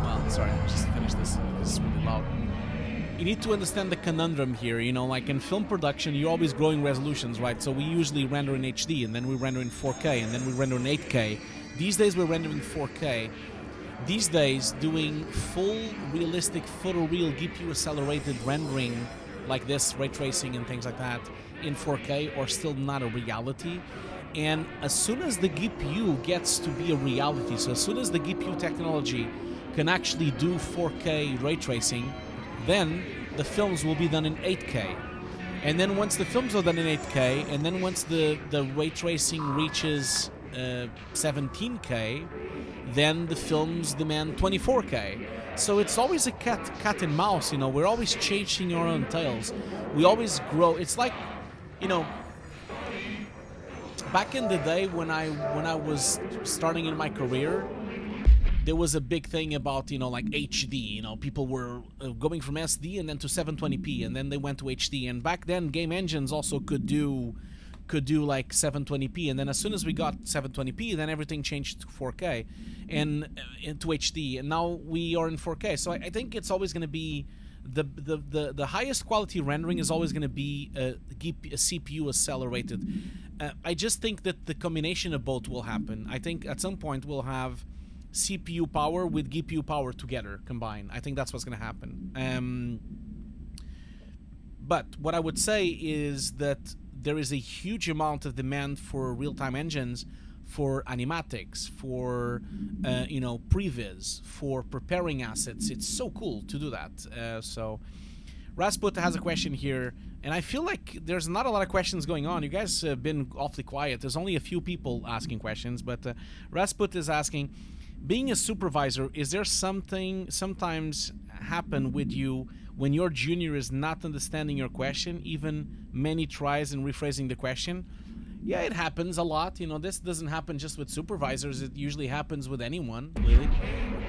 Well, sorry, I just finished this. It's really loud. You need to understand the conundrum here, you know, like in film production, you're always growing resolutions, right? So we usually render in HD, and then we render in 4K, and then we render in 8K. These days we're rendering 4K. These days, doing full realistic photoreal GPU accelerated rendering like this, ray tracing and things like that, in 4K are still not a reality. And as soon as the GPU gets to be a reality, so as soon as the GPU technology can actually do 4K ray tracing, then the films will be done in 8K. And then once the films are done in 8K, and then once the ray tracing reaches 17K, then the films demand 24K. So it's always a cat and mouse, you know. We're always chasing our own tails. We always grow. It's like, you know, back in the day when I was starting in my career, there was a big thing about, you know, like HD, you know, people were going from SD and then to 720p, and then they went to HD. And back then, game engines also could do like 720p, and then as soon as we got 720p, then everything changed to 4K and into HD, and now we are in 4K. So I think it's always going to be the highest quality rendering is always going to be a CPU accelerated. I just think that the combination of both will happen. I think at some point we'll have CPU power with GPU power together, combined. I think that's what's going to happen. But what I would say is that there is a huge amount of demand for real-time engines, for animatics, for you know, previs, for preparing assets. It's so cool to do that. So Rasput has a question here, and I feel like there's not a lot of questions going on. You guys have been awfully quiet. There's only a few people asking questions, but Rasput is asking, being a supervisor, is there something sometimes happen with you when your junior is not understanding your question, even many tries in rephrasing the question? Yeah, it happens a lot. You know, this doesn't happen just with supervisors. It usually happens with anyone, really.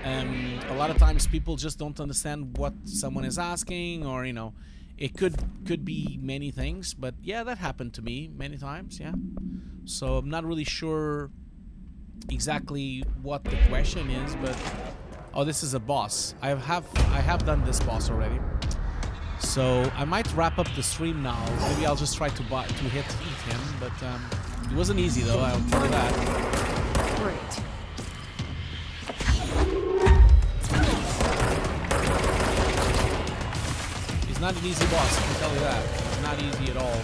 A lot of times people just don't understand what someone is asking, or, you know, it could be many things. But yeah, that happened to me many times, yeah. So I'm not really sure exactly what the question is, but... Oh, this is a boss. I have done this boss already. So I might wrap up the stream now. Maybe I'll just try to eat him, but it wasn't easy though, I'll tell you that. Great. He's not an easy boss, I can tell you that. He's not easy at all.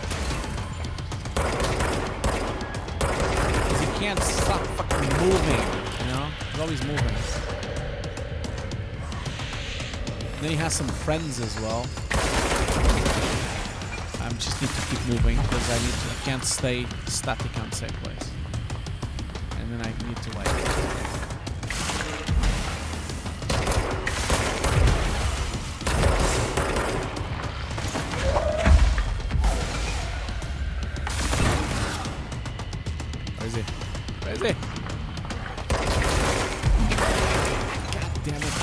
Because he can't stop fucking moving, you know? He's always moving. Then he has some friends as well. I just need to keep moving because I can't stay static on the same place. And then I need to like... Where is he? Where is he? God damn it.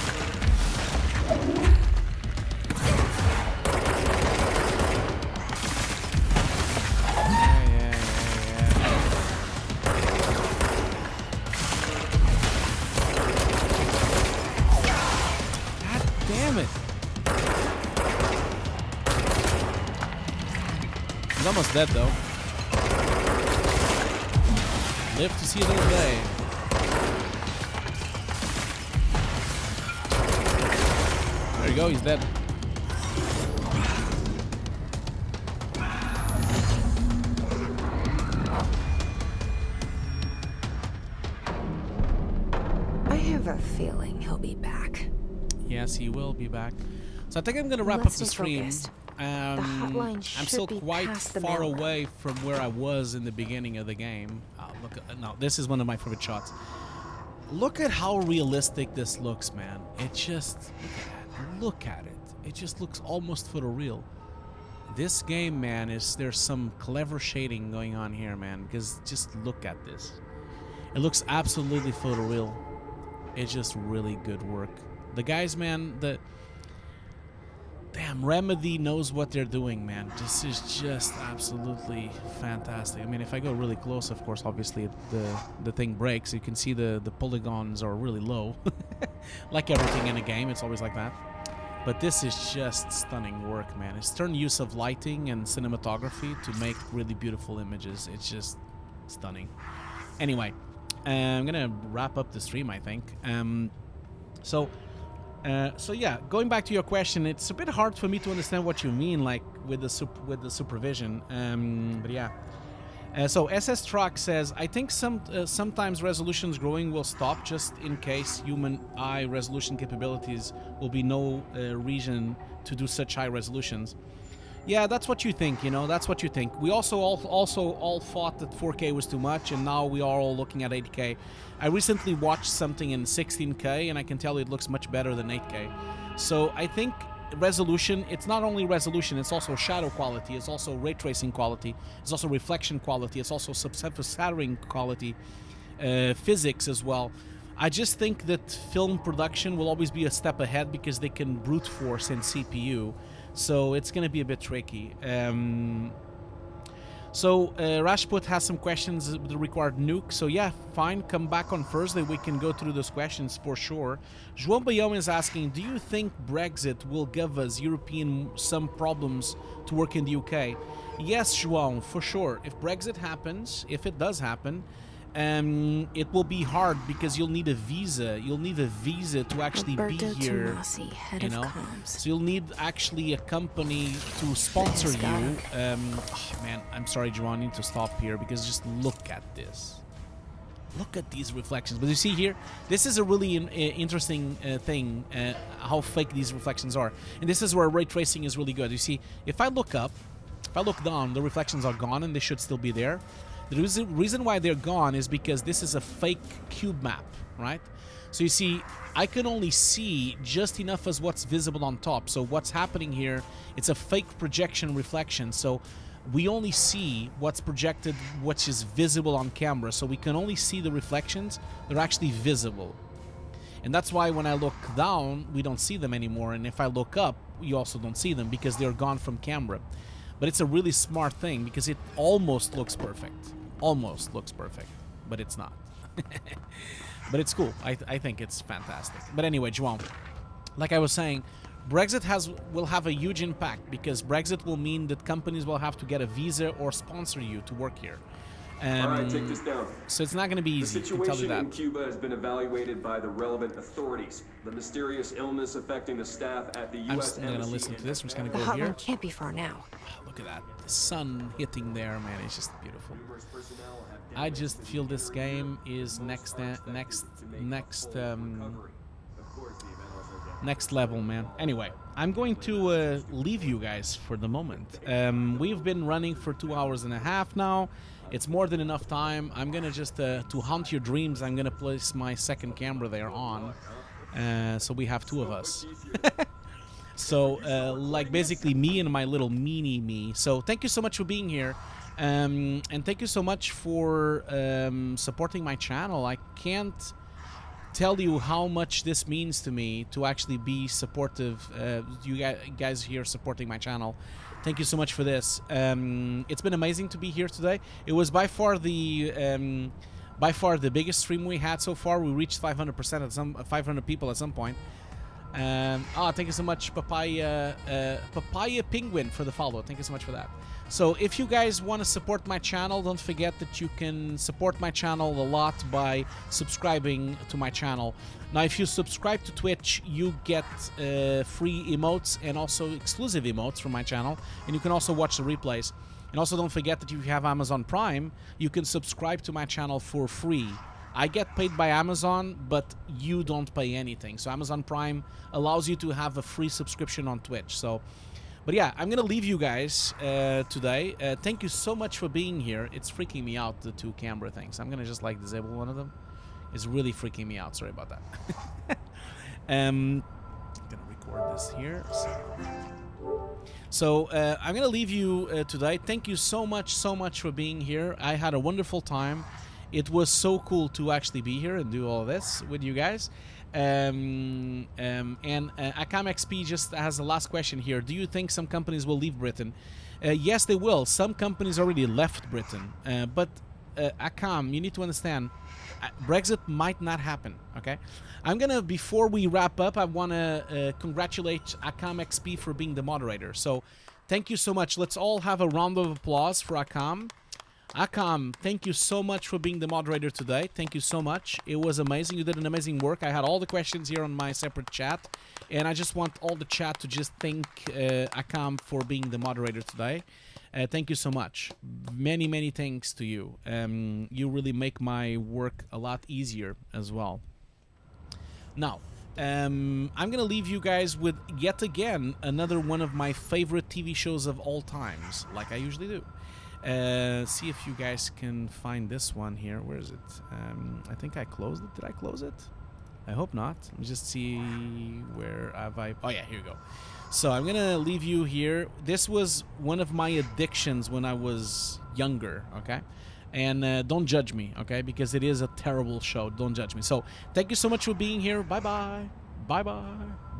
Almost dead though. Live to see another day. There you go, he's dead. I have a feeling he'll be back. Yes, he will be back. So I think I'm gonna wrap Let's up the stay stream. focused. The hotline I'm should still be quite past the far mail room. away from where I was in the beginning of the game. Oh, look at, no, this is one of my favorite shots. Look at how realistic this looks, man. It just, look at it. It just looks almost photoreal. This game, man, there's some clever shading going on here, man, because just look at this. It looks absolutely photoreal. It's just really good work. The guys, man, damn, Remedy knows what they're doing, man. This is just absolutely fantastic. I mean, if I go really close, of course, obviously the thing breaks. You can see the polygons are really low. Like everything in a game, it's always like that. But this is just stunning work, man. It's turned use of lighting and cinematography to make really beautiful images. It's just stunning. Anyway, I'm gonna wrap up the stream, I think. So yeah, going back to your question, it's a bit hard for me to understand what you mean, like with the supervision. But yeah. So SS Truck says, I think sometimes resolutions growing will stop just in case human eye resolution capabilities will be no reason to do such high resolutions. Yeah, that's what you think, you know, that's what you think. We also all thought that 4K was too much, and now we are all looking at 8K. I recently watched something in 16K, and I can tell it looks much better than 8K. So I think resolution, it's not only resolution, it's also shadow quality, it's also ray tracing quality, it's also reflection quality, it's also subsurface scattering quality, physics as well. I just think that film production will always be a step ahead because they can brute force in CPU. So it's going to be a bit tricky. Rashput has some questions that require nuke. So yeah, fine. Come back on Thursday. We can go through those questions for sure. João Bayão is asking, do you think Brexit will give us European some problems to work in the UK? Yes, João, for sure. If Brexit happens, if it does happen, it will be hard because you'll need a visa. You'll need a visa to actually Roberto be here. Tomasi, head You of know, comms. so you'll need actually a company to sponsor you. Oh, man, I'm sorry, João, I need to stop here because just look at this. Look at these reflections. But you see here, this is a really interesting thing, how fake these reflections are. And this is where ray tracing is really good. You see, if I look up, if I look down, the reflections are gone and they should still be there. The reason why they're gone is because this is a fake cube map, right? So you see, I can only see just enough as what's visible on top. So what's happening here, it's a fake projection reflection. So we only see what's projected, which is visible on camera. So we can only see the reflections that are actually visible. And that's why when I look down, we don't see them anymore. And if I look up, you also don't see them because they're gone from camera. But it's a really smart thing because it almost looks perfect. Almost looks perfect, but it's not. But it's cool. I think it's fantastic. But anyway, João, like I was saying, Brexit will have a huge impact because Brexit will mean that companies will have to get a visa or sponsor you to work here. All right, take this down. So it's not going to be easy. The I can tell you situation that. in Cuba has been evaluated by the relevant authorities. The mysterious illness affecting the staff at the U.S. I'm going to listen to this. I'm just going to The go here. hotline can't be far now. Look at that. The sun hitting there, man. It's just beautiful. I just feel this game is next level, man. Anyway, I'm going to leave you guys for the moment. We've been running for 2 hours and a half now. It's more than enough time. I'm gonna just to haunt your dreams. I'm gonna place my second camera there on, so we have two of us. So like basically me and my little mini me. So thank you so much for being here. And thank you so much for supporting my channel. I can't tell you how much this means to me to actually be supportive. You guys here supporting my channel. Thank you so much for this. It's been amazing to be here today. It was by far the biggest stream we had so far. We reached 500% at 500 people at some point. Thank you so much, Papaya Penguin, for the follow. Thank you so much for that. So if you guys want to support my channel, don't forget that you can support my channel a lot by subscribing to my channel. Now, if you subscribe to Twitch, you get free emotes and also exclusive emotes from my channel, and you can also watch the replays. And also don't forget that if you have Amazon Prime, you can subscribe to my channel for free. I get paid by Amazon, but you don't pay anything. So Amazon Prime allows you to have a free subscription on Twitch. So, but yeah, I'm gonna leave you guys today. Thank you so much for being here. It's freaking me out, the two camera things. I'm gonna just like disable one of them. It's really freaking me out. Sorry about that. I'm gonna record this here. So I'm gonna leave you today. Thank you so much for being here. I had a wonderful time. It was so cool to actually be here and do all this with you guys. And Akam XP just has the last question here. Do you think some companies will leave Britain? Yes, they will. Some companies already left Britain. But Akam, you need to understand, Brexit might not happen, okay? I'm gonna, before we wrap up, I wanna congratulate Akam XP for being the moderator. So thank you so much. Let's all have a round of applause for Akam. Akam, thank you so much for being the moderator today. Thank you so much. It was amazing. You did an amazing work. I had all the questions here on my separate chat, and I just want all the chat to just thank Akam for being the moderator today. Thank you so much. Many thanks to you. You really make my work a lot easier as well. Now, I'm gonna leave you guys with yet again another one of my favorite TV shows of all times, like I usually do. See if you guys can find this one here. Where is it? I think I closed it. Did I close it? I hope not. Let me just see, where have I... Oh yeah, here you go. So I'm gonna leave you here. This was one of my addictions when I was younger, okay? And don't judge me, okay? Because it is a terrible show. Don't judge me. So thank you so much for being here. Bye-bye. Bye-bye.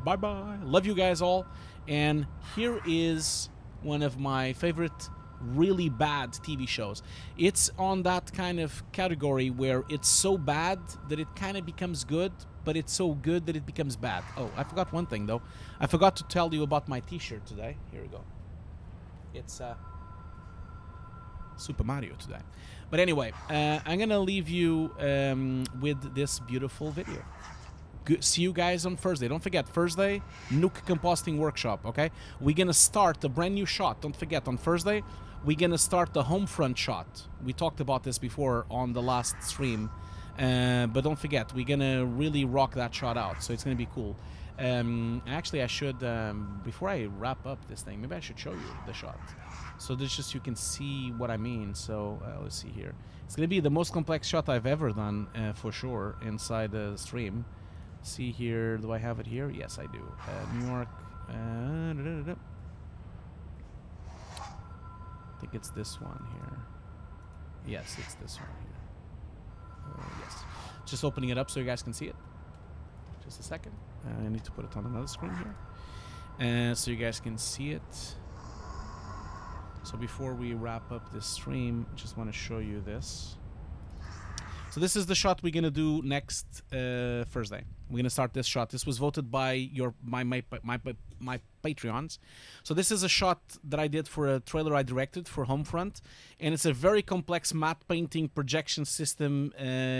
Bye-bye. Love you guys all. And here is one of my favorite really bad TV shows. It's on that kind of category where it's so bad that it kind of becomes good, but it's so good that it becomes bad. Oh, I forgot one thing though. I forgot to tell you about my t-shirt today. Here we go. It's Super Mario today. But anyway, I'm gonna leave you with this beautiful video. See you guys on Thursday. Don't forget, Thursday, nuke compositing workshop, okay? We're gonna start a brand new shot. Don't forget, on Thursday, we're gonna start the home front shot. We talked about this before on the last stream, but don't forget, we're gonna really rock that shot out, so it's gonna be cool. Actually, I should, before I wrap up this thing, maybe I should show you the shot. So this just, you can see what I mean. So let's see here. It's gonna be the most complex shot I've ever done, for sure, inside the stream. See here, do I have it here? Yes, I do. New York. I think it's this one here. Yes, it's this one here. Yes. Just opening it up so you guys can see it. Just a second. I need to put it on another screen here. So you guys can see it. So before we wrap up this stream, I just want to show you this. So this is the shot we're gonna do next Thursday. We're gonna start this shot. This was voted by my Patreons. So this is a shot that I did for a trailer I directed for Homefront, and it's a very complex matte painting projection system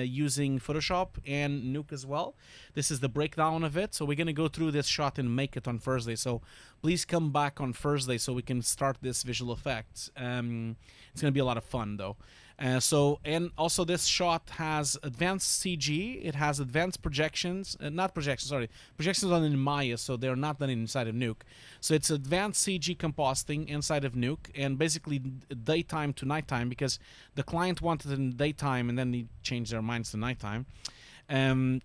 using Photoshop and Nuke as well. This is the breakdown of it. So we're gonna go through this shot and make it on Thursday. So please come back on Thursday so we can start this visual effects. It's gonna be a lot of fun though. And also this shot has advanced CG, it has advanced projections, projections done in Maya, so they're not done inside of Nuke. So it's advanced CG compositing inside of Nuke, and basically daytime to nighttime, because the client wanted it in daytime and then they changed their minds to nighttime. And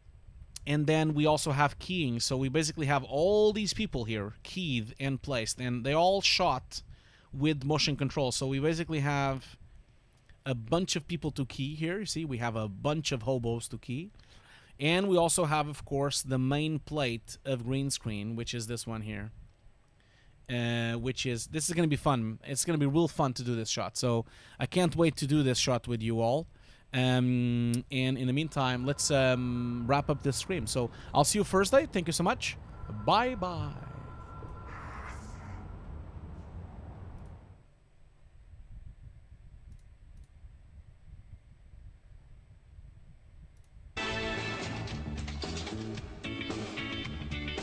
then we also have keying, so we basically have all these people here keyed and placed, and they all shot with motion control. So we basically have a bunch of people to key here. You see, we have a bunch of hobos to key. And we also have, of course, the main plate of green screen, which is this one here. This is going to be fun. It's going to be real fun to do this shot. So I can't wait to do this shot with you all. And in the meantime, let's wrap up this stream. So I'll see you Thursday. Thank you so much. Bye bye.